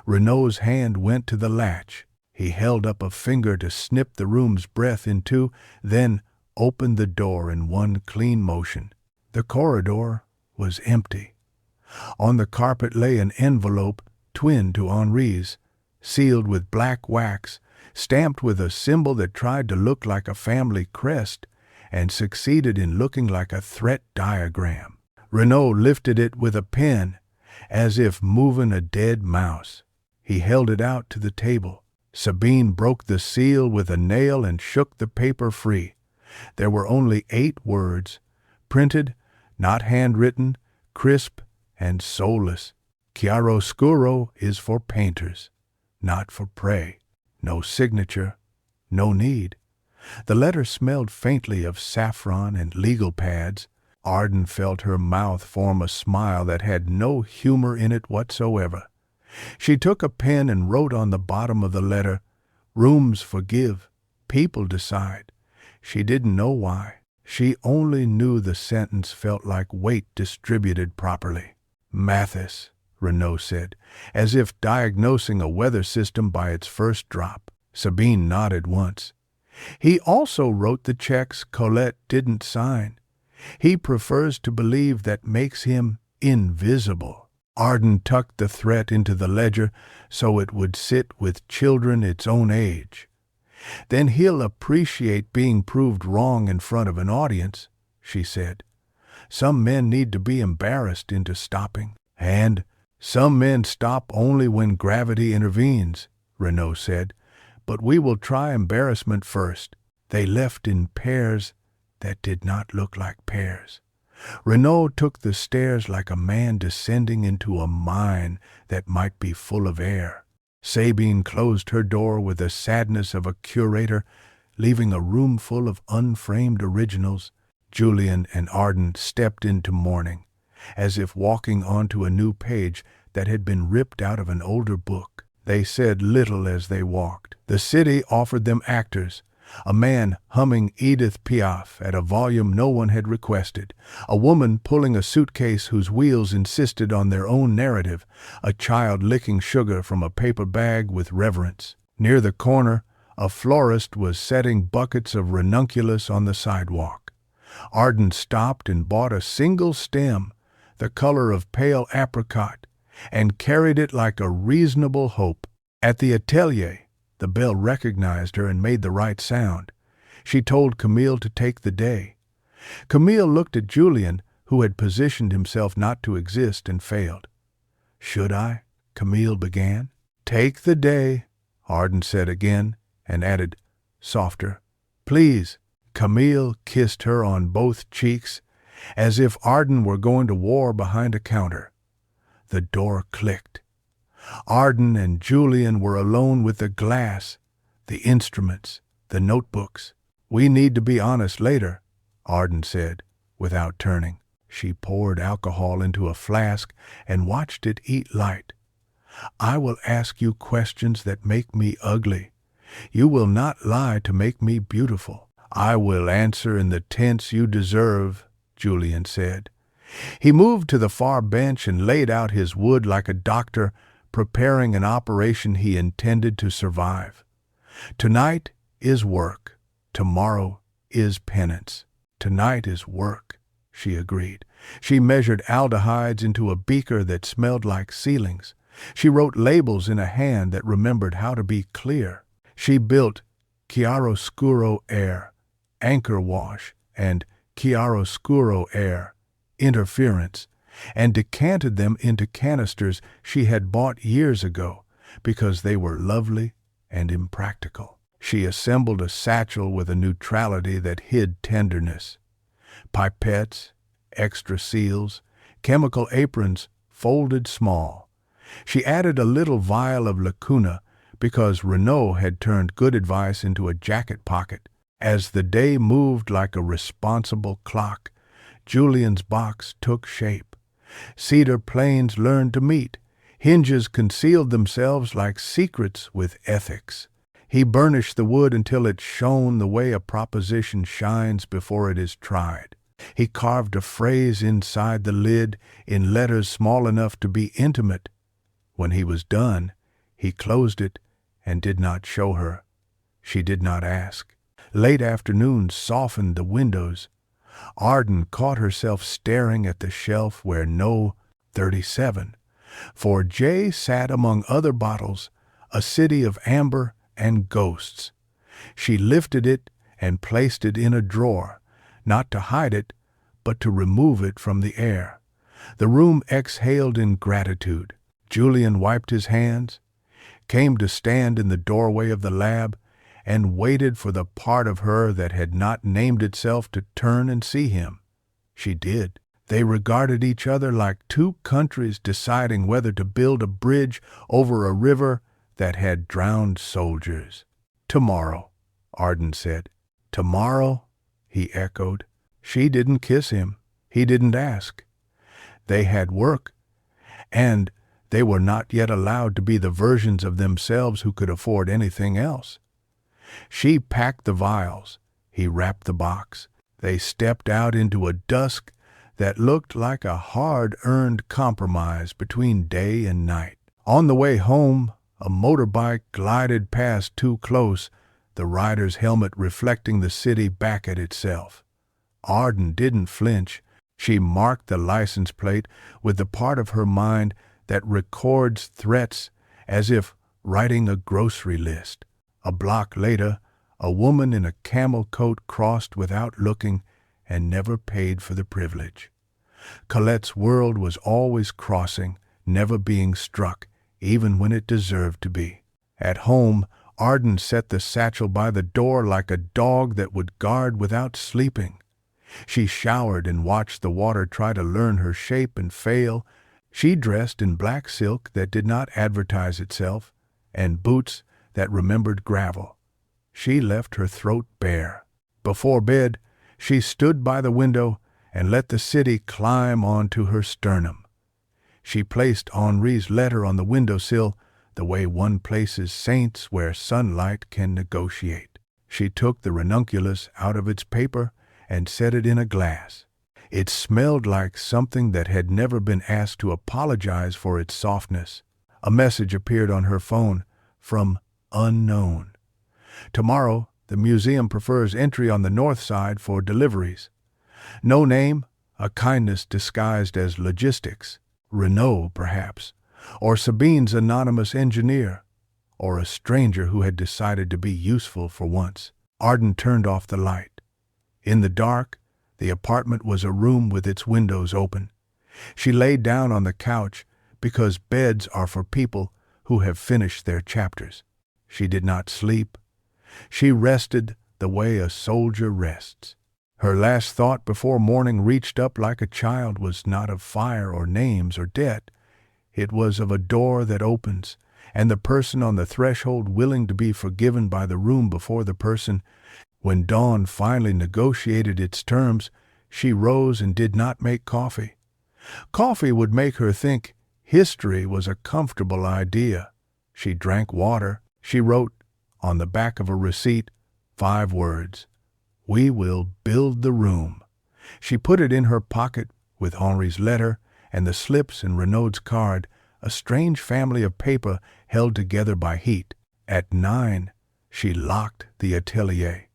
Renaud's hand went to the latch. He held up a finger to snip the room's breath in two, then opened the door in one clean motion. The corridor was empty. On the carpet lay an envelope, twin to Henri's, sealed with black wax, stamped with a symbol that tried to look like a family crest and succeeded in looking like a threat diagram. Renaud lifted it with a pen, as if moving a dead mouse. He held it out to the table. Sabine broke the seal with a nail and shook the paper free. There were only 8 words, printed, not handwritten, crisp and soulless. Chiaroscuro is for painters, not for prey. No signature, no need. The letter smelled faintly of saffron and legal pads. Arden felt her mouth form a smile that had no humor in it whatsoever. She took a pen and wrote on the bottom of the letter, "Rooms forgive, people decide." She didn't know why. She only knew the sentence felt like weight distributed properly. "Mathis," Renaud said, as if diagnosing a weather system by its first drop. Sabine nodded once. "He also wrote the checks Colette didn't sign. He prefers to believe that makes him invisible." Arden tucked the threat into the ledger so it would sit with children its own age. Then he'll appreciate being proved wrong in front of an audience, she said. Some men need to be embarrassed into stopping. And some men stop only when gravity intervenes, Renaud said. But we will try embarrassment first. They left in pairs that did not look like pears. Renaud took the stairs like a man descending into a mine that might be full of air. Sabine closed her door with the sadness of a curator, leaving a room full of unframed originals. Julian and Arden stepped into mourning, as if walking onto a new page that had been ripped out of an older book. They said little as they walked. The city offered them actors, a man humming Edith Piaf at a volume no one had requested, a woman pulling a suitcase whose wheels insisted on their own narrative, a child licking sugar from a paper bag with reverence. Near the corner, a florist was setting buckets of ranunculus on the sidewalk. Arden stopped and bought a single stem, the color of pale apricot, and carried it like a reasonable hope. At the atelier, the bell recognized her and made the right sound. She told Camille to take the day. Camille looked at Julian, who had positioned himself not to exist, and failed. "Should I?" Camille began. "Take the day," Arden said again, and added, softer, "Please." Camille kissed her on both cheeks, as if Arden were going to war behind a counter. The door clicked. Arden and Julian were alone with the glass, the instruments, the notebooks. "We need to be honest later," Arden said, without turning. She poured alcohol into a flask and watched it eat light. "I will ask you questions that make me ugly. You will not lie to make me beautiful." "I will answer in the tense you deserve," Julian said. He moved to the far bench and laid out his wood like a doctor preparing an operation he intended to survive. "Tonight is work. Tomorrow is penance." "Tonight is work," she agreed. She measured aldehydes into a beaker that smelled like ceilings. She wrote labels in a hand that remembered how to be clear. She built chiaroscuro air, anchor wash, and chiaroscuro air, interference, and decanted them into canisters she had bought years ago because they were lovely and impractical. She assembled a satchel with a neutrality that hid tenderness. Pipettes, extra seals, chemical aprons folded small. She added a little vial of lacuna because Renaud had turned good advice into a jacket pocket. As the day moved like a responsible clock, Julian's box took shape. Cedar planes learned to meet. Hinges concealed themselves like secrets with ethics. He burnished the wood until it shone the way a proposition shines before it is tried. He carved a phrase inside the lid in letters small enough to be intimate. When he was done, he closed it and did not show her. She did not ask. Late afternoon softened the windows. Arden caught herself staring at the shelf where no 37, for Jay sat among other bottles, a city of amber and ghosts. She lifted it and placed it in a drawer, not to hide it, but to remove it from the air. The room exhaled in gratitude. Julian wiped his hands, came to stand in the doorway of the lab, and waited for the part of her that had not named itself to turn and see him. She did. They regarded each other like two countries deciding whether to build a bridge over a river that had drowned soldiers. "Tomorrow," Arden said. "Tomorrow," he echoed. She didn't kiss him. He didn't ask. They had work, and they were not yet allowed to be the versions of themselves who could afford anything else. She packed the vials. He wrapped the box. They stepped out into a dusk that looked like a hard-earned compromise between day and night. On the way home, a motorbike glided past too close, the rider's helmet reflecting the city back at itself. Arden didn't flinch. She marked the license plate with the part of her mind that records threats as if writing a grocery list. A block later, a woman in a camel coat crossed without looking and never paid for the privilege. Colette's world was always crossing, never being struck, even when it deserved to be. At home, Arden set the satchel by the door like a dog that would guard without sleeping. She showered and watched the water try to learn her shape and fail. She dressed in black silk that did not advertise itself, and boots that remembered gravel. She left her throat bare. Before bed, she stood by the window and let the city climb onto her sternum. She placed Henri's letter on the windowsill, the way one places saints where sunlight can negotiate. She took the ranunculus out of its paper and set it in a glass. It smelled like something that had never been asked to apologize for its softness. A message appeared on her phone from unknown. Tomorrow, the museum prefers entry on the north side for deliveries. No name, a kindness disguised as logistics. Renault, perhaps, or Sabine's anonymous engineer, or a stranger who had decided to be useful for once. Arden turned off the light. In the dark, the apartment was a room with its windows open. She lay down on the couch because beds are for people who have finished their chapters. She did not sleep. She rested the way a soldier rests. Her last thought before morning reached up like a child was not of fire or names or debt. It was of a door that opens, and the person on the threshold willing to be forgiven by the room before the person. When dawn finally negotiated its terms, she rose and did not make coffee. Coffee would make her think history was a comfortable idea. She drank water. She wrote, on the back of a receipt, 5 words. We will build the room. She put it in her pocket with Henri's letter and the slips and Renaud's card, a strange family of paper held together by heat. At 9, she locked the atelier.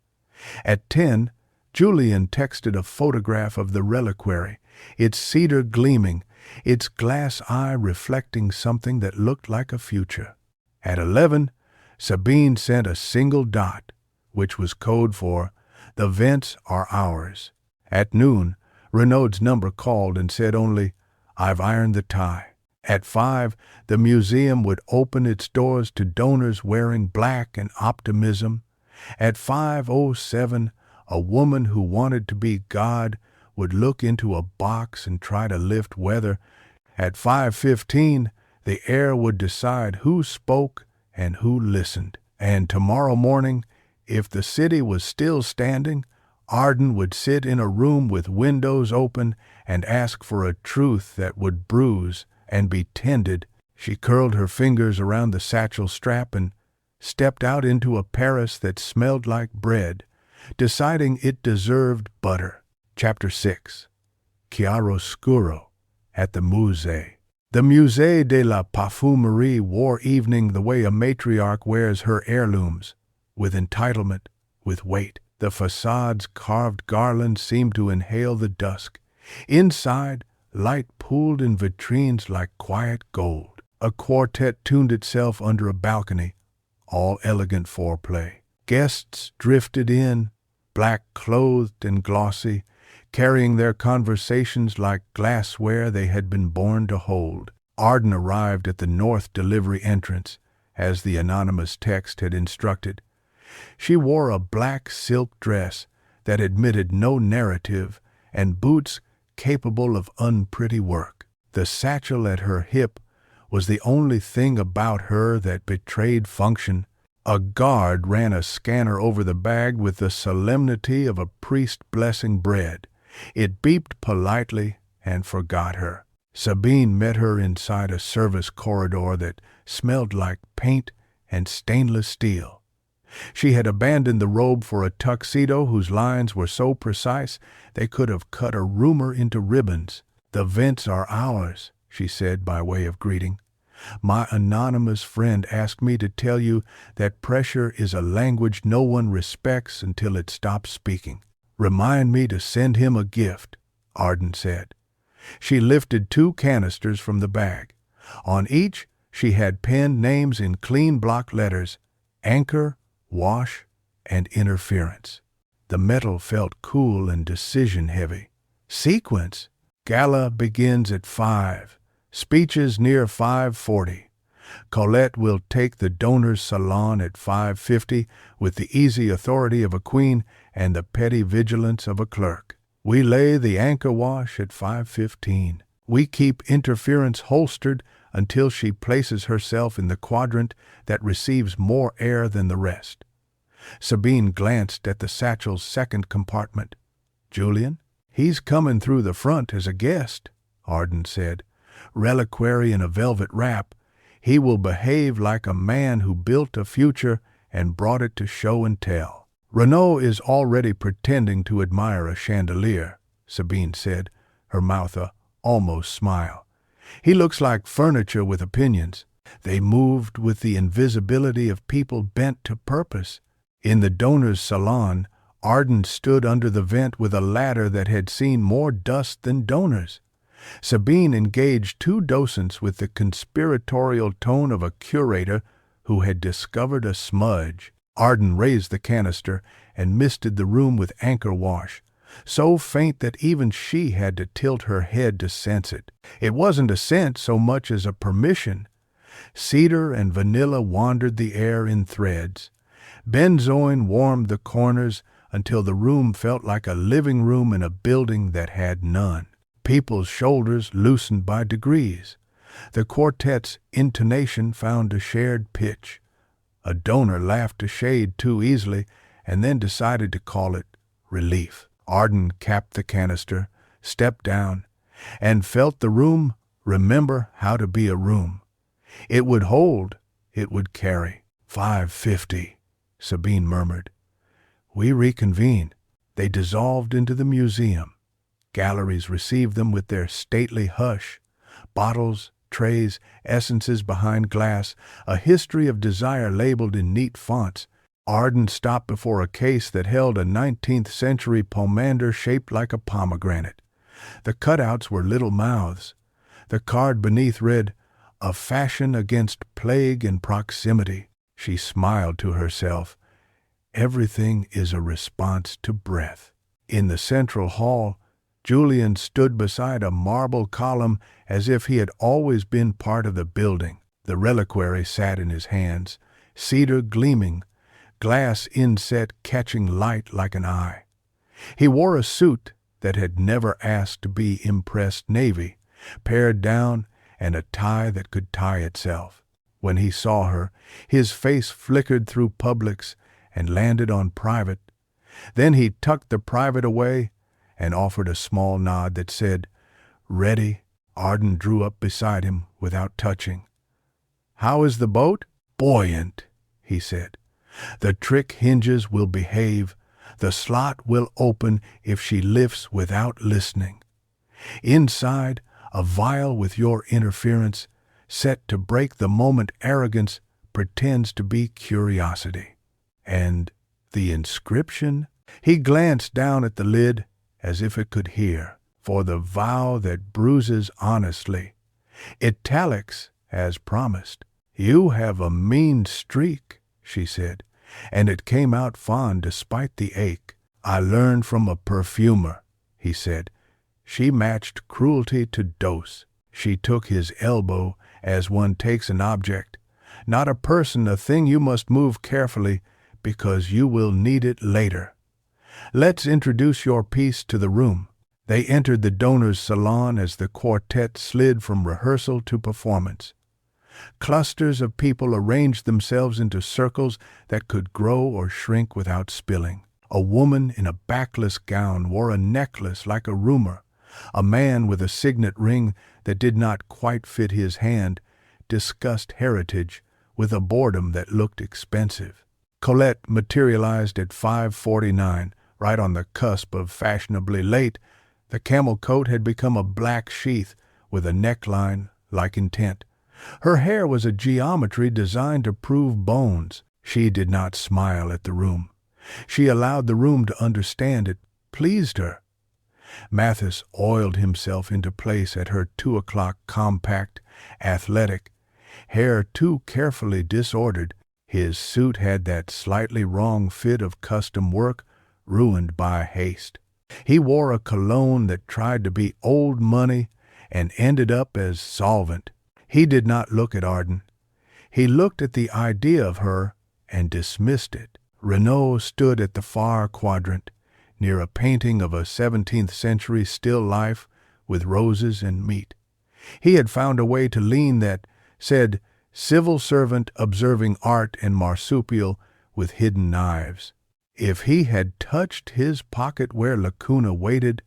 At 10, Julian texted a photograph of the reliquary, its cedar gleaming, its glass eye reflecting something that looked like a future. At 11, Sabine sent a single dot, which was code for "The vents are ours." At noon, Renaud's number called and said only, "I've ironed the tie." At 5, the museum would open its doors to donors wearing black and optimism. At 5:07, a woman who wanted to be God would look into a box and try to lift weather. At 5:15, the air would decide who spoke and who listened. And tomorrow morning, if the city was still standing, Arden would sit in a room with windows open and ask for a truth that would bruise and be tended. She curled her fingers around the satchel strap and stepped out into a Paris that smelled like bread, deciding it deserved butter. Chapter 6. Chiaroscuro at the Musée. The Musée de la Parfumerie wore evening the way a matriarch wears her heirlooms, with entitlement, with weight. The facade's carved garlands seemed to inhale the dusk. Inside, light pooled in vitrines like quiet gold. A quartet tuned itself under a balcony, all elegant foreplay. Guests drifted in, black-clothed and glossy, carrying their conversations like glassware they had been born to hold. Arden arrived at the north delivery entrance, as the anonymous text had instructed. She wore a black silk dress that admitted no narrative and boots capable of unpretty work. The satchel at her hip was the only thing about her that betrayed function. A guard ran a scanner over the bag with the solemnity of a priest blessing bread. It beeped politely and forgot her. Sabine met her inside a service corridor that smelled like paint and stainless steel. She had abandoned the robe for a tuxedo whose lines were so precise they could have cut a rumor into ribbons. "The vents are ours," she said by way of greeting. "My anonymous friend asked me to tell you that pressure is a language no one respects until it stops speaking." "Remind me to send him a gift," Arden said. She lifted 2 canisters from the bag. On each, she had penned names in clean block letters: Anchor, Wash, and Interference. The metal felt cool and decision-heavy. Sequence. Gala begins at 5. Speeches near 5:40. Colette will take the donor's salon at 5:50 with the easy authority of a queen and the petty vigilance of a clerk. We lay the anchor wash at 5:15. We keep Interference holstered until she places herself in the quadrant that receives more air than the rest. Sabine glanced at the satchel's second compartment. Julian? He's coming through the front as a guest, Arden said. Reliquary in a velvet wrap. He will behave like a man who built a future and brought it to show and tell. Renaud is already pretending to admire a chandelier, Sabine said, her mouth a almost smile. He looks like furniture with opinions. They moved with the invisibility of people bent to purpose. In the donor's salon, Arden stood under the vent with a ladder that had seen more dust than donors. Sabine engaged two docents with the conspiratorial tone of a curator who had discovered a smudge. Arden raised the canister and misted the room with anchor wash, so faint that even she had to tilt her head to sense it. It wasn't a scent so much as a permission. Cedar and vanilla wandered the air in threads. Benzoin warmed the corners until the room felt like a living room in a building that had none. People's shoulders loosened by degrees. The quartet's intonation found a shared pitch. A donor laughed a shade too easily and then decided to call it relief. Arden capped the canister, stepped down, and felt the room remember how to be a room. It would hold, it would carry. 5:50, Sabine murmured. We reconvened. They dissolved into the museum. Galleries received them with their stately hush. Bottles, trays, essences behind glass, a history of desire labeled in neat fonts. Arden stopped before a case that held a 19th-century pomander shaped like a pomegranate. The cutouts were little mouths. The card beneath read, "A fashion against plague and proximity." She smiled to herself. Everything is a response to breath. In the central hall, Julian stood beside a marble column as if he had always been part of the building. The reliquary sat in his hands, cedar gleaming, glass inset catching light like an eye. He wore a suit that had never asked to be impressed navy, pared down, and a tie that could tie itself. When he saw her, his face flickered through publics and landed on private. Then he tucked the private away and offered a small nod that said, "Ready." Arden drew up beside him without touching. "How is the boat?" "Buoyant," he said. "The trick hinges will behave. The slot will open if she lifts without listening. Inside, a vial with your interference, set to break the moment arrogance pretends to be curiosity. And the inscription?" He glanced down at the lid as if it could hear. "For the vow that bruises honestly. Italics, as promised." "You have a mean streak," she said, and it came out fond despite the ache. "I learned from a perfumer," he said. She matched cruelty to dose. She took his elbow as one takes an object, not a person, a thing you must move carefully because you will need it later. "Let's introduce your piece to the room." They entered the donor's salon as the quartet slid from rehearsal to performance. Clusters of people arranged themselves into circles that could grow or shrink without spilling. A woman in a backless gown wore a necklace like a rumor. A man with a signet ring that did not quite fit his hand discussed heritage with a boredom that looked expensive. Colette materialized at 5:49, right on the cusp of fashionably late. The camel coat had become a black sheath with a neckline like intent. Her hair was a geometry designed to prove bones. She did not smile at the room. She allowed the room to understand it pleased her. Mathis oiled himself into place at her 2 o'clock compact athletic, hair too carefully disordered. His suit had that slightly wrong fit of custom work, ruined by haste. He wore a cologne that tried to be old money and ended up as solvent. He did not look at Arden. He looked at the idea of her and dismissed it. Renaud stood at the far quadrant, near a painting of a 17th century still life with roses and meat. He had found a way to lean that said, "Civil servant observing art and marsupial with hidden knives." If he had touched his pocket where Lacuna waited,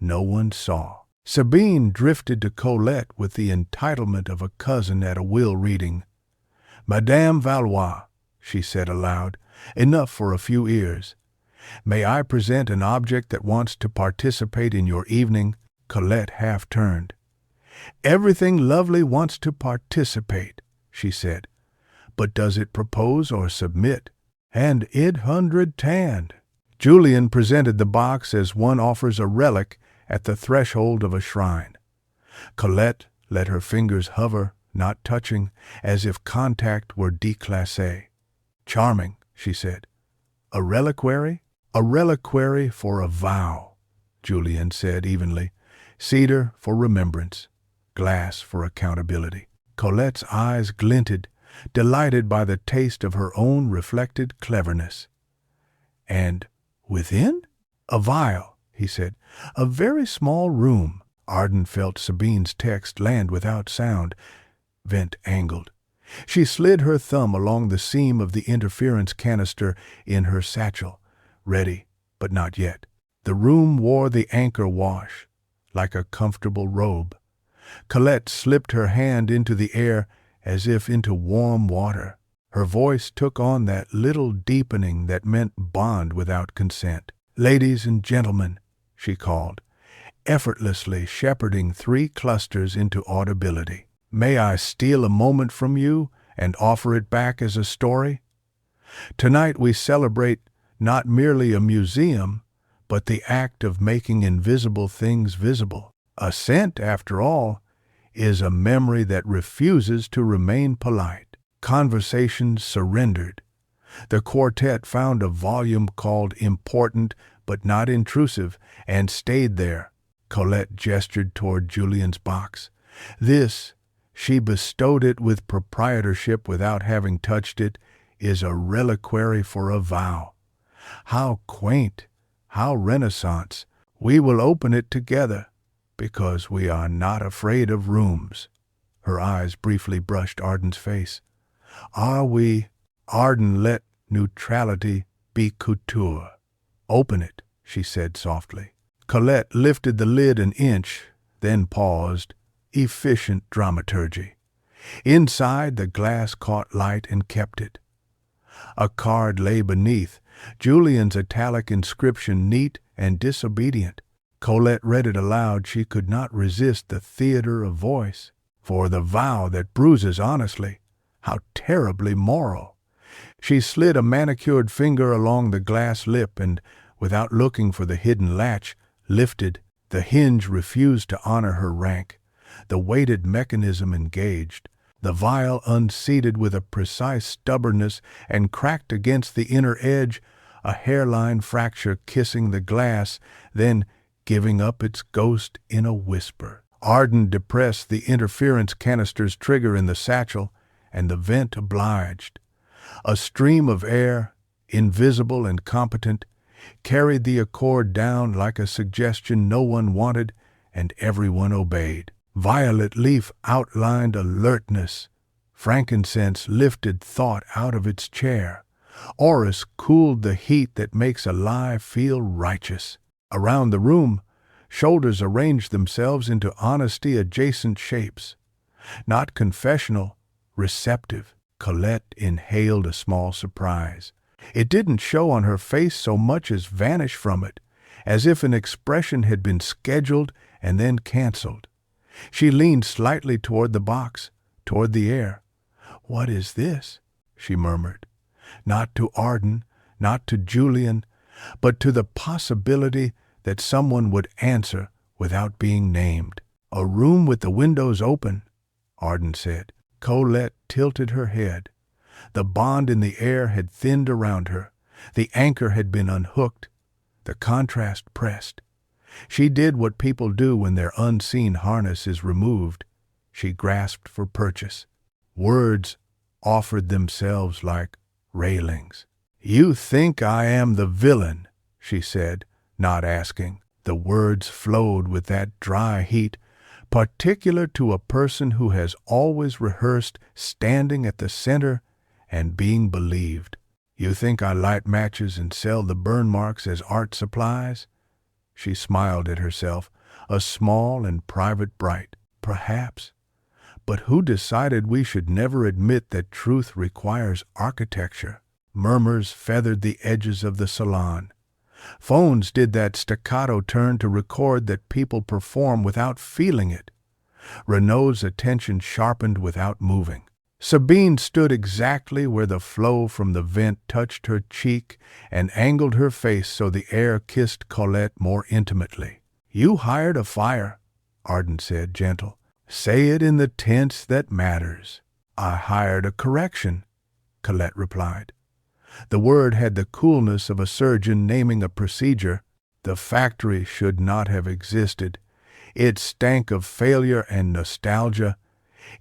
no one saw. Sabine drifted to Colette with the entitlement of a cousin at a will reading. "Madame Valois," she said aloud, "enough for a few ears. May I present an object that wants to participate in your evening?" Colette half turned. "Everything lovely wants to participate," she said. "But does it propose or submit? And 800 tand." Julien presented the box as one offers a relic at the threshold of a shrine. Colette let her fingers hover, not touching, as if contact were déclassé. "Charming," she said. "A reliquary?" "A reliquary for a vow," Julien said evenly. "Cedar for remembrance, glass for accountability." Colette's eyes glinted, delighted by the taste of her own reflected cleverness. "And within?" "A vial," he said. "A very small room." Arden felt Sabine's text land without sound. Vent angled. She slid her thumb along the seam of the interference canister in her satchel. Ready, but not yet. The room wore the anchor wash, like a comfortable robe. Colette slipped her hand into the air as if into warm water. Her voice took on that little deepening that meant bond without consent. "Ladies and gentlemen," she called, effortlessly shepherding 3 clusters into audibility. "May I steal a moment from you and offer it back as a story? Tonight we celebrate not merely a museum, but the act of making invisible things visible. A scent, after all, is a memory that refuses to remain polite." Conversations surrendered. The quartet found a volume called Important but Not Intrusive and stayed there. Colette gestured toward Julien's box. "This," she bestowed it with proprietorship without having touched it, "is a reliquary for a vow. How quaint, how Renaissance. We will open it together, because we are not afraid of rooms." Her eyes briefly brushed Arden's face. "Are we?" Arden let neutrality be couture. "Open it," she said softly. Colette lifted the lid an inch, then paused. Efficient dramaturgy. Inside, the glass caught light and kept it. A card lay beneath, Julien's italic inscription neat and disobedient. Colette read it aloud. She could not resist the theater of voice. "For the vow that bruises honestly." How terribly moral. She slid a manicured finger along the glass lip and, without looking for the hidden latch, lifted. The hinge refused to honor her rank. The weighted mechanism engaged. The vial unseated with a precise stubbornness and cracked against the inner edge, a hairline fracture kissing the glass, then giving up its ghost in a whisper. Arden depressed the interference canister's trigger in the satchel, and the vent obliged. A stream of air, invisible and competent, carried the accord down like a suggestion no one wanted, and everyone obeyed. Violet leaf outlined alertness. Frankincense lifted thought out of its chair. Orris cooled the heat that makes a lie feel righteous. Around the room, shoulders arranged themselves into honesty-adjacent shapes. Not confessional, receptive. Colette inhaled a small surprise. It didn't show on her face so much as vanish from it, as if an expression had been scheduled and then canceled. She leaned slightly toward the box, toward the air. "What is this?" she murmured. Not to Arden, not to Julien, but to the possibility that someone would answer without being named. "A room with the windows open." Arden said. Colette tilted her head. The bond in the air had thinned around her. The anchor had been unhooked. The contrast pressed. She did what people do when their unseen harness is removed. She grasped for purchase. Words offered themselves like railings. "You think I am the villain," she said, not asking. The words flowed with that dry heat, particular to a person who has always rehearsed standing at the center and being believed. "You think I light matches and sell the burn marks as art supplies?" She smiled at herself, a small and private bright. Perhaps. But who decided we should never admit that truth requires architecture? Murmurs feathered the edges of the salon. Phones did that staccato turn to record that people perform without feeling it. Renaud's attention sharpened without moving. Sabine stood exactly where the flow from the vent touched her cheek and angled her face so the air kissed Colette more intimately. "You hired a fire," Arden said, gentle. "Say it in the tense that matters." "I hired a correction," Colette replied. The word had the coolness of a surgeon naming a procedure. The factory should not have existed. It stank of failure and nostalgia.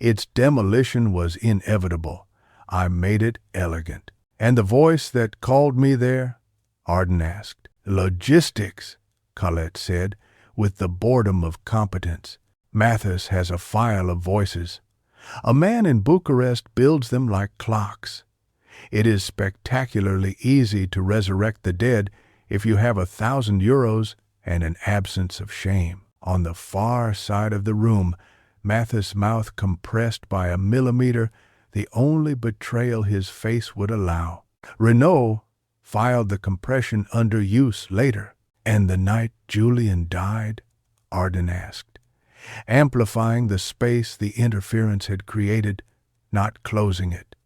Its demolition was inevitable. I made it elegant. "And the voice that called me there?" Arden asked. "Logistics," Colette said, with the boredom of competence. "Mathis has a file of voices. A man in Bucharest builds them like clocks. It is spectacularly easy to resurrect the dead if you have 1,000 euros and an absence of shame." On the far side of the room, Mathis' mouth compressed by a millimeter, the only betrayal his face would allow. Renaud filed the compression under use later. "And the night Julian died?" Arden asked, amplifying the space the interference had created, not closing it.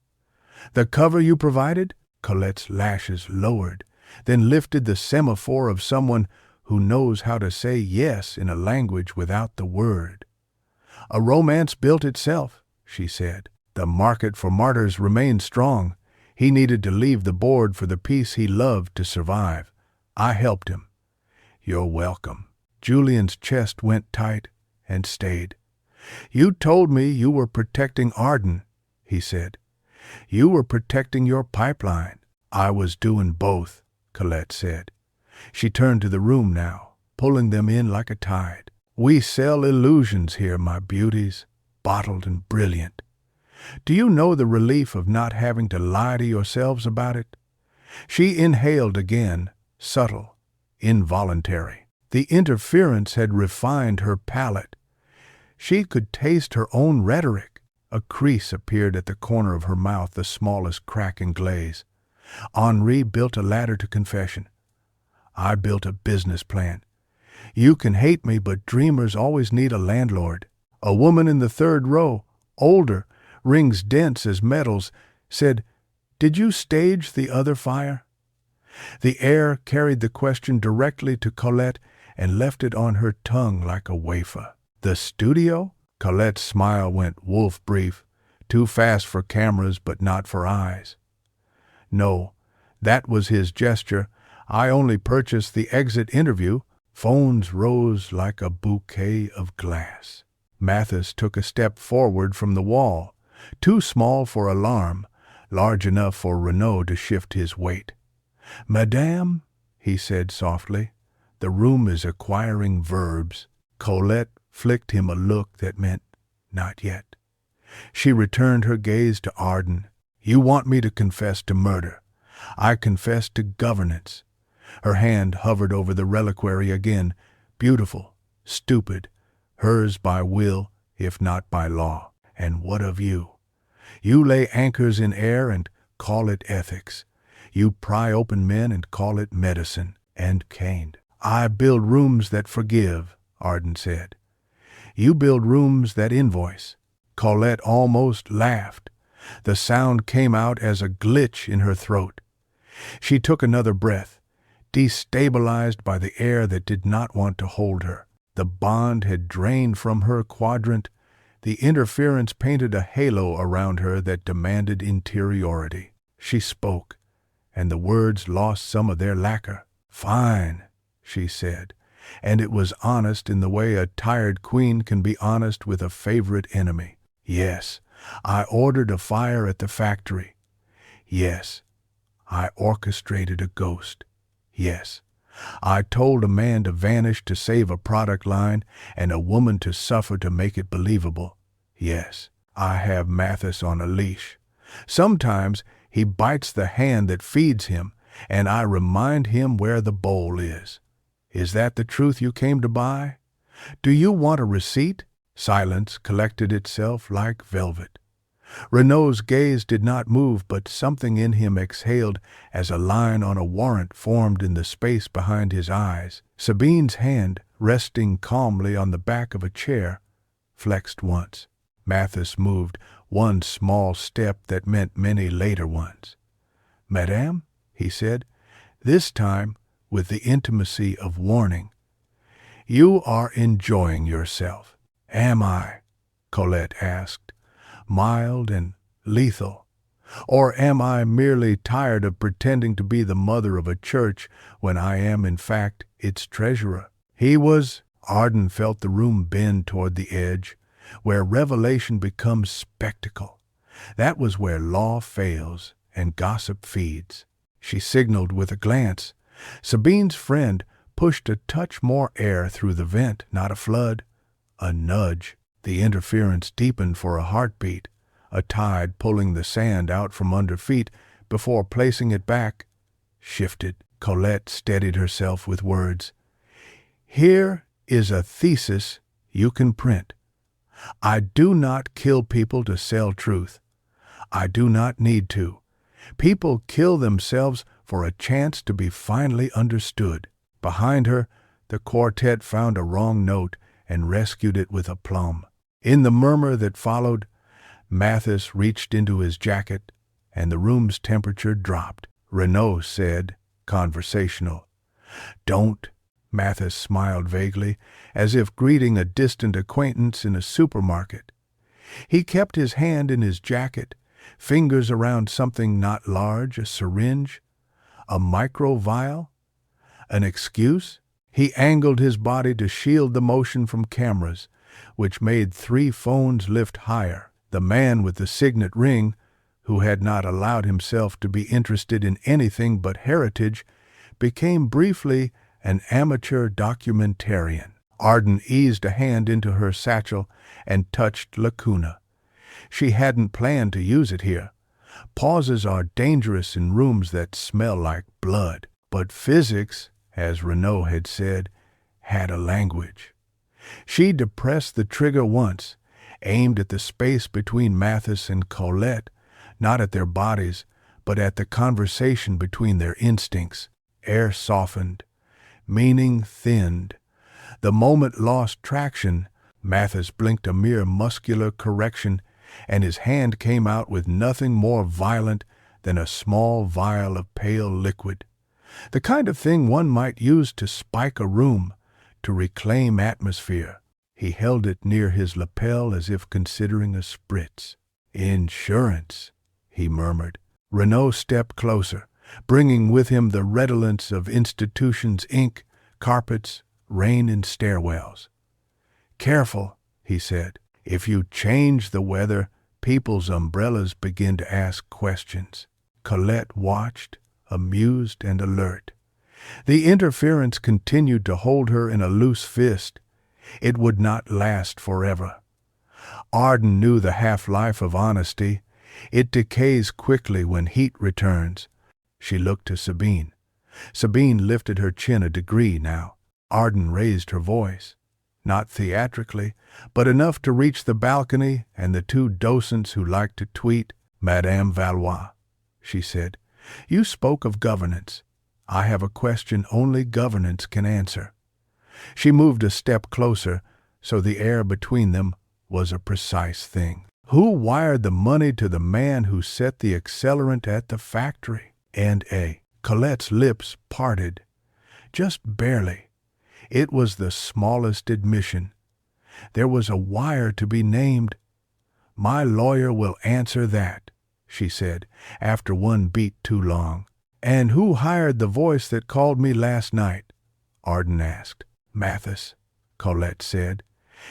"The cover you provided?" Colette's lashes lowered, then lifted the semaphore of someone who knows how to say yes in a language without the word. "A romance built itself," she said. "The market for martyrs remained strong. He needed to leave the board for the piece he loved to survive. I helped him." "You're welcome." Julian's chest went tight and stayed. "You told me you were protecting Arden," he said. "You were protecting your pipeline." "I was doing both," Colette said. She turned to the room now, pulling them in like a tide. "We sell illusions here, my beauties, bottled and brilliant. Do you know the relief of not having to lie to yourselves about it?" She inhaled again, subtle, involuntary. The interference had refined her palate. She could taste her own rhetoric. A crease appeared at the corner of her mouth, the smallest crack in glaze. Henri built a ladder to confession. I built a business plan. You can hate me, but dreamers always need a landlord. A woman in the third row, older, rings dense as metals, said, "Did you stage the other fire?" The air carried the question directly to Colette and left it on her tongue like a wafer. "The studio?" Colette's smile went wolf-brief, too fast for cameras but not for eyes. "No, that was his gesture. I only purchased the exit interview." Phones rose like a bouquet of glass. Mathis took a step forward from the wall, too small for alarm, large enough for Renaud to shift his weight. "Madame," he said softly, "the room is acquiring verbs." Colette flicked him a look that meant, "Not yet." She returned her gaze to Arden. "You want me to confess to murder. I confess to governance." Her hand hovered over the reliquary again, beautiful, stupid, hers by will, if not by law. "And what of you? You lay anchors in air and call it ethics. You pry open men and call it medicine, and caned." "I build rooms that forgive," Arden said. "You build rooms that invoice." Colette almost laughed. The sound came out as a glitch in her throat. She took another breath, destabilized by the air that did not want to hold her. The bond had drained from her quadrant. The interference painted a halo around her that demanded interiority. She spoke, and the words lost some of their lacquer. "Fine," she said, and it was honest in the way a tired queen can be honest with a favorite enemy. "Yes, I ordered a fire at the factory. Yes, I orchestrated a ghost. Yes, I told a man to vanish to save a product line and a woman to suffer to make it believable. Yes, I have Mathis on a leash. Sometimes he bites the hand that feeds him, and I remind him where the bowl is. Is that the truth you came to buy? Do you want a receipt?" Silence collected itself like velvet. Renault's gaze did not move, but something in him exhaled as a line on a warrant formed in the space behind his eyes. Sabine's hand, resting calmly on the back of a chair, flexed once. Mathis moved one small step that meant many later ones. "Madame," he said, this time with the intimacy of warning, "you are enjoying yourself." "Am I?" Colette asked, mild and lethal. "Or am I merely tired of pretending to be the mother of a church when I am in fact its treasurer?" Arden felt the room bend toward the edge, where revelation becomes spectacle. That was where law fails and gossip feeds. She signaled with a glance. Sabine's friend pushed a touch more air through the vent, not a flood, a nudge. The interference deepened for a heartbeat, a tide pulling the sand out from under feet before placing it back. Shifted. Colette steadied herself with words. "Here is a thesis you can print. I do not kill people to sell truth. I do not need to. People kill themselves for a chance to be finally understood." Behind her, the quartet found a wrong note and rescued it with aplomb. In the murmur that followed, Mathis reached into his jacket, and the room's temperature dropped. Renault said, conversational, "Don't." Mathis smiled vaguely, as if greeting a distant acquaintance in a supermarket. He kept his hand in his jacket, fingers around something not large, a syringe, a micro-vial, an excuse. He angled his body to shield the motion from cameras, which made 3 phones lift higher. The man with the signet ring, who had not allowed himself to be interested in anything but heritage, became briefly an amateur documentarian. Arden eased a hand into her satchel and touched Lacuna. She hadn't planned to use it here. Pauses are dangerous in rooms that smell like blood. But physics, as Renault had said, had a language. She depressed the trigger once, aimed at the space between Mathis and Colette, not at their bodies, but at the conversation between their instincts. Air softened, meaning thinned. The moment lost traction. Mathis blinked a mere muscular correction, and his hand came out with nothing more violent than a small vial of pale liquid. The kind of thing one might use to spike a room, to reclaim atmosphere. He held it near his lapel as if considering a spritz. "Insurance," he murmured. Renault stepped closer, bringing with him the redolence of institutions' ink, carpets, rain in stairwells. "Careful," he said. "If you change the weather, people's umbrellas begin to ask questions." Colette watched, amused and alert. The interference continued to hold her in a loose fist. It would not last forever. Arden knew the half-life of honesty. It decays quickly when heat returns. She looked to Sabine. Sabine lifted her chin a degree now. Arden raised her voice, not theatrically, but enough to reach the balcony and the 2 docents who liked to tweet. "Madame Valois," she said, "you spoke of governance. I have a question only governance can answer." She moved a step closer, so the air between them was a precise thing. "Who wired the money to the man who set the accelerant at the factory?" Colette's lips parted, just barely. It was the smallest admission. There was a wire to be named. "My lawyer will answer that," she said, after one beat too long. "And who hired the voice that called me last night?" Arden asked. "Mathis," Colette said,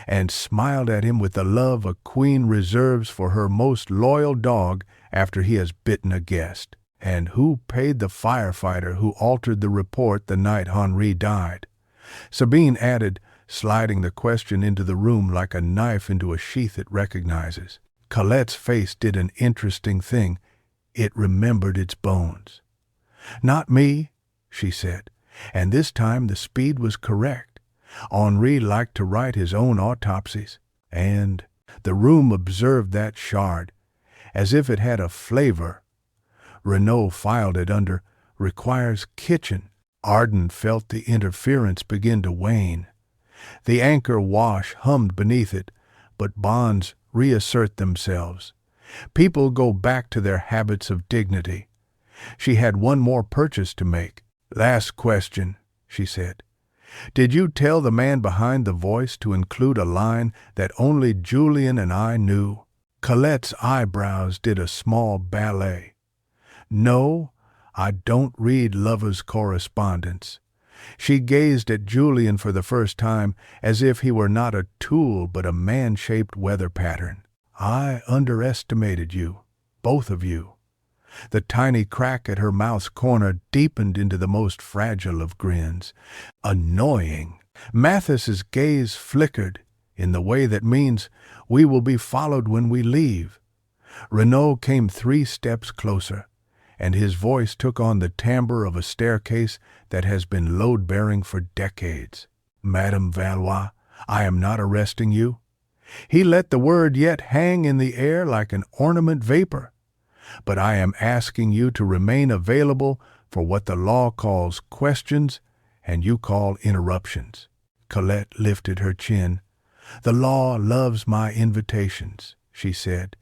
and smiled at him with the love a queen reserves for her most loyal dog after he has bitten a guest. "And who paid the firefighter who altered the report the night Henri died?" Sabine added, sliding the question into the room like a knife into a sheath it recognizes. Colette's face did an interesting thing. It remembered its bones. "Not me," she said, and this time the speed was correct. Henri liked to write his own autopsies, and the room observed that shard, as if it had a flavor. Renaud filed it under "requires kitchen." Arden felt the interference begin to wane. The anchor wash hummed beneath it, but bonds reassert themselves. People go back to their habits of dignity. She had one more purchase to make. "Last question," she said. "Did you tell the man behind the voice to include a line that only Julian and I knew?" Colette's eyebrows did a small ballet. "No, I don't read lovers' correspondence." She gazed at Julian for the first time, as if he were not a tool but a man-shaped weather pattern. "I underestimated you, both of you." The tiny crack at her mouth's corner deepened into the most fragile of grins. "Annoying." Mathis's gaze flickered in the way that means we will be followed when we leave. Renaud came 3 steps closer, and his voice took on the timbre of a staircase that has been load-bearing for decades. "Madame Valois, I am not arresting you." He let the word yet hang in the air like an ornament vapor. "But I am asking you to remain available for what the law calls questions and you call interruptions." Colette lifted her chin. "The law loves my invitations," she said,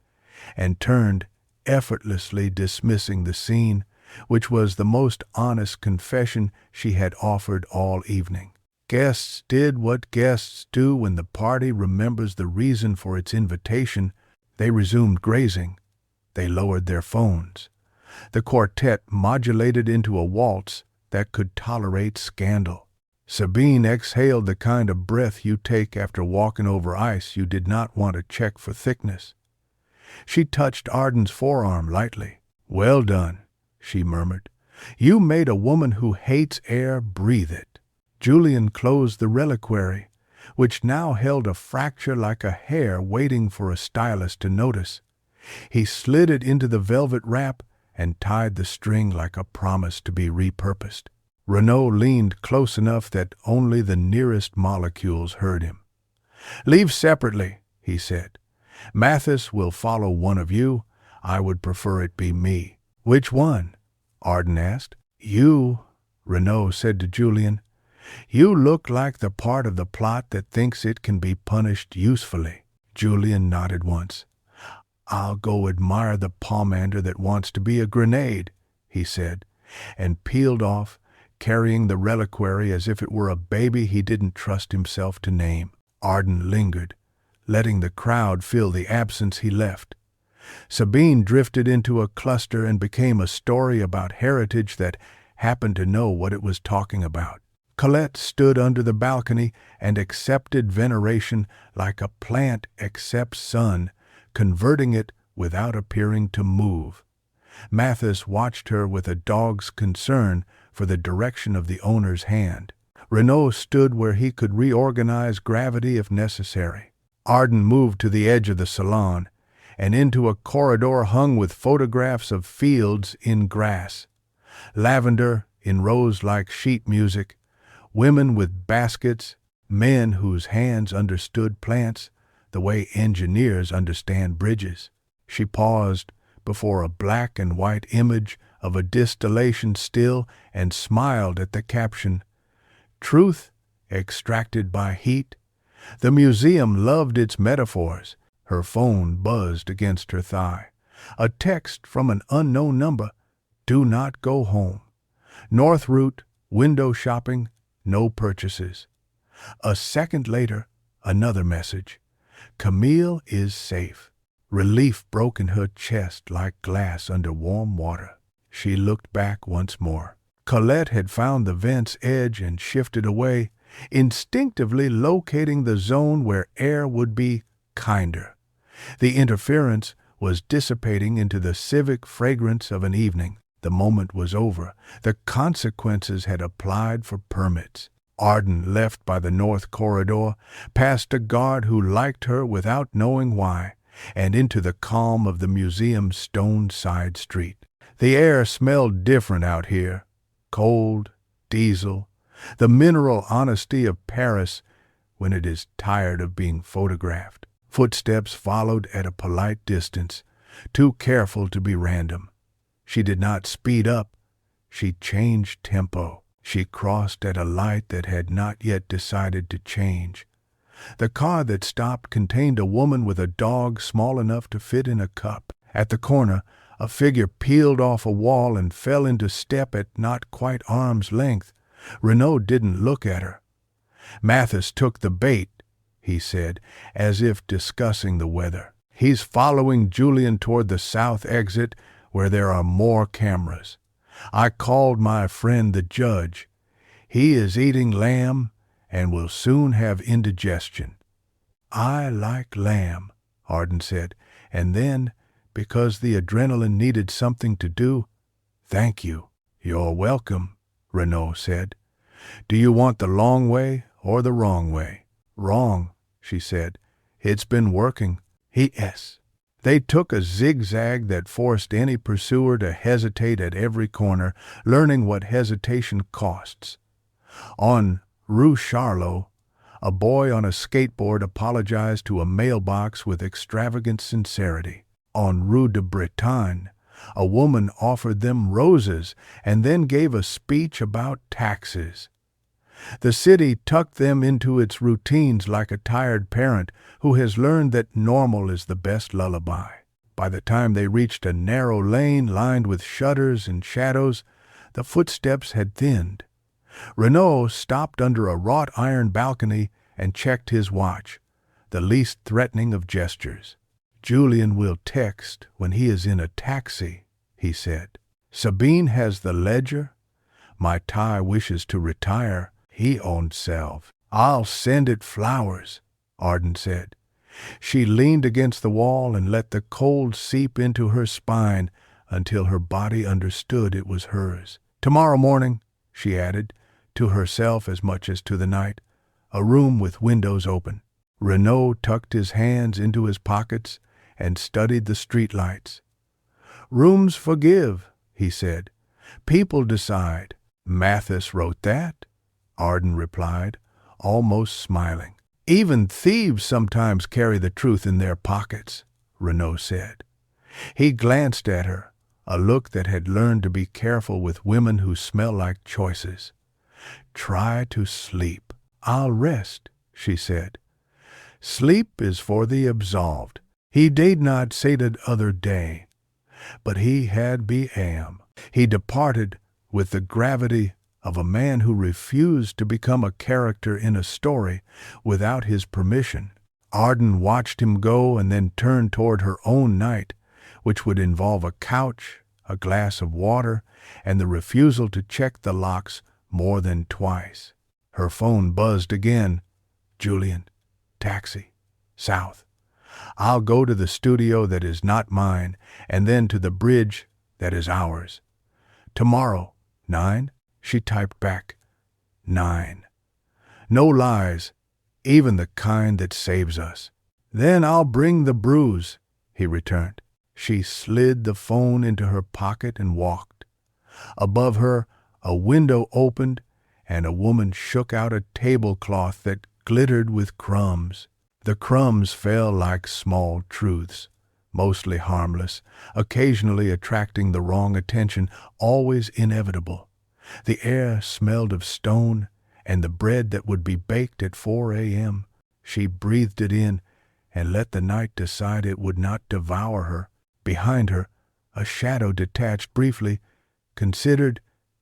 and turned, effortlessly dismissing the scene, which was the most honest confession she had offered all evening. Guests did what guests do when the party remembers the reason for its invitation. They resumed grazing. They lowered their phones. The quartet modulated into a waltz that could tolerate scandal. Sabine exhaled the kind of breath you take after walking over ice you did not want to check for thickness. She touched Arden's forearm lightly. "Well done," she murmured. "You made a woman who hates air breathe it." Julian closed the reliquary, which now held a fracture like a hair waiting for a stylist to notice. He slid it into the velvet wrap and tied the string like a promise to be repurposed. Renaud leaned close enough that only the nearest molecules heard him. "Leave separately," he said. "Mathis will follow one of you. I would prefer it be me." "Which one?" Arden asked. "You," Renaud said to Julian. "You look like the part of the plot that thinks it can be punished usefully." Julian nodded once. "I'll go admire the pomander that wants to be a grenade," he said, and peeled off, carrying the reliquary as if it were a baby he didn't trust himself to name. Arden lingered, letting the crowd feel the absence he left. Sabine drifted into a cluster and became a story about heritage that happened to know what it was talking about. Colette stood under the balcony and accepted veneration like a plant accepts sun, converting it without appearing to move. Mathis watched her with a dog's concern for the direction of the owner's hand. Renaud stood where he could reorganize gravity if necessary. Arden moved to the edge of the salon and into a corridor hung with photographs of fields in grass, lavender in rows like sheet music, women with baskets, men whose hands understood plants the way engineers understand bridges. She paused before a black and white image of a distillation still and smiled at the caption, "Truth extracted by heat." The museum loved its metaphors. Her phone buzzed against her thigh. A text from an unknown number. "Do not go home. North route, window shopping, no purchases." A second later, Another message. Camille is safe. Relief broke in her chest like glass under warm water. She looked back once more. Colette had found the vent's edge and shifted away, instinctively locating the zone where air would be kinder. The interference was dissipating into the civic fragrance of an evening. The moment was over. The consequences had applied for permits. Arden left by the north corridor, past a guard who liked her without knowing why, and into the calm of the museum's stone side street. The air smelled different out here. Cold, diesel, the mineral honesty of Paris when it is tired of being photographed. Footsteps followed at a polite distance, too careful to be random. She did not speed up. She changed tempo. She crossed at a light that had not yet decided to change. The car that stopped contained a woman with a dog small enough to fit in a cup. At the corner, a figure peeled off a wall and fell into step at not quite arm's length. Renaud didn't look at her. Mathis took the bait, he said, as if discussing the weather. He's following Julian toward the south exit where there are more cameras. I called my friend the judge. He is eating lamb and will soon have indigestion. I like lamb, Arden said, and then, because the adrenaline needed something to do, thank you. You're welcome, Renaud said. Do you want the long way or the wrong way? Wrong, she said. It's been working. Yes. They took a zigzag that forced any pursuer to hesitate at every corner, learning what hesitation costs. On Rue Charlot, a boy on a skateboard apologized to a mailbox with extravagant sincerity. On Rue de Bretagne, a woman offered them roses and then gave a speech about taxes. The city tucked them into its routines like a tired parent who has learned that normal is the best lullaby. By the time they reached a narrow lane lined with shutters and shadows, the footsteps had thinned. Renaud stopped under a wrought iron balcony and checked his watch, the least threatening of gestures. Julian will text when he is in a taxi, he said. Sabine has the ledger. My tie wishes to retire. He owned self. I'll send it flowers, Arden said. She leaned against the wall and let the cold seep into her spine until her body understood it was hers. Tomorrow morning, she added, to herself as much as to the night, a room with windows open. Renaud tucked his hands into his pockets and studied the streetlights. Rooms forgive, he said. People decide. Mathis wrote that, Arden replied, almost smiling. Even thieves sometimes carry the truth in their pockets, Renaud said. He glanced at her, a look that had learned to be careful with women who smell like choices. Try to sleep. I'll rest, she said. Sleep is for the absolved. He did not say that other day, but he had beam. He departed with the gravity of a man who refused to become a character in a story without his permission. Arden watched him go and then turned toward her own night, which would involve a couch, a glass of water, and the refusal to check the locks more than twice. Her phone buzzed again. Julian, taxi, south. I'll go to the studio that is not mine, and then to the bridge that is ours. Tomorrow, 9? She typed back, 9. No lies, even the kind that saves us. Then I'll bring the bruise, he returned. She slid the phone into her pocket and walked. Above her, a window opened, and a woman shook out a tablecloth that glittered with crumbs. The crumbs fell like small truths, mostly harmless, occasionally attracting the wrong attention, always inevitable. The air smelled of stone and the bread that would be baked at 4 a.m. She breathed it in and let the night decide it would not devour her. Behind her, a shadow detached briefly, considered,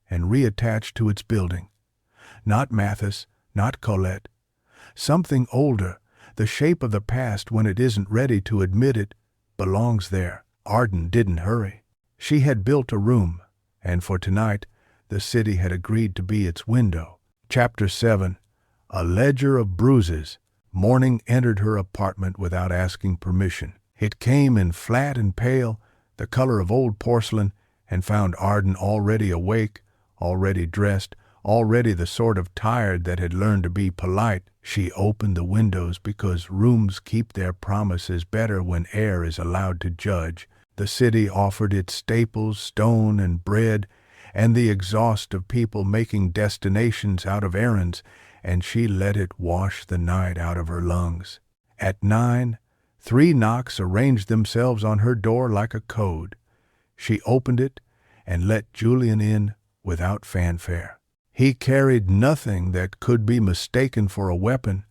and reattached to its building. Not Mathis, not Colette. Something older, The shape of the past, when it isn't ready to admit it, belongs there. Arden didn't hurry. She had built a room, and for tonight, the city had agreed to be its window. Chapter 7. A Ledger of Bruises. Morning entered her apartment without asking permission. It came in flat and pale, the color of old porcelain, and found Arden already awake, already dressed, already the sort of tired that had learned to be polite. She opened the windows because rooms keep their promises better when air is allowed to judge. The city offered its staples, stone and bread, and the exhaust of people making destinations out of errands, and she let it wash the night out of her lungs. At 9, 3 knocks arranged themselves on her door like a code. She opened it and let Julian in without fanfare. He carried nothing that could be mistaken for a weapon,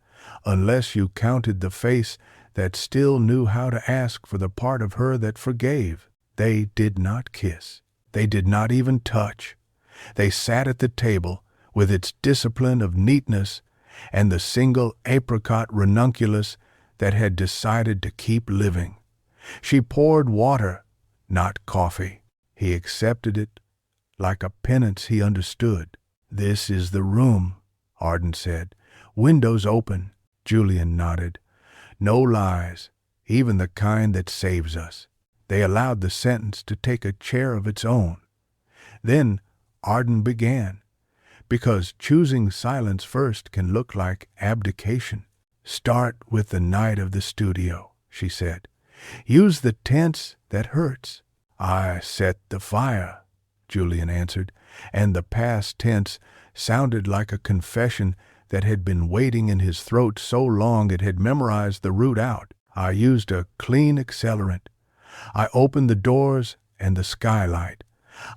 unless you counted the face that still knew how to ask for the part of her that forgave. They did not kiss. They did not even touch. They sat at the table, with its discipline of neatness and the single apricot ranunculus that had decided to keep living. She poured water, not coffee. He accepted it like a penance he understood. "This is the room," Arden said. "Windows open." Julian nodded. "No lies, even the kind that saves us." They allowed the sentence to take a chair of its own. Then Arden began, because choosing silence first can look like abdication. "Start with the night of the studio," she said. "Use the tense that hurts." "I set the fire," Julian answered, and the past tense sounded like a confession that had been waiting in his throat so long it had memorized the route out. "I used a clean accelerant. I opened the doors and the skylight.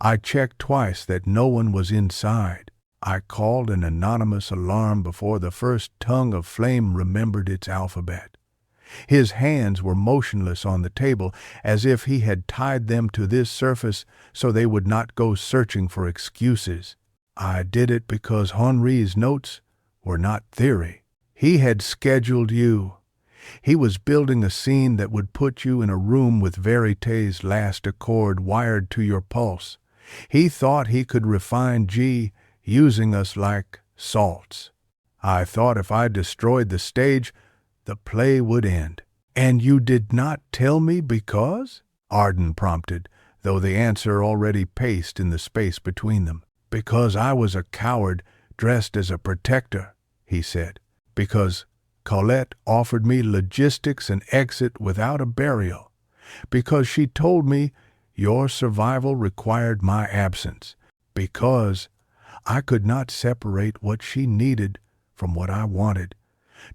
I checked twice that no one was inside. I called an anonymous alarm before the first tongue of flame remembered its alphabet." His hands were motionless on the table, as if he had tied them to this surface so they would not go searching for excuses. "I did it because Henri's notes were not theory. He had scheduled you. He was building a scene that would put you in a room with Verité's last accord wired to your pulse. He thought he could refine G, using us like salts. I thought if I destroyed the stage, the play would end." "And you did not tell me because?" Arden prompted, though the answer already paced in the space between them. "Because I was a coward dressed as a protector," he said. "Because Colette offered me logistics and exit without a burial. Because she told me your survival required my absence. Because I could not separate what she needed from what I wanted,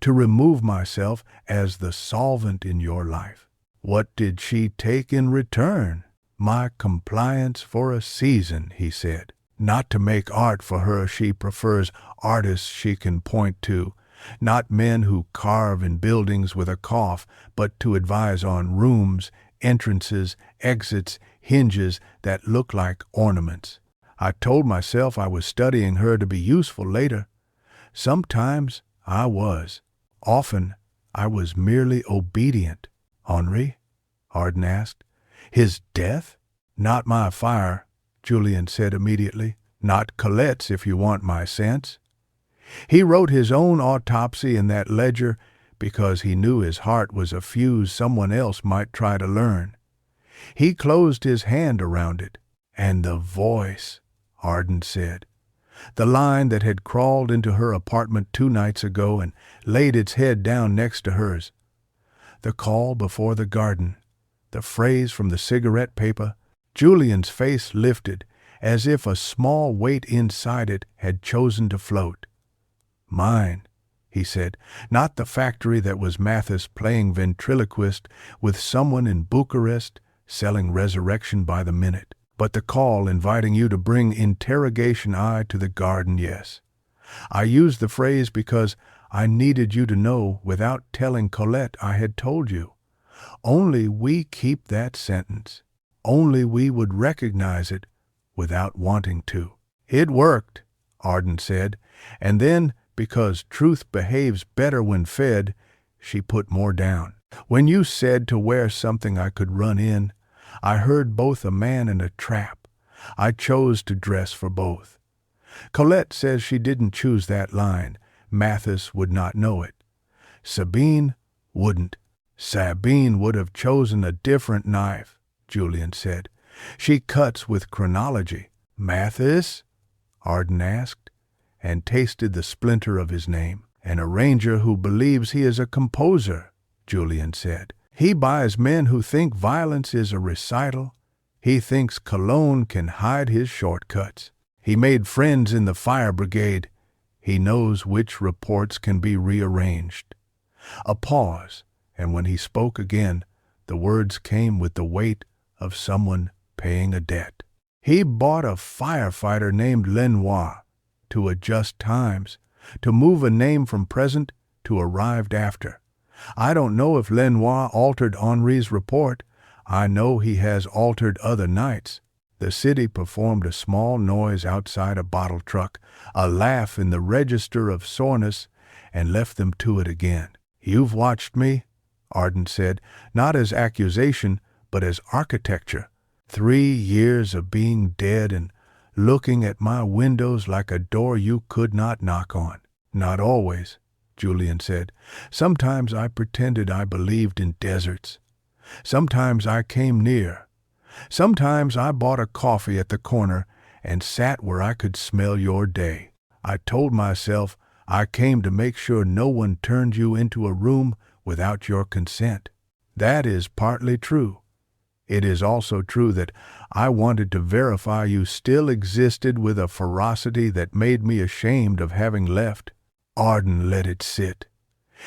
to remove myself as the solvent in your life." "What did she take in return?" "My compliance for a season," he said. "Not to make art for her. She prefers artists she can point to, not men who carve in buildings with a cough, but to advise on rooms, entrances, exits, hinges that look like ornaments. I told myself I was studying her to be useful later. Sometimes I was. Often I was merely obedient." "Henri?" Arden asked. "His death?" "Not my fire," Julian said immediately. "Not Colette's, if you want my sense. He wrote his own autopsy in that ledger because he knew his heart was a fuse someone else might try to learn. He closed his hand around it. And the voice," Arden said. The line that had crawled into her apartment 2 nights ago and laid its head down next to hers. The call before the garden. The phrase from the cigarette paper. Julian's face lifted, as if a small weight inside it had chosen to float. "Mine," he said. "Not the factory that was Mathis playing ventriloquist with someone in Bucharest selling resurrection by the minute, but the call inviting you to bring interrogation eye to the garden, yes. I used the phrase because I needed you to know without telling Colette I had told you. Only we keep that sentence. Only we would recognize it without wanting to." "It worked," Arden said, "and then, because truth behaves better when fed, She put more down. When you said to wear something I could run in, I heard both a man and a trap. I chose to dress for both. Colette says she didn't choose that line. Mathis would not know it. Sabine wouldn't. Sabine would have chosen a different knife, Julian said. She cuts with chronology. Mathis? Arden asked, and tasted the splinter of his name. An arranger who believes he is a composer, Julian said. He buys men who think violence is a recital. He thinks Cologne can hide his shortcuts. He made friends in the fire brigade. He knows which reports can be rearranged. A pause, and when he spoke again, the words came with the weight of someone paying a debt. He bought a firefighter named Lenoir to adjust times, to move a name from present to arrived after. I don't know if Lenoir altered Henri's report. I know he has altered other nights. The city performed a small noise outside a bottle truck, a laugh in the register of soreness, and left them to it again. You've watched me, Arden said, not as accusation, but as architecture. 3 years of being dead and looking at my windows like a door you could not knock on. Not always, Julian said. Sometimes I pretended I believed in deserts. Sometimes I came near. Sometimes I bought a coffee at the corner and sat where I could smell your day. I told myself I came to make sure no one turned you into a room without your consent. That is partly true. It is also true that I wanted to verify you still existed with a ferocity that made me ashamed of having left. Arden let it sit.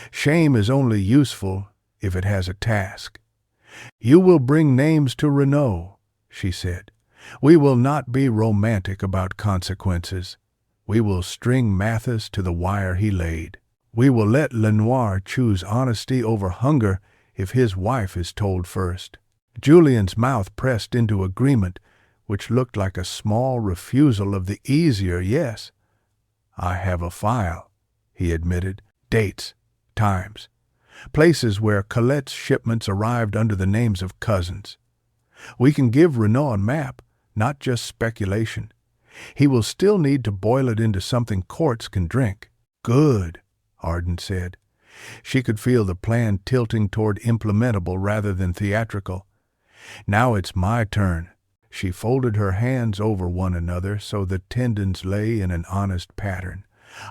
Shame is only useful if it has a task. You will bring names to Renault, she said. We will not be romantic about consequences. We will string Mathis to the wire he laid. We will let Lenoir choose honesty over hunger if his wife is told first. Julian's mouth pressed into agreement, which looked like a small refusal of the easier yes. I have a file, he admitted. Dates, times, places where Colette's shipments arrived under the names of cousins. We can give Renault a map, not just speculation. He will still need to boil it into something courts can drink. Good, Arden said. She could feel the plan tilting toward implementable rather than theatrical. Now it's my turn. She folded her hands over one another so the tendons lay in an honest pattern.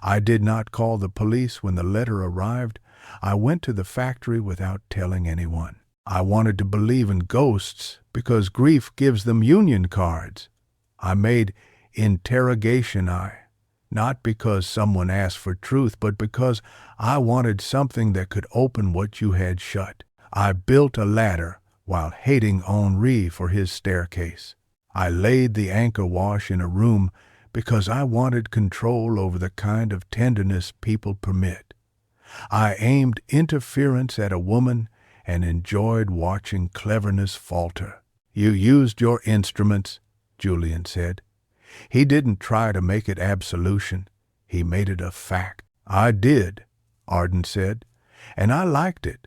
I did not call the police when the letter arrived. I went to the factory without telling anyone. I wanted to believe in ghosts because grief gives them union cards. I made interrogation eye, not because someone asked for truth, but because I wanted something that could open what you had shut. I built a ladder while hating Henri for his staircase. I laid the anchor wash in a room because I wanted control over the kind of tenderness people permit. I aimed interference at a woman and enjoyed watching cleverness falter. You used your instruments, Julian said. He didn't try to make it absolution. He made it a fact. I did, Arden said, and I liked it.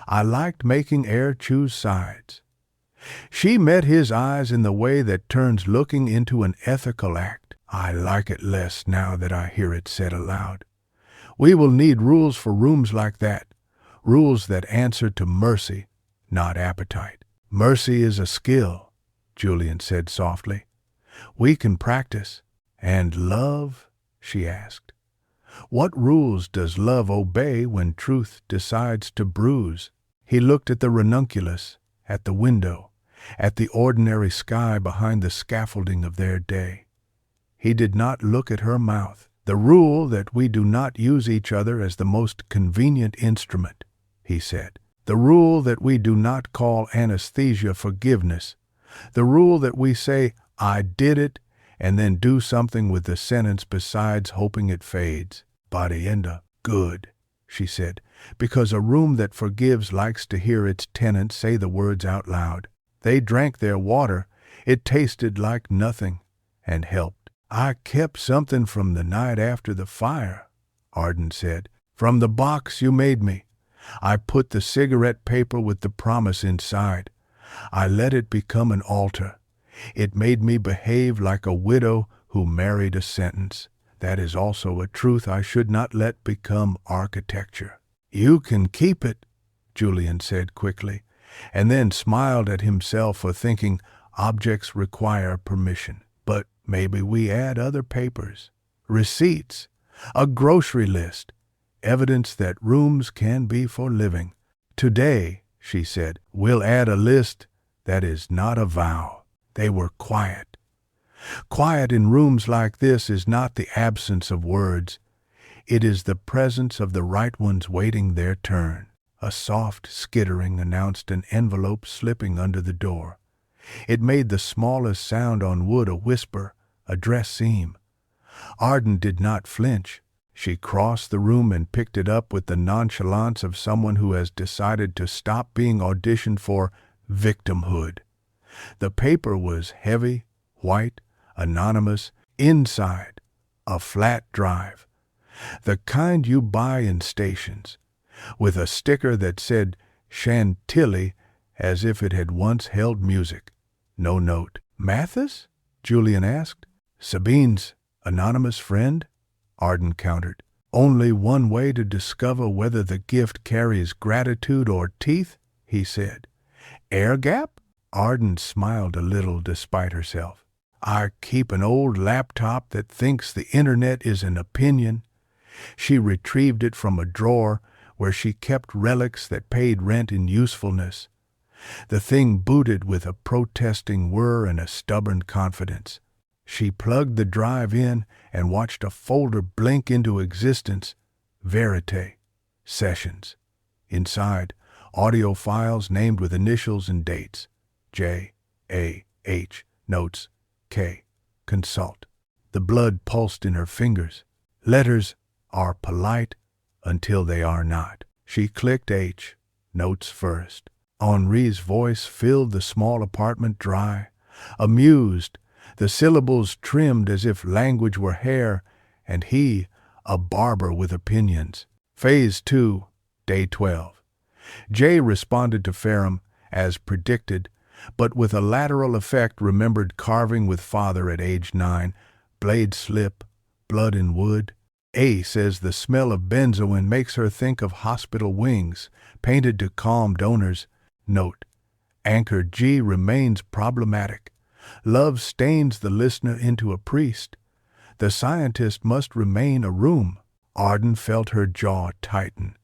I liked making air choose sides. She met his eyes in the way that turns looking into an ethical act. I like it less now that I hear it said aloud. We will need rules for rooms like that, rules that answer to mercy, not appetite. Mercy is a skill, Julian said softly. We can practice. And love? She asked. What rules does love obey when truth decides to bruise? He looked at the ranunculus, at the window, at the ordinary sky behind the scaffolding of their day. He did not look at her mouth. The rule that we do not use each other as the most convenient instrument, he said. The rule that we do not call anesthesia forgiveness. The rule that we say, I did it, and then do something with the sentence besides hoping it fades. Barienda, good, she said, because a room that forgives likes to hear its tenants say the words out loud. They drank their water. It tasted like nothing, and helped. I kept something from the night after the fire, Arden said. From the box you made me. I put the cigarette paper with the promise inside. I let it become an altar. It made me behave like a widow who married a sentence. That is also a truth I should not let become architecture." "You can keep it," Julian said quickly, and then smiled at himself for thinking objects require permission. "But maybe we add other papers, receipts, a grocery list, evidence that rooms can be for living. Today," she said, "we'll add a list that is not a vow." They were quiet. Quiet in rooms like this is not the absence of words. It is the presence of the right ones waiting their turn. A soft skittering announced an envelope slipping under the door. It made the smallest sound on wood a whisper, a dress seam. Arden did not flinch. She crossed the room and picked it up with the nonchalance of someone who has decided to stop being auditioned for victimhood. The paper was heavy, white, anonymous. Inside, a flat drive, the kind you buy in stations, with a sticker that said Chantilly as if it had once held music. No note. "Mathis?" Julian asked. "Sabine's anonymous friend?" Arden countered. "Only one way to discover whether the gift carries gratitude or teeth," he said. "Air gap?" Arden smiled a little despite herself. "I keep an old laptop that thinks the internet is an opinion." She retrieved it from a drawer where she kept relics that paid rent in usefulness. The thing booted with a protesting whir and a stubborn confidence. She plugged the drive in and watched a folder blink into existence. Verite. Sessions. Inside, audio files named with initials and dates. J, A, H, notes, K, consult. The blood pulsed in her fingers. Letters are polite until they are not. She clicked H, notes first. Henri's voice filled the small apartment dry, amused, the syllables trimmed as if language were hair, and he, a barber with opinions. Phase 2, Day 12. Jay responded to Ferrum, as predicted, but with a lateral effect remembered carving with father at age 9, blade slip, blood in wood. A says the smell of benzoin makes her think of hospital wings, painted to calm donors. Note, anchor G remains problematic. Love stains the listener into a priest. The scientist must remain a room. Arden felt her jaw tighten.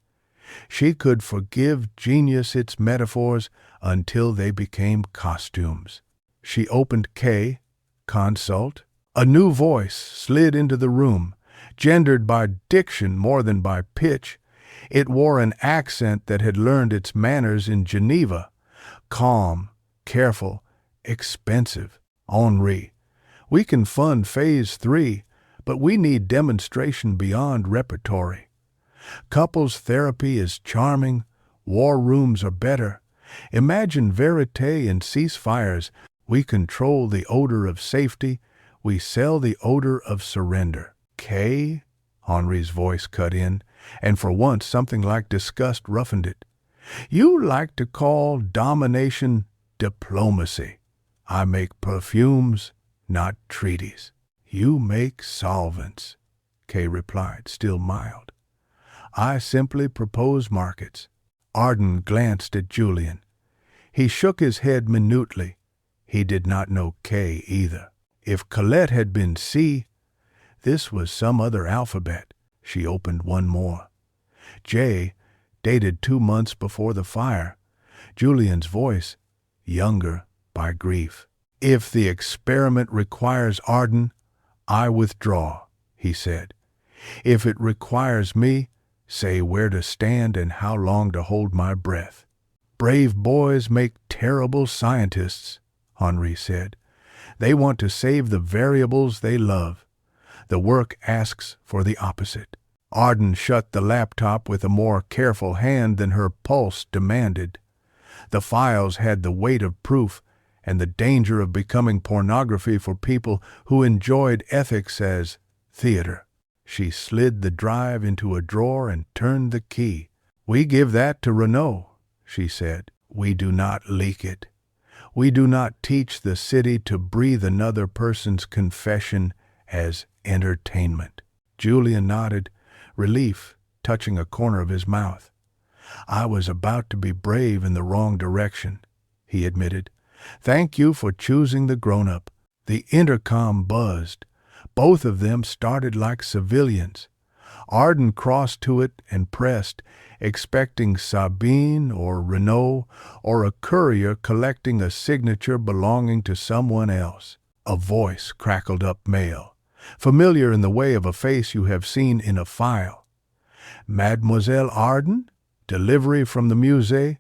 She could forgive genius its metaphors until they became costumes. She opened K, consult. A new voice slid into the room, gendered by diction more than by pitch. It wore an accent that had learned its manners in Geneva. Calm, careful, expensive. Henri, we can fund Phase 3, but we need demonstration beyond repertory. Couples therapy is charming. War rooms are better. Imagine verite in ceasefires. We control the odor of safety. We sell the odor of surrender. K? Henri's voice cut in, and for once something like disgust roughened it. You like to call domination diplomacy. I make perfumes, not treaties. You make solvents, Kay replied, still mild. I simply propose markets. Arden glanced at Julian. He shook his head minutely. He did not know K either. If Colette had been C, this was some other alphabet. She opened one more. J, dated 2 months before the fire. Julian's voice, younger by grief. If the experiment requires Arden, I withdraw, he said. If it requires me, say where to stand and how long to hold my breath. Brave boys make terrible scientists, Henri said. They want to save the variables they love. The work asks for the opposite. Arden shut the laptop with a more careful hand than her pulse demanded. The files had the weight of proof and the danger of becoming pornography for people who enjoyed ethics as theater. She slid the drive into a drawer and turned the key. We give that to Renault, she said. We do not leak it. We do not teach the city to breathe another person's confession as entertainment. Julian nodded, relief touching a corner of his mouth. I was about to be brave in the wrong direction, he admitted. Thank you for choosing the grown-up. The intercom buzzed. Both of them started like civilians. Arden crossed to it and pressed, expecting Sabine or Renault or a courier collecting a signature belonging to someone else. A voice crackled up male, familiar in the way of a face you have seen in a file. Mademoiselle Arden? Delivery from the musée?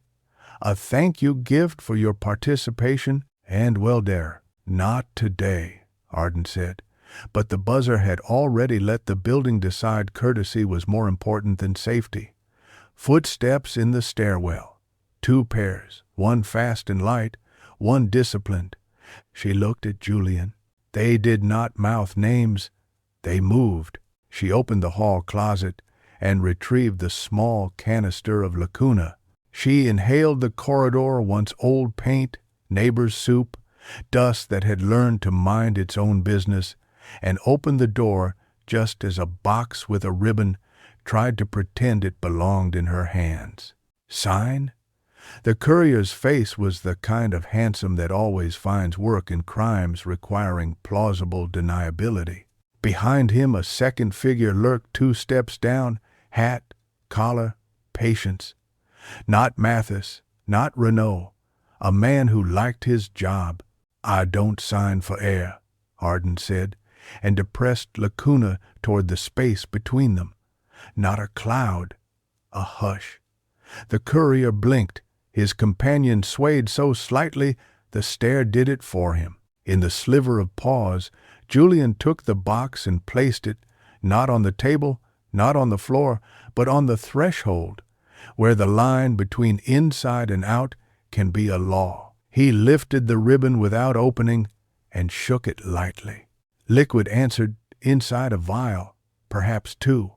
A thank you gift for your participation, and well there. Not today, Arden said. But the buzzer had already let the building decide courtesy was more important than safety. Footsteps in the stairwell. 2 pairs, one fast and light, one disciplined. She looked at Julian. They did not mouth names. They moved. She opened the hall closet and retrieved the small canister of lacuna. She inhaled the corridor once old paint, neighbor's soup, dust that had learned to mind its own business, and opened the door just as a box with a ribbon tried to pretend it belonged in her hands. Sign? The courier's face was the kind of handsome that always finds work in crimes requiring plausible deniability. Behind him a second figure lurked 2 steps down, hat, collar, patience. Not Mathis, not Renault, a man who liked his job. I don't sign for air, Arden said, and depressed lacuna toward the space between them. Not a cloud, a hush. The courier blinked. His companion swayed so slightly the stare did it for him. In the sliver of pause, Julian took the box and placed it, not on the table, not on the floor, but on the threshold, where the line between inside and out can be a law. He lifted the ribbon without opening and shook it lightly. Liquid answered inside a vial, perhaps 2.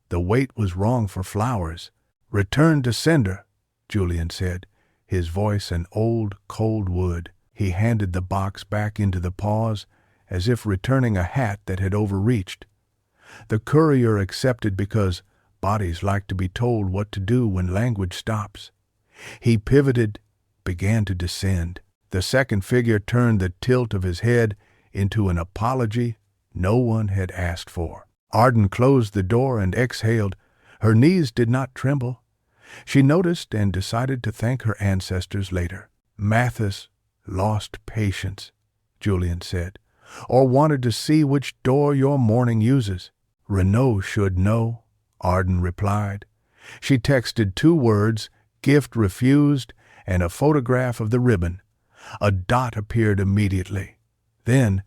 The weight was wrong for flowers. Return to sender, Julian said, his voice an old, cold wood. He handed the box back into the pause, as if returning a hat that had overreached. The courier accepted because bodies like to be told what to do when language stops. He pivoted, began to descend. The second figure turned the tilt of his head into an apology no one had asked for. Arden closed the door and exhaled. Her knees did not tremble. She noticed and decided to thank her ancestors later. Mathis lost patience, Julian said, or wanted to see which door your mourning uses. Renault should know, Arden replied. She texted 2 words, gift refused, and a photograph of the ribbon. A dot appeared immediately. Then,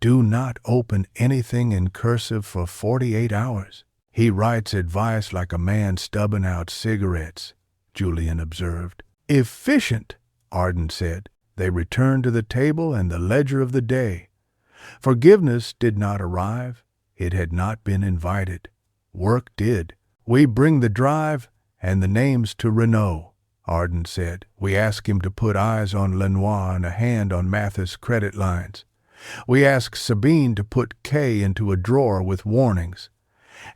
do not open anything in cursive for 48 hours. He writes advice like a man stubbing out cigarettes, Julian observed. Efficient, Arden said. They returned to the table and the ledger of the day. Forgiveness did not arrive. It had not been invited. Work did. We bring the drive and the names to Renault, Arden said. We ask him to put eyes on Lenoir and a hand on Mathis' credit lines. We ask Sabine to put K into a drawer with warnings.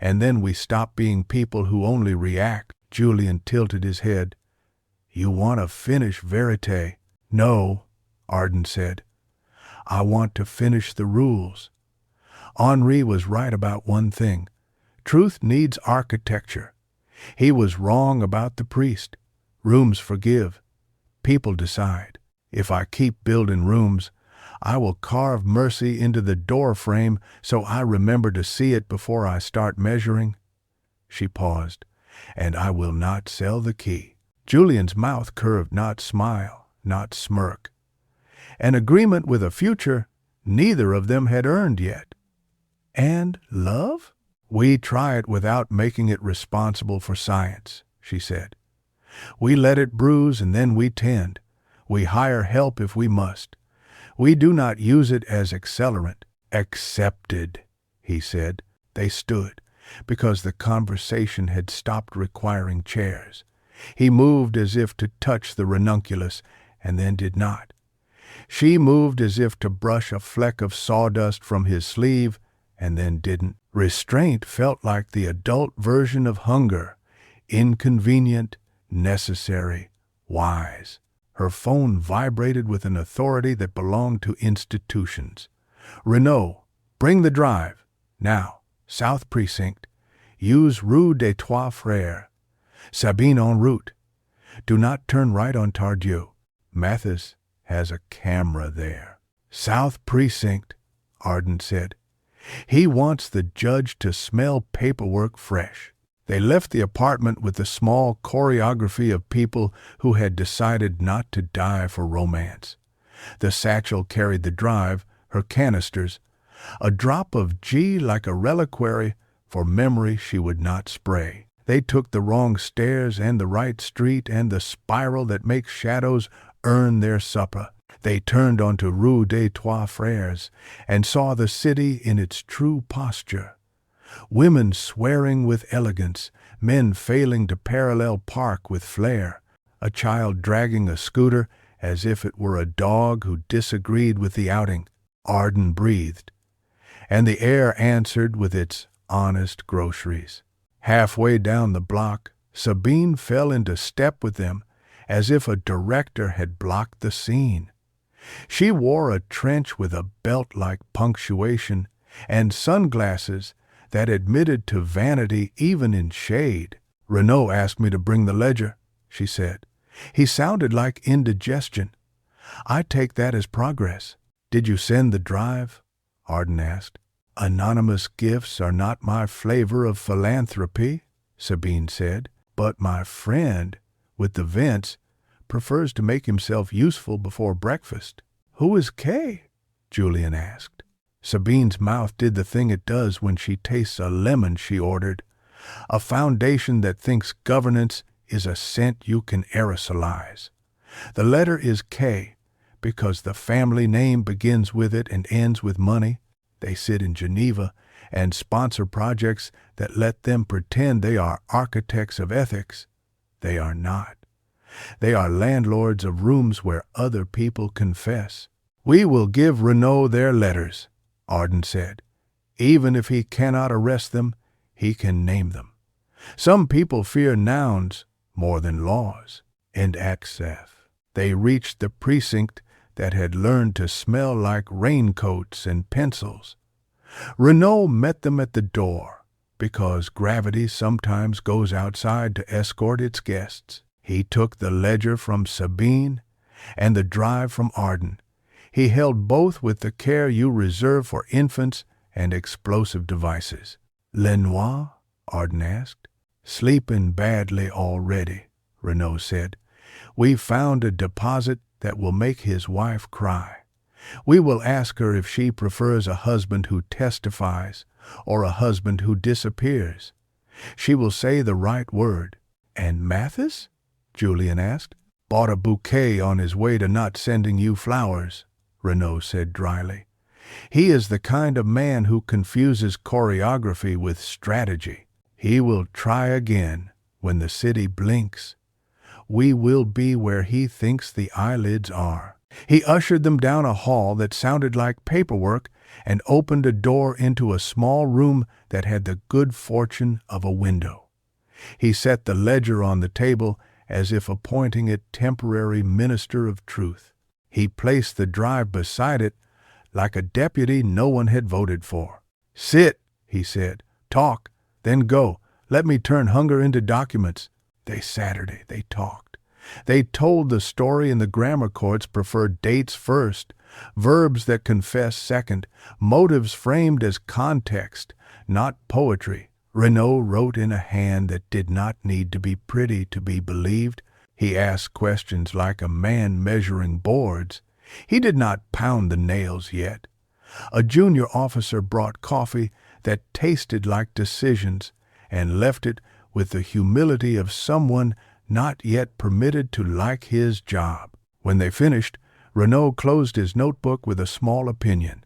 And then we stop being people who only react. Julian tilted his head. You want to finish verite? No, Arden said. I want to finish the rules. Henri was right about one thing. Truth needs architecture. He was wrong about the priest. Rooms forgive. People decide. If I keep building rooms, I will carve mercy into the door frame so I remember to see it before I start measuring. She paused. And I will not sell the key. Julian's mouth curved, not smile, not smirk. An agreement with a future neither of them had earned yet. And love? We try it without making it responsible for science, she said. We let it bruise and then we tend. We hire help if we must. We do not use it as accelerant. Accepted, he said. They stood. because the conversation had stopped requiring chairs. He moved as if to touch the ranunculus, and then did not. She moved as if to brush a fleck of sawdust from his sleeve, and then didn't. Restraint felt like the adult version of hunger, inconvenient, necessary, wise. Her phone vibrated with an authority that belonged to institutions. "Renaud, bring the drive. Now, South Precinct. Use Rue des Trois Frères. Sabine en route. Do not turn right on Tardieu. Mathis has a camera there." "South Precinct," Arden said. "He wants the judge to smell paperwork fresh." They left the apartment with the small choreography of people who had decided not to die for romance. The satchel carried the drive, her canisters, a drop of G like a reliquary for memory she would not spray. They took the wrong stairs and the right street and the spiral that makes shadows earn their supper. They turned onto Rue des Trois Frères and saw the city in its true posture. Women swearing with elegance, men failing to parallel park with flair, a child dragging a scooter as if it were a dog who disagreed with the outing. Arden breathed, and the air answered with its honest groceries. Halfway down the block, Sabine fell into step with them, as if a director had blocked the scene. She wore a trench with a belt-like punctuation and sunglasses that admitted to vanity even in shade. "Renaud asked me to bring the ledger," she said. "He sounded like indigestion. I take that as progress." "Did you send the drive?" Arden asked. "Anonymous gifts are not my flavor of philanthropy," Sabine said, "but my friend with the vents prefers to make himself useful before breakfast." "Who is Kay?" Julian asked. Sabine's mouth did the thing it does when she tastes a lemon she ordered, a foundation that thinks governance is a scent you can aerosolize. "The letter is K because the family name begins with it and ends with money. They sit in Geneva and sponsor projects that let them pretend they are architects of ethics. They are not. They are landlords of rooms where other people confess." "We will give Renaud their letters," Arden said. "Even if he cannot arrest them, he can name them. Some people fear nouns more than laws." And Aksef. They reached the precinct that had learned to smell like raincoats and pencils. Renaud met them at the door, because gravity sometimes goes outside to escort its guests. He took the ledger from Sabine and the drive from Arden. He held both with the care you reserve for infants and explosive devices. "Lenoir?" Arden asked. "Sleeping badly already," Renaud said. "We found a deposit that will make his wife cry. We will ask her if she prefers a husband who testifies or a husband who disappears. She will say the right word." "And Mathis?" Julian asked. "Bought a bouquet on his way to not sending you flowers," Renaud said dryly. "He is the kind of man who confuses choreography with strategy. He will try again when the city blinks. We will be where he thinks the eyelids are." He ushered them down a hall that sounded like paperwork and opened a door into a small room that had the good fortune of a window. He set the ledger on the table as if appointing it temporary minister of truth. He placed the drive beside it like a deputy no one had voted for. "Sit," he said. "Talk, then go. Let me turn hunger into documents." They talked. They told the story in the grammar courts preferred dates first, verbs that confess second, motives framed as context, not poetry. Renaud wrote in a hand that did not need to be pretty to be believed. He asked questions like a man measuring boards. He did not pound the nails yet. A junior officer brought coffee that tasted like decisions and left it with the humility of someone not yet permitted to like his job. When they finished, Renaud closed his notebook with a small opinion.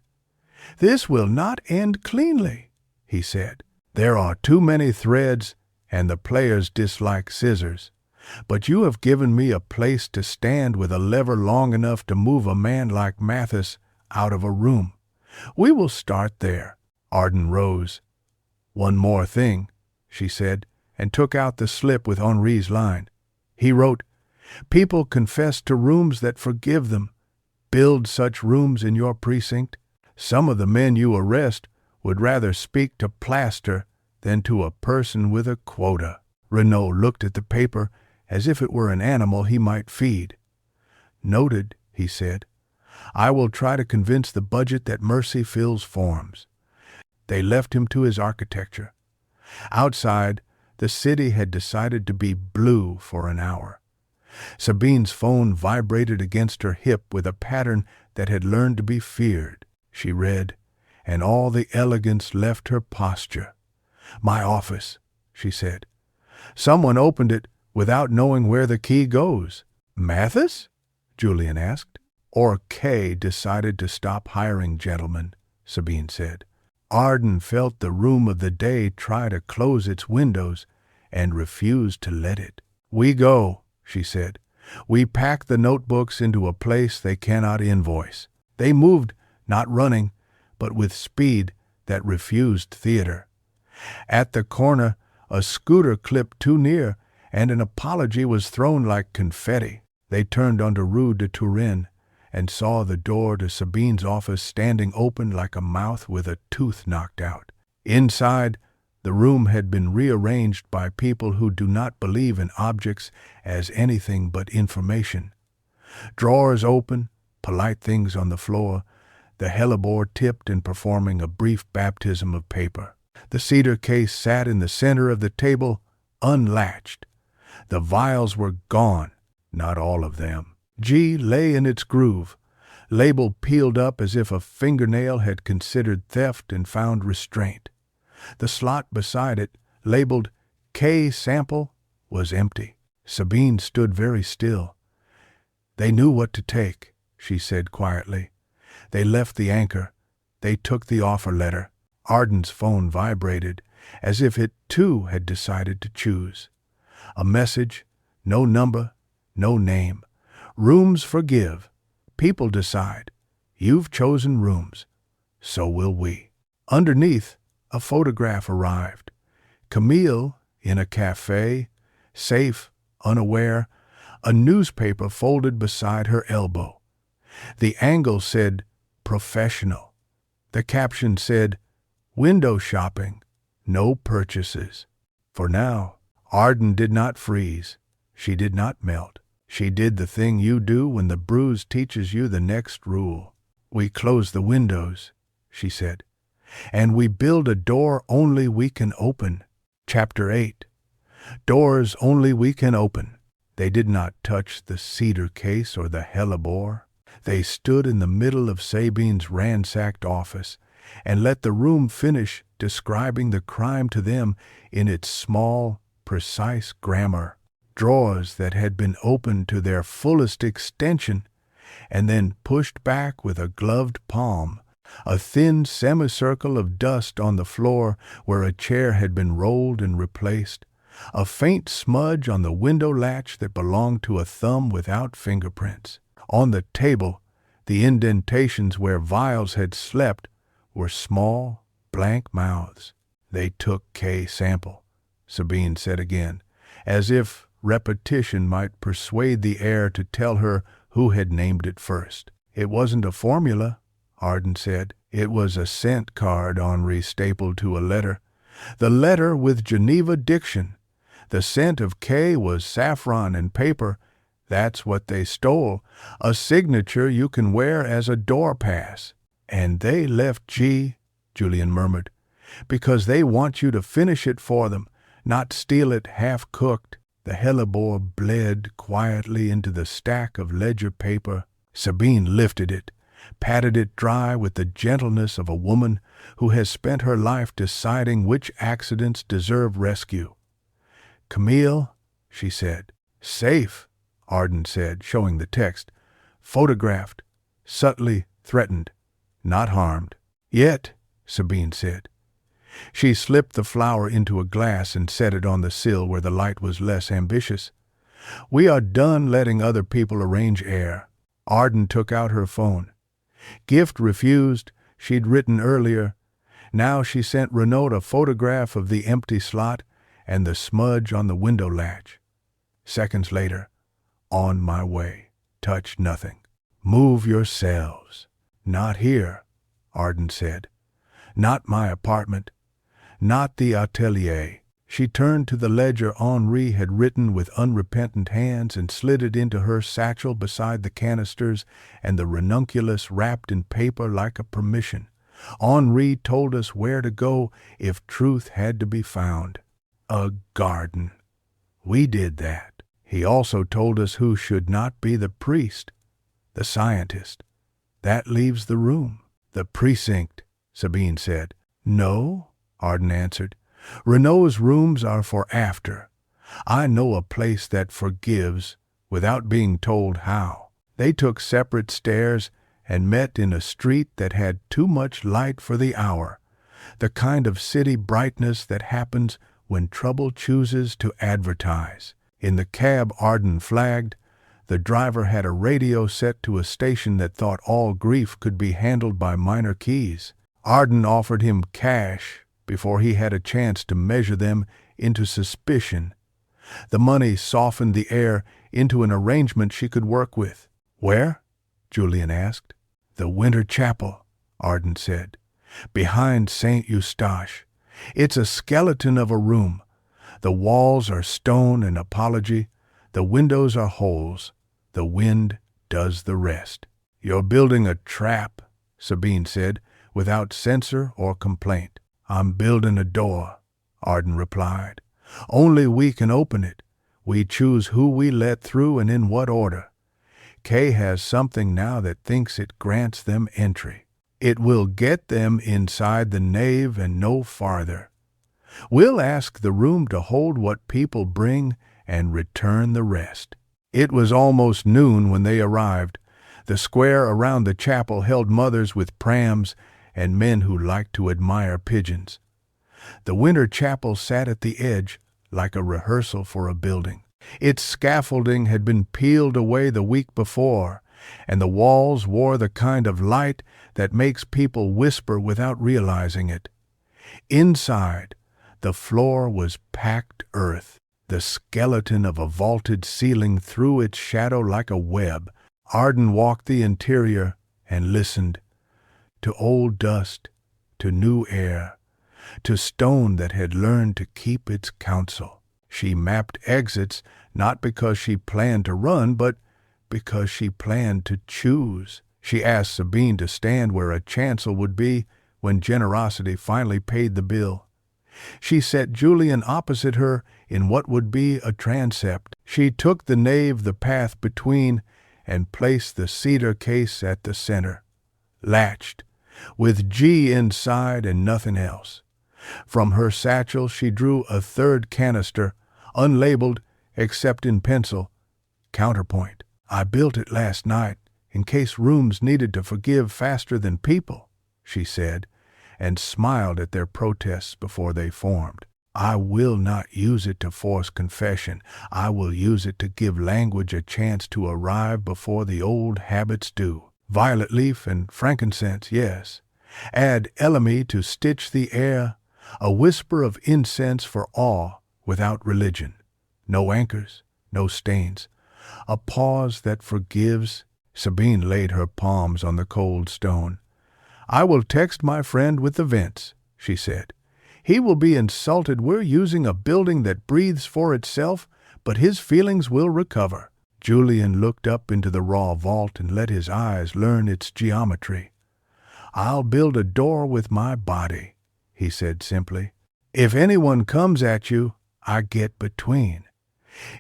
"This will not end cleanly," he said. There are too many threads, and the players dislike scissors. But you have given me a place to stand with a lever long enough to move a man like Mathis out of a room. We will start there." Arden rose. "One more thing," she said, and took out the slip with Henri's line. He wrote, "People confess to rooms that forgive them. Build such rooms in your precinct. Some of the men you arrest would rather speak to plaster than to a person with a quota." Renaud looked at the paper as if it were an animal he might feed. "Noted," he said. "I will try to convince the budget that mercy fills forms." They left him to his architecture. Outside, the city had decided to be blue for an hour. Sabine's phone vibrated against her hip with a pattern that had learned to be feared. She read, and all the elegance left her posture. "My office," she said. Someone opened it without knowing where the key goes. "Mathis?" Julian asked. "Or Kay decided to stop hiring gentlemen," Sabine said. Arden felt the room of the day try to close its windows and refused to let it. "We go," she said. "We pack the notebooks into a place they cannot invoice." They moved, not running, but with speed that refused theater. At the corner, a scooter clipped too near, and an apology was thrown like confetti. They turned onto Rue de Turin and saw the door to Sabine's office standing open like a mouth with a tooth knocked out. Inside, the room had been rearranged by people who do not believe in objects as anything but information. Drawers open, polite things on the floor, the hellebore tipped and performing a brief baptism of paper. The cedar case sat in the center of the table, unlatched. The vials were gone, not all of them. G lay in its groove, label peeled up as if a fingernail had considered theft and found restraint. The slot beside it, labeled K sample, was empty. Sabine stood very still. "They knew what to take," she said quietly. "They left the anchor. They took the offer letter." Arden's phone vibrated, as if it too had decided to choose. A message, no number, no name. "Rooms forgive. People decide. You've chosen rooms. So will we." Underneath, a photograph arrived. Camille in a cafe, safe, unaware, a newspaper folded beside her elbow. The angle said, "Professional." The caption said, "Window shopping, no purchases." For now, Arden did not freeze. She did not melt. She did the thing you do when the bruise teaches you the next rule. "We close the windows," she said, "and we build a door only we can open." Chapter 8. Doors only we can open. They did not touch the cedar case or the hellebore. They stood in the middle of Sabine's ransacked office and let the room finish describing the crime to them in its small, precise grammar. Drawers that had been opened to their fullest extension and then pushed back with a gloved palm. A thin semicircle of dust on the floor where a chair had been rolled and replaced. A faint smudge on the window latch that belonged to a thumb without fingerprints. On the table, the indentations where vials had slept were small, blank mouths. "They took K sample," Sabine said again, as if repetition might persuade the air to tell her who had named it first. "It wasn't a formula," Arden said. "It was a scent card Henri stapled to a letter. The letter with Geneva diction. The scent of K was saffron and paper. That's what they stole. A signature you can wear as a door pass." "And they left G," Julian murmured, "because they want you to finish it for them, not steal it half-cooked." The hellebore bled quietly into the stack of ledger paper. Sabine lifted it, patted it dry with the gentleness of a woman who has spent her life deciding which accidents deserve rescue. "Camille," she said. "Safe," Arden said, showing the text. "Photographed, subtly threatened, not harmed." "Yet," Sabine said, She slipped the flower into a glass and set it on the sill where the light was less ambitious. "We are done letting other people arrange air." Arden took out her phone. Gift refused, she'd written earlier. Now she sent Renaud a photograph of the empty slot and the smudge on the window latch. Seconds later, "On my way." Touch nothing. "Move yourselves." "Not here," Arden said. "Not my apartment. Not the atelier." She turned to the ledger Henri had written with unrepentant hands and slid it into her satchel beside the canisters and the ranunculus wrapped in paper like a permission. Henri told us where to go if truth had to be found. A garden. We did that. He also told us who should not be the priest, the scientist. That leaves the room. "The precinct," Sabine said. "No," Arden answered. "Renaud's rooms are for after. I know a place that forgives without being told how." They took separate stairs and met in a street that had too much light for the hour, the kind of city brightness that happens when trouble chooses to advertise. In the cab Arden flagged, the driver had a radio set to a station that thought all grief could be handled by minor keys. Arden offered him cash before he had a chance to measure them into suspicion. The money softened the air into an arrangement she could work with. "Where?" Julian asked. "The Winter Chapel," Arden said. "Behind St. Eustache. It's a skeleton of a room. The walls are stone and apology. The windows are holes. The wind does the rest." "You're building a trap," Sabine said, without censor or complaint. "I'm building a door," Arden replied. "Only we can open it. We choose who we let through and in what order. Kay has something now that thinks it grants them entry. It will get them inside the nave and no farther. We'll ask the room to hold what people bring and return the rest." It was almost noon when they arrived. The square around the chapel held mothers with prams and men who liked to admire pigeons. The Winter Chapel sat at the edge like a rehearsal for a building. Its scaffolding had been peeled away the week before, and the walls wore the kind of light that makes people whisper without realizing it. Inside, the floor was packed earth. The skeleton of a vaulted ceiling threw its shadow like a web. Arden walked the interior and listened. To old dust, to new air, to stone that had learned to keep its counsel. She mapped exits not because she planned to run, but because she planned to choose. She asked Sabine to stand where a chancel would be when generosity finally paid the bill. She set Julian opposite her in what would be a transept. She took the nave the path between and placed the cedar case at the center, latched, with G inside and nothing else. From her satchel she drew a third canister, unlabeled except in pencil. Counterpoint. "I built it last night in case rooms needed to forgive faster than people," she said, and smiled at their protests before they formed. "I will not use it to force confession. I will use it to give language a chance to arrive before the old habits do. Violet leaf and frankincense, yes. Add elemi to stitch the air, a whisper of incense for awe without religion. No anchors, no stains. A pause that forgives." Sabine laid her palms on the cold stone. "I will text my friend with the vents," she said. "He will be insulted we're using a building that breathes for itself, but his feelings will recover." Julian looked up into the raw vault and let his eyes learn its geometry. "I'll build a door with my body," he said simply. "If anyone comes at you, I get between.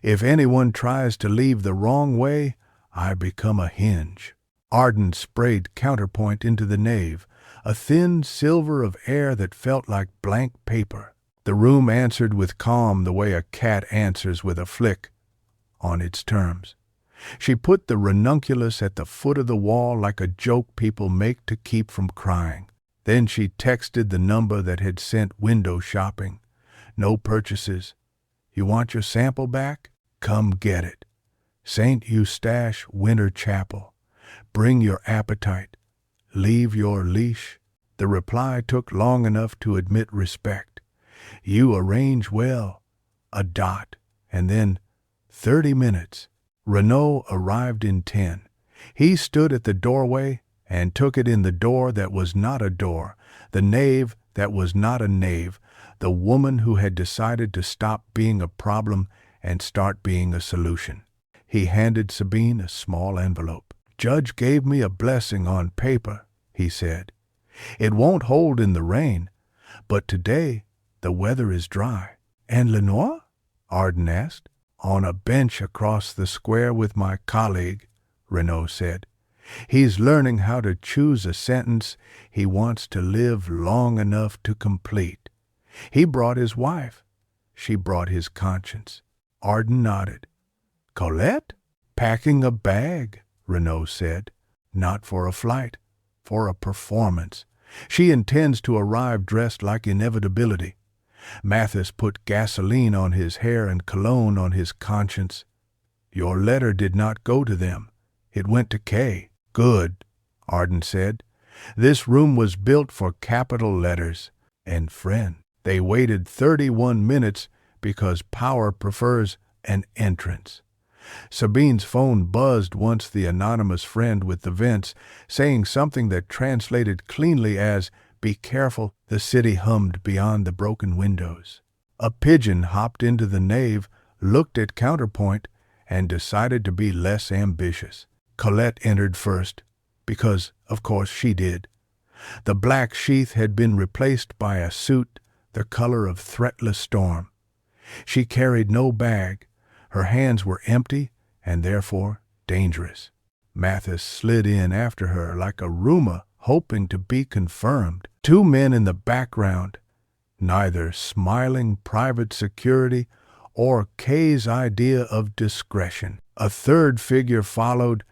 If anyone tries to leave the wrong way, I become a hinge." Arden sprayed counterpoint into the nave, a thin silver of air that felt like blank paper. The room answered with calm the way a cat answers with a flick, on its terms. She put the ranunculus at the foot of the wall like a joke people make to keep from crying. Then she texted the number that had sent window shopping. No purchases. You want your sample back? Come get it. St. Eustache Winter Chapel. Bring your appetite. Leave your leash. The reply took long enough to admit respect. You arrange well. A dot. And then 30 minutes. Renaud arrived in 10. He stood at the doorway and took it in the door that was not a door, the nave that was not a nave, the woman who had decided to stop being a problem and start being a solution. He handed Sabine a small envelope. Judge gave me a blessing on paper, he said. It won't hold in the rain, but today the weather is dry. And Lenoir? Arden asked. On a bench across the square with my colleague, Renaud said. He's learning how to choose a sentence he wants to live long enough to complete. He brought his wife. She brought his conscience. Arden nodded. Colette? Packing a bag, Renaud said. Not for a flight, for a performance. She intends to arrive dressed like inevitability. Mathis put gasoline on his hair and cologne on his conscience. Your letter did not go to them. It went to Kay. Good, Arden said. This room was built for capital letters. And friend. They waited 31 minutes because power prefers an entrance. Sabine's phone buzzed once the anonymous friend with the vents, saying something that translated cleanly as, "Be careful," the city hummed beyond the broken windows. A pigeon hopped into the nave, looked at counterpoint, and decided to be less ambitious. Colette entered first, because, of course, she did. The black sheath had been replaced by a suit the color of threatless storm. She carried no bag. Her hands were empty and therefore dangerous. Mathis slid in after her like a rumor hoping to be confirmed. Two men in the background, neither smiling private security or Kay's idea of discretion. A third figure followed,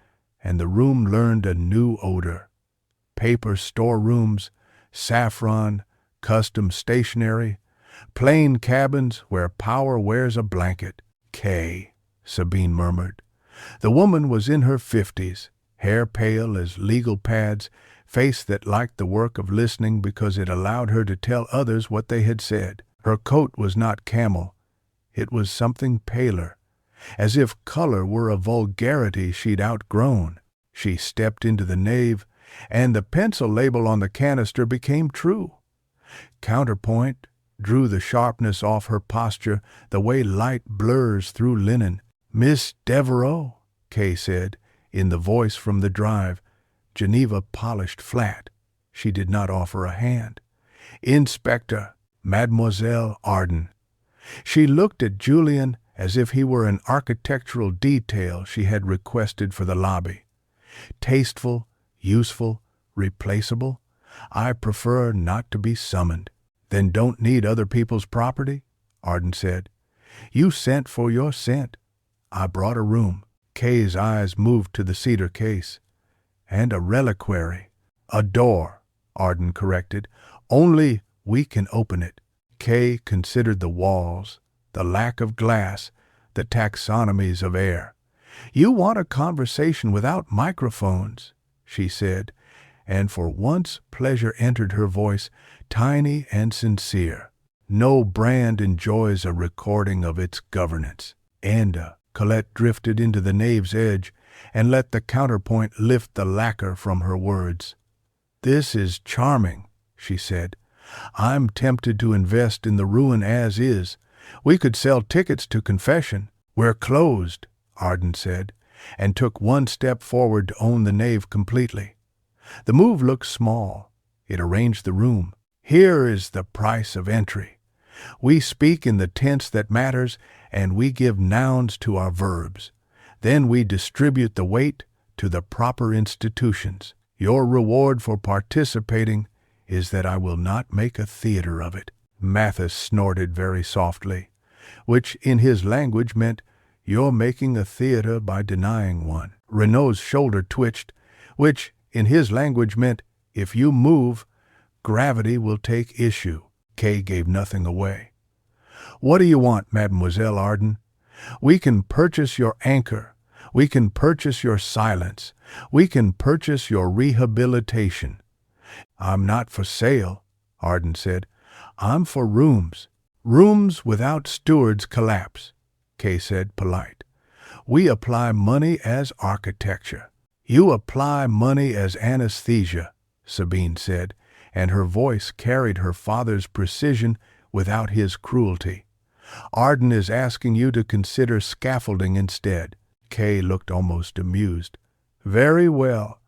and the room learned a new odor. Paper storerooms, saffron, custom stationery, plain cabins where power wears a blanket. Kay, Sabine murmured. The woman was in her 50s, hair pale as legal pads, face that liked the work of listening because it allowed her to tell others what they had said. Her coat was not camel. It was something paler, as if color were a vulgarity she'd outgrown. She stepped into the nave, and the pencil label on the canister became true. Counterpoint drew the sharpness off her posture the way light blurs through linen. Miss Devereaux, Kay said, in the voice from the drive. Geneva polished flat. She did not offer a hand. Inspector, Mademoiselle Arden. She looked at Julian as if he were an architectural detail she had requested for the lobby. Tasteful, useful, replaceable. I prefer not to be summoned. Then don't need other people's property? Arden said. You sent for your scent. I brought a room. Kay's eyes moved to the cedar case. And a reliquary. A door, Arden corrected. Only we can open it. Kay considered the walls, the lack of glass, the taxonomies of air. You want a conversation without microphones, she said, and for once pleasure entered her voice, tiny and sincere. No brand enjoys a recording of its governance. Colette drifted into the nave's edge and let the counterpoint lift the lacquer from her words. This is charming, she said. I'm tempted to invest in the ruin as is. We could sell tickets to confession. We're closed, Arden said, and took one step forward to own the nave completely. The move looked small. It arranged the room. Here is the price of entry. We speak in the tense that matters, and we give nouns to our verbs. Then we distribute the weight to the proper institutions. Your reward for participating is that I will not make a theater of it. Mathis snorted very softly, which in his language meant, you're making a theater by denying one. Renaud's shoulder twitched, which in his language meant, if you move, Gravity will take issue. Kay gave nothing away. What do you want, Mademoiselle Arden? We can purchase your anchor. We can purchase your silence. We can purchase your rehabilitation. I'm not for sale, Arden said. I'm for rooms. Rooms without stewards collapse, Kay said, polite. We apply money as architecture. You apply money as anesthesia, Sabine said, and her voice carried her father's precision without his cruelty. Arden is asking you to consider scaffolding instead. Kay looked almost amused. Very well.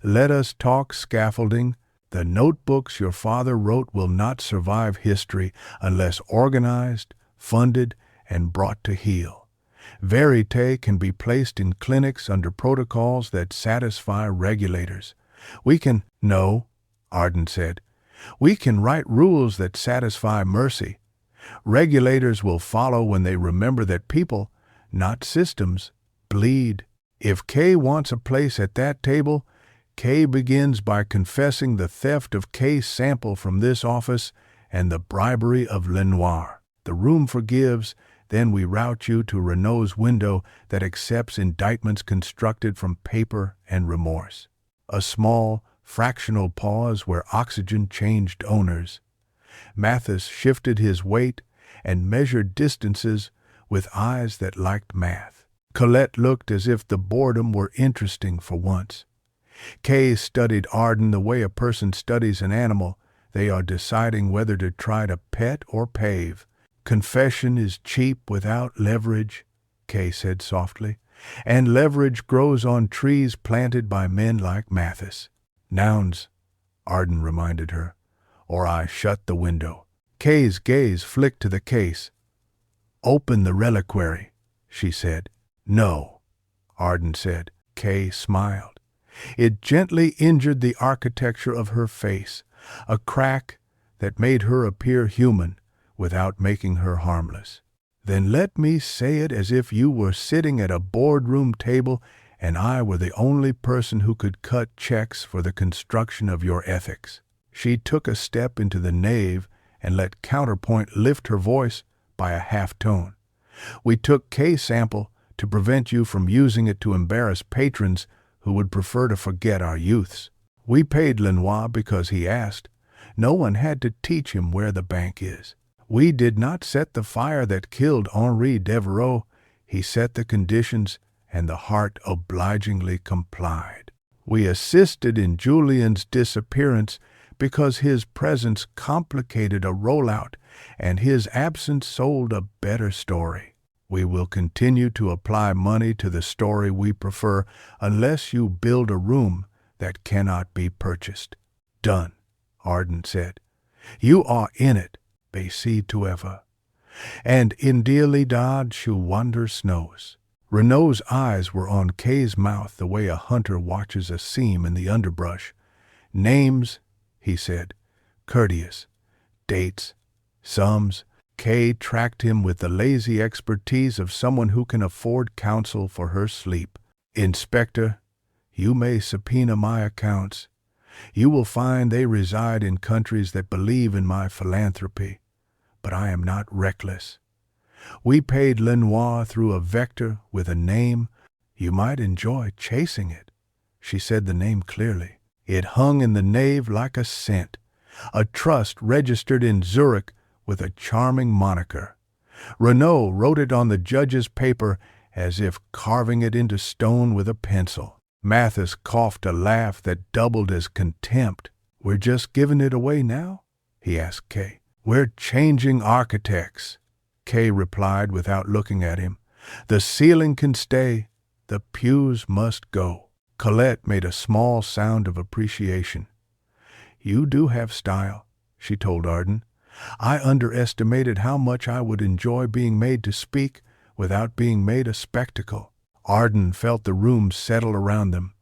Let us talk scaffolding. The notebooks your father wrote will not survive history unless organized, funded, and brought to heel. Verite can be placed in clinics under protocols that satisfy regulators. No, Arden said. We can write rules that satisfy mercy. Regulators will follow when they remember that people, not systems, bleed. If Kay wants a place at that table, Kay begins by confessing the theft of Kay's sample from this office and the bribery of Lenoir. The room forgives, then we route you to Renault's window that accepts indictments constructed from paper and remorse. A small, fractional pause where oxygen changed owners. Mathis shifted his weight and measured distances with eyes that liked math. Colette looked as if the boredom were interesting for once. Kay studied Arden the way a person studies an animal. They are deciding whether to try to pet or pave. Confession is cheap without leverage, Kay said softly, and leverage grows on trees planted by men like Mathis. Nouns, Arden reminded her, or I shut the window. Kay's gaze flicked to the case. Open the reliquary, she said. No, Arden said. Kay smiled. It gently injured the architecture of her face, a crack that made her appear human without making her harmless. Then let me say it as if you were sitting at a boardroom table and I were the only person who could cut checks for the construction of your ethics. She took a step into the nave and let counterpoint lift her voice by a half tone. We took Kay's sample to prevent you from using it to embarrass patrons who would prefer to forget our youths. We paid Lenoir because he asked. No one had to teach him where the bank is. We did not set the fire that killed Henri Devereux. He set the conditions, and the heart obligingly complied. We assisted in Julian's disappearance because his presence complicated a rollout, and his absence sold a better story. We will continue to apply money to the story we prefer unless you build a room that cannot be purchased. Done, Arden said. You are in it, Bessie Tueva. And in dearly dod shu wander snows. Renault's eyes were on Kay's mouth the way a hunter watches a seam in the underbrush. Names, he said, courteous. Dates, sums. Kay tracked him with the lazy expertise of someone who can afford counsel for her sleep. Inspector, you may subpoena my accounts. You will find they reside in countries that believe in my philanthropy, but I am not reckless. We paid Lenoir through a vector with a name. You might enjoy chasing it. She said the name clearly. It hung in the nave like a scent, a trust registered in Zurich with a charming moniker. Renault wrote it on the judge's paper as if carving it into stone with a pencil. Mathis coughed a laugh that doubled as contempt. We're just giving it away now? He asked Kay. We're changing architects, Kay replied without looking at him. The ceiling can stay. The pews must go. Colette made a small sound of appreciation. You do have style, she told Arden. I underestimated how much I would enjoy being made to speak without being made a spectacle. Arden felt the room settle around them.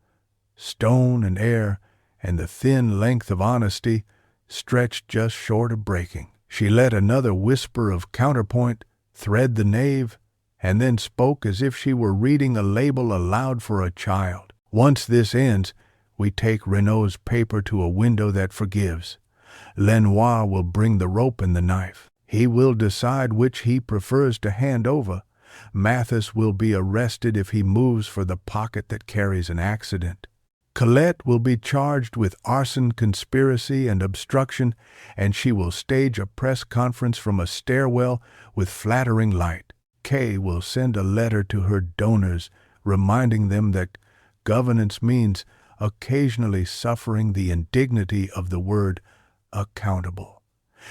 Stone and air, and the thin length of honesty, stretched just short of breaking. She let another whisper of counterpoint thread the nave, and then spoke as if she were reading a label aloud for a child. Once this ends, we take Renault's paper to a window that forgives. Lenoir will bring the rope and the knife. He will decide which he prefers to hand over. Mathis will be arrested if he moves for the pocket that carries an accident. Colette will be charged with arson, conspiracy, and obstruction, and she will stage a press conference from a stairwell with flattering light. Kay will send a letter to her donors reminding them that governance means occasionally suffering the indignity of the word accountable.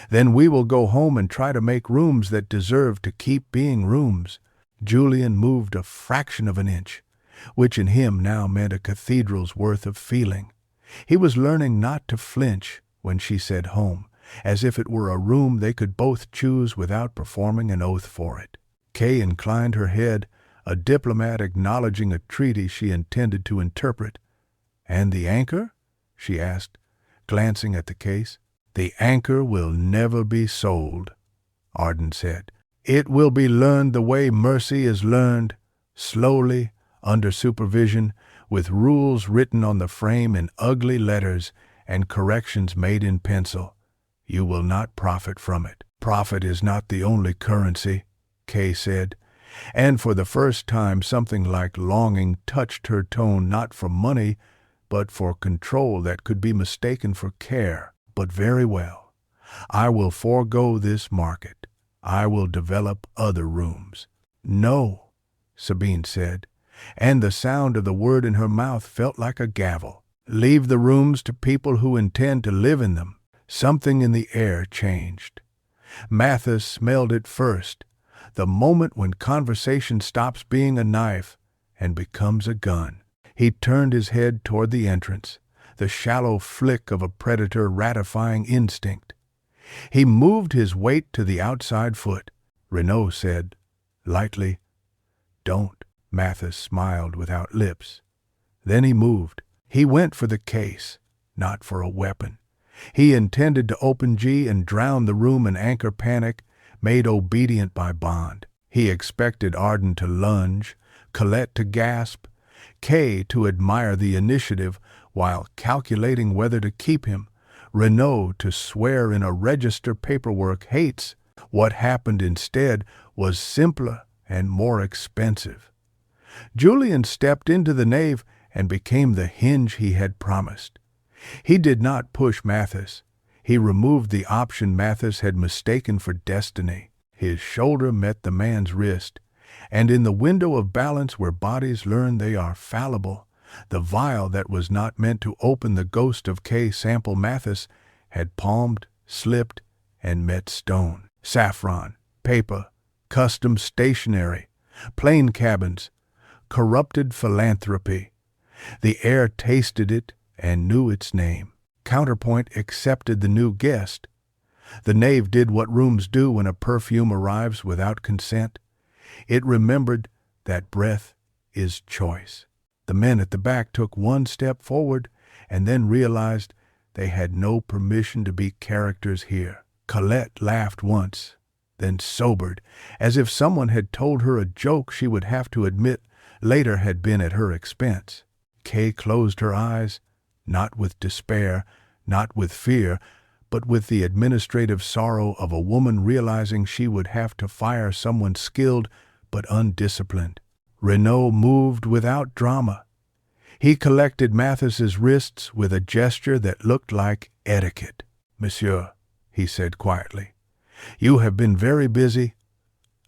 Then we will go home and try to make rooms that deserve to keep being rooms. Julian moved a fraction of an inch, which in him now meant a cathedral's worth of feeling. He was learning not to flinch when she said home, as if it were a room they could both choose without performing an oath for it. Kay inclined her head, a diplomat acknowledging a treaty she intended to interpret. "And the anchor?" she asked, glancing at the case. "The anchor will never be sold," Arden said. "It will be learned the way mercy is learned, slowly, under supervision, with rules written on the frame in ugly letters and corrections made in pencil. You will not profit from it." "Profit is not the only currency," Kay said, and for the first time something like longing touched her tone, not for money, but for control that could be mistaken for care. "But very well. I will forego this market. I will develop other rooms." "No," Sabine said, and the sound of the word in her mouth felt like a gavel. "Leave the rooms to people who intend to live in them." Something in the air changed. Mathis smelled it first, the moment when conversation stops being a knife and becomes a gun. He turned his head toward the entrance, the shallow flick of a predator ratifying instinct. He moved his weight to the outside foot. Renaud said, lightly, "Don't." Mathis smiled without lips. Then he moved. He went for the case, not for a weapon. He intended to open G and drown the room in anchor panic, made obedient by bond. He expected Arden to lunge, Colette to gasp, Kay to admire the initiative while calculating whether to keep him, Renaud to swear in a register paperwork hates. What happened instead was simpler and more expensive. Julian stepped into the nave and became the hinge he had promised. He did not push Mathis. He removed the option Mathis had mistaken for destiny. His shoulder met the man's wrist, and in the window of balance where bodies learn they are fallible, the vial that was not meant to open the ghost of K. Sample Mathis had palmed, slipped, and met stone. Saffron, paper, custom stationery, plane cabins, corrupted philanthropy. The air tasted it and knew its name. Counterpoint accepted the new guest. The nave did what rooms do when a perfume arrives without consent. It remembered that breath is choice. The men at the back took one step forward and then realized they had no permission to be characters here. Colette laughed once, then sobered, as if someone had told her a joke she would have to admit later had been at her expense. Kay closed her eyes, not with despair, not with fear, but with the administrative sorrow of a woman realizing she would have to fire someone skilled but undisciplined. Renaud moved without drama. He collected Mathis's wrists with a gesture that looked like etiquette. "Monsieur," he said quietly, "you have been very busy.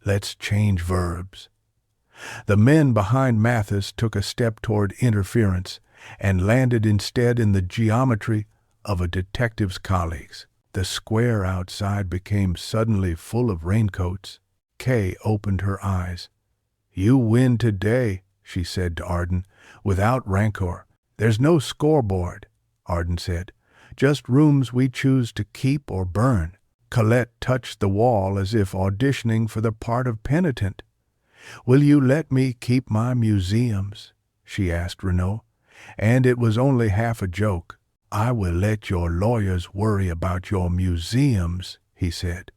Let's change verbs." The men behind Mathis took a step toward interference and landed instead in the geometry of a detective's colleagues. The square outside became suddenly full of raincoats. Kay opened her eyes. "You win today," she said to Arden, without rancor. "There's no scoreboard," Arden said, "just rooms we choose to keep or burn." Colette touched the wall as if auditioning for the part of penitent. "Will you let me keep my museums?" she asked Renaud, and it was only half a joke. "I will let your lawyers worry about your museums," he said.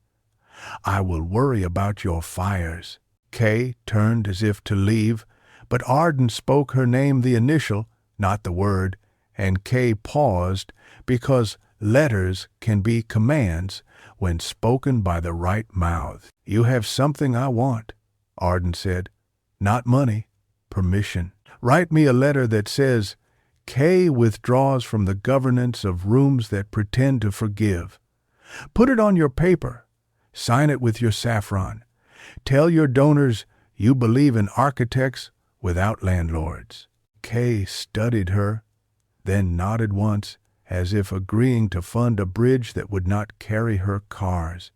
"I will worry about your fires." Kay turned as if to leave, but Arden spoke her name, the initial, not the word, and Kay paused because Letters can be commands when spoken by the right mouth. You have something I want, Arden said. Not money, permission. Write me a letter that says, Kay withdraws from the governance of rooms that pretend to forgive. Put it on your paper. Sign it with your saffron. Tell your donors you believe in architects without landlords. Kay studied her, then nodded once, as if agreeing to fund a bridge that would not carry her cars.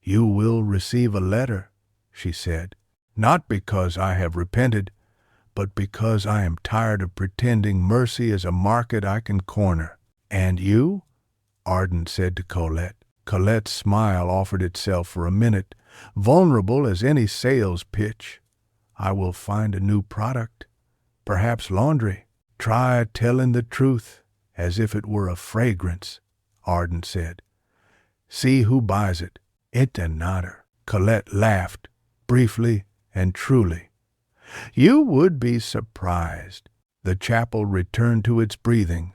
You will receive a letter, she said, not because I have repented, but because I am tired of pretending mercy is a market I can corner. And you? Arden said to Colette. Colette's smile offered itself for a minute, vulnerable as any sales pitch. I will find a new product, perhaps laundry. Try telling the truth as if it were a fragrance, Arden said. See who buys it. It another. Colette laughed, briefly and truly. You would be surprised. The chapel returned to its breathing.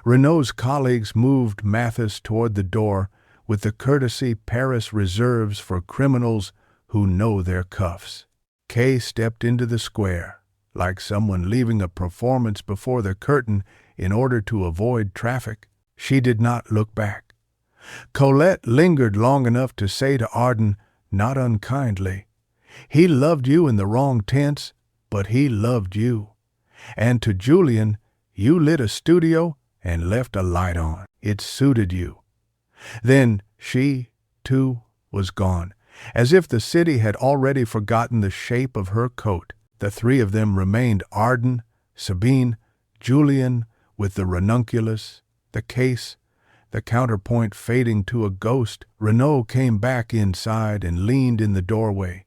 Renault's colleagues moved Mathis toward the door with the courtesy Paris reserves for criminals who know their cuffs. Kay stepped into the square, like someone leaving a performance before the curtain in order to avoid traffic. She did not look back. Colette lingered long enough to say to Arden, not unkindly, he loved you in the wrong tense, but he loved you. And to Julian, you lit a studio and left a light on. It suited you. Then she, too, was gone, as if the city had already forgotten the shape of her coat. The three of them remained: Arden, Sabine, Julian, with the ranunculus, the case, the counterpoint fading to a ghost. Renault came back inside and leaned in the doorway,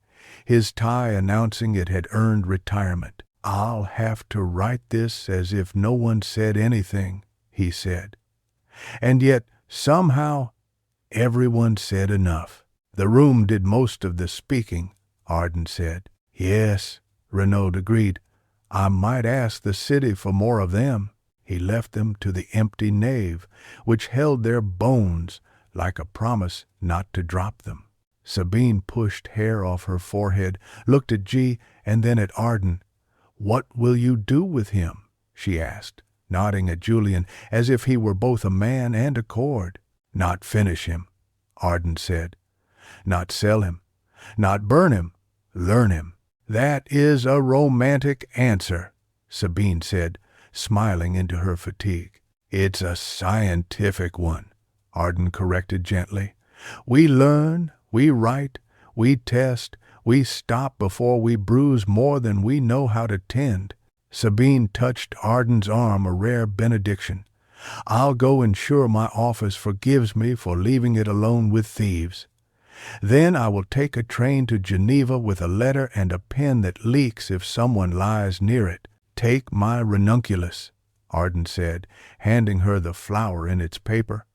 his tie announcing it had earned retirement. I'll have to write this as if no one said anything, he said. And yet, somehow, everyone said enough. The room did most of the speaking, Arden said. Yes, Renault agreed. I might ask the city for more of them. He left them to the empty nave, which held their bones like a promise not to drop them. Sabine pushed hair off her forehead, looked at G, and then at Arden. What will you do with him? She asked, nodding at Julian, as if he were both a man and a cord. Not finish him, Arden said. Not sell him. Not burn him. Learn him. That is a romantic answer, Sabine said, smiling into her fatigue. It's a scientific one, Arden corrected gently. We learn, we write, we test, we stop before we bruise more than we know how to tend. Sabine touched Arden's arm, a rare benediction. I'll go ensure my office forgives me for leaving it alone with thieves. Then I will take a train to Geneva with a letter and a pen that leaks if someone lies near it. Take my ranunculus, Arden said, handing her the flower in its paper.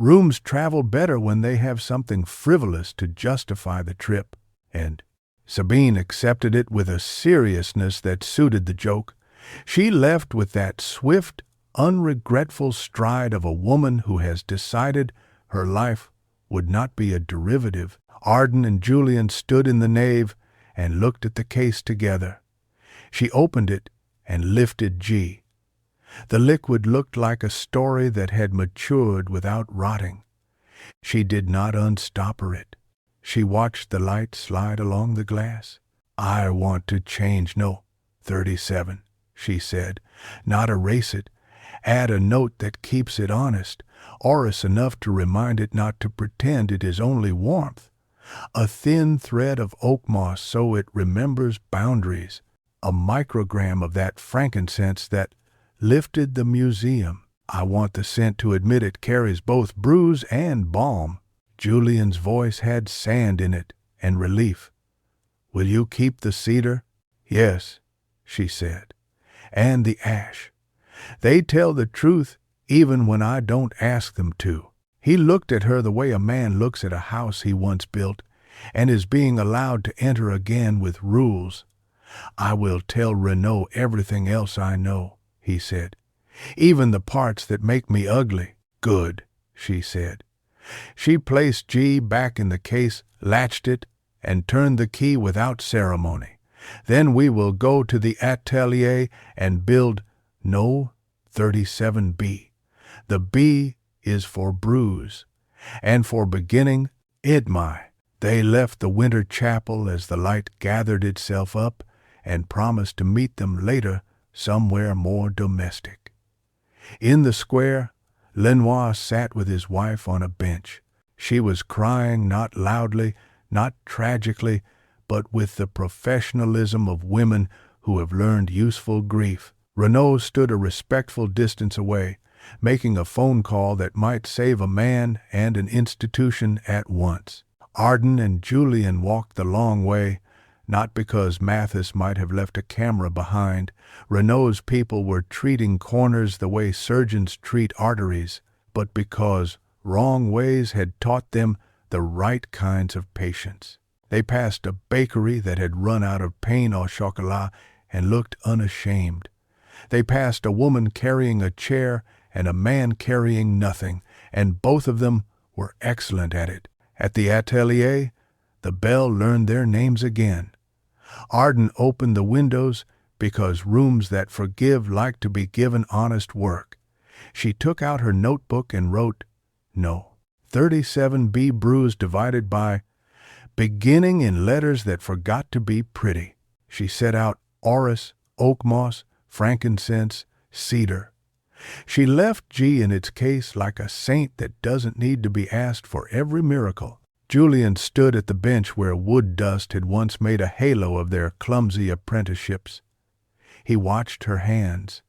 Rooms travel better when they have something frivolous to justify the trip. And Sabine accepted it with a seriousness that suited the joke. She left with that swift, unregretful stride of a woman who has decided her life would not be a derivative. Arden and Julian stood in the nave and looked at the case together. She opened it and lifted G. The liquid looked like a story that had matured without rotting. She did not unstopper it. She watched the light slide along the glass. I want to change no 37, she said. Not erase it. Add a note that keeps it honest, orous enough to remind it not to pretend it is only warmth. A thin thread of oak moss so it remembers boundaries. A microgram of that frankincense that lifted the museum. I want the scent to admit it carries both bruise and balm. Julian's voice had sand in it and relief. Will you keep the cedar? Yes, she said. And the ash. They tell the truth even when I don't ask them to. He looked at her the way a man looks at a house he once built and is being allowed to enter again with rules. I will tell Renault everything else I know, he said, even the parts that make me ugly. Good, she said. She placed G back in the case, latched it, and turned the key without ceremony. Then we will go to the atelier and build No 37B. The B is for bruise, and for beginning, Idmai. They left the winter chapel as the light gathered itself up and promised to meet them later somewhere more domestic. In the square, Lenoir sat with his wife on a bench. She was crying not loudly, not tragically, but with the professionalism of women who have learned useful grief. Renaud stood a respectful distance away, making a phone call that might save a man and an institution at once. Arden and Julian walked the long way, not because Mathis might have left a camera behind. Renaud's people were treating corners the way surgeons treat arteries, but because wrong ways had taught them the right kinds of patience. They passed a bakery that had run out of pain au chocolat and looked unashamed. They passed a woman carrying a chair and a man carrying nothing, and both of them were excellent at it. At the atelier, the bell learned their names again. Arden opened the windows because rooms that forgive like to be given honest work. She took out her notebook and wrote, No. 37B bruise divided by, beginning in letters that forgot to be pretty. She set out orris, oak moss, frankincense, cedar. She left G in its case like a saint that doesn't need to be asked for every miracle. Julian stood at the bench where wood dust had once made a halo of their clumsy apprenticeships. He watched her hands.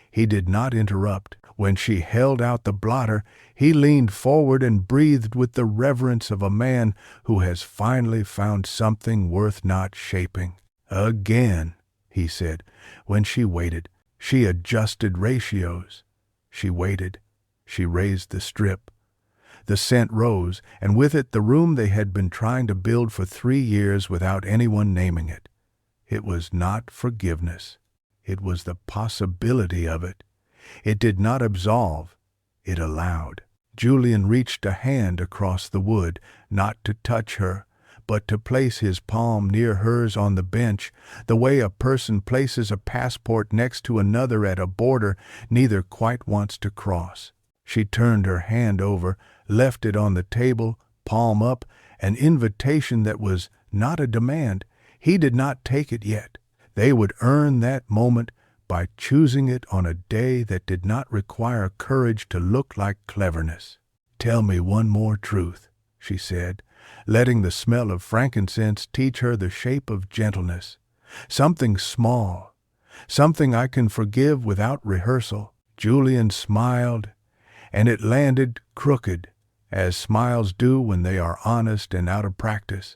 He did not interrupt. When she held out the blotter, he leaned forward and breathed with the reverence of a man who has finally found something worth not shaping. Again, he said, when she waited. She adjusted ratios. She waited. She raised the strip. The scent rose, and with it the room they had been trying to build for 3 years without anyone naming it. It was not forgiveness. It was the possibility of it. It did not absolve. It allowed. Julian reached a hand across the wood, not to touch her, but to place his palm near hers on the bench, the way a person places a passport next to another at a border neither quite wants to cross. She turned her hand over, left it on the table, palm up, an invitation that was not a demand. He did not take it yet. They would earn that moment by choosing it on a day that did not require courage to look like cleverness. Tell me one more truth, she said, letting the smell of frankincense teach her the shape of gentleness. Something small, something I can forgive without rehearsal. Julian smiled, and it landed crooked, as smiles do when they are honest and out of practice.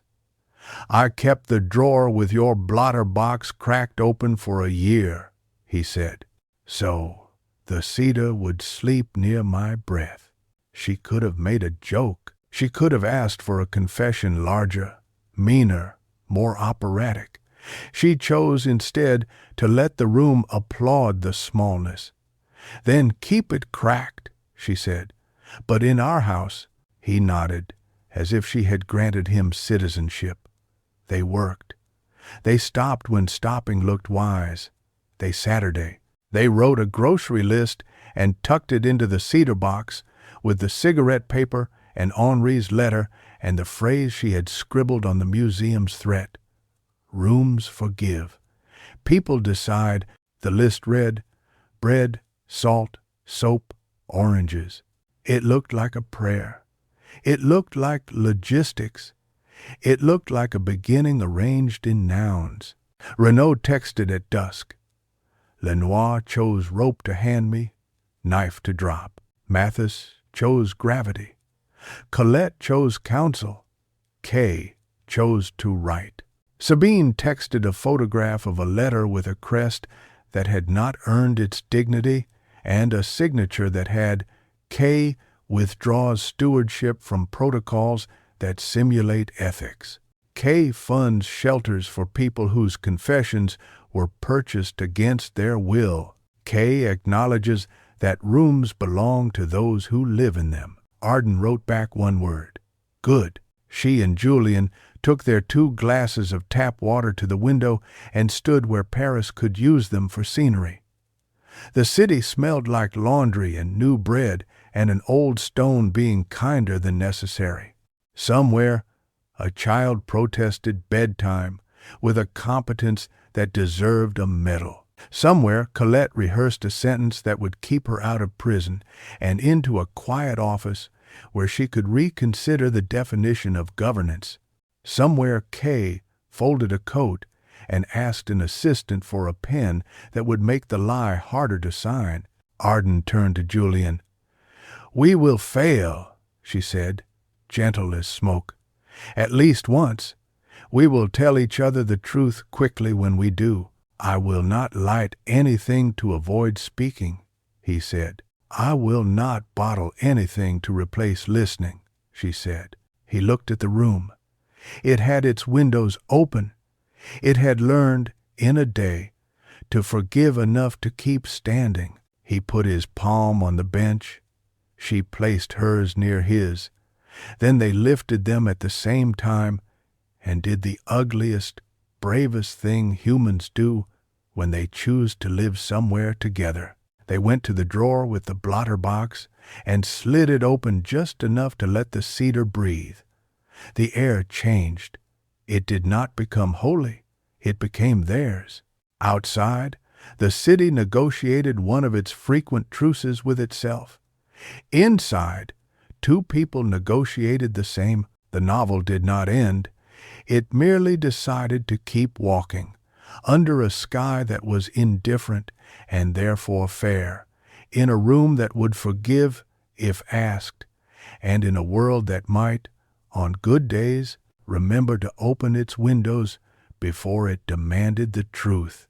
I kept the drawer with your blotter box cracked open for a year, he said. So the cedar would sleep near my breath. She could have made a joke. She could have asked for a confession larger, meaner, more operatic. She chose instead to let the room applaud the smallness. Then keep it cracked, she said. But in our house, he nodded, as if she had granted him citizenship. They worked. They stopped when stopping looked wise. They Saturday. They wrote a grocery list and tucked it into the cedar box with the cigarette paper and Henri's letter and the phrase she had scribbled on the museum's threat. Rooms forgive. People decide. The list read, bread, salt, soap, oranges. It looked like a prayer. It looked like logistics. It looked like a beginning arranged in nouns. Renaud texted at dusk. Lenoir chose rope to hand me, knife to drop. Mathis chose gravity. Colette chose counsel. Kay chose to write. Sabine texted a photograph of a letter with a crest that had not earned its dignity and a signature that had Kay withdraws stewardship from protocols that simulate ethics. Kay funds shelters for people whose confessions were purchased against their will. Kay acknowledges that rooms belong to those who live in them. Arden wrote back one word: good. She and Julian took their 2 glasses of tap water to the window and stood where Paris could use them for scenery. The city smelled like laundry and new bread and an old stone being kinder than necessary. Somewhere, a child protested bedtime with a competence that deserved a medal. Somewhere, Colette rehearsed a sentence that would keep her out of prison and into a quiet office where she could reconsider the definition of governance. Somewhere, Kay folded a coat and asked an assistant for a pen that would make the lie harder to sign. Arden turned to Julian. "We will fail," she said, gentle as smoke. "At least once. We will tell each other the truth quickly when we do." "I will not light anything to avoid speaking," he said. "I will not bottle anything to replace listening," she said. He looked at the room. It had its windows open. It had learned, in a day, to forgive enough to keep standing. He put his palm on the bench. She placed hers near his. Then they lifted them at the same time and did the ugliest, bravest thing humans do when they choose to live somewhere together. They went to the drawer with the blotter box and slid it open just enough to let the cedar breathe. The air changed. It did not become holy. It became theirs. Outside, the city negotiated one of its frequent truces with itself. Inside, 2 people negotiated the same. The novel did not end. It merely decided to keep walking, under a sky that was indifferent and therefore fair, in a room that would forgive if asked, and in a world that might, on good days, remember to open its windows before it demanded the truth.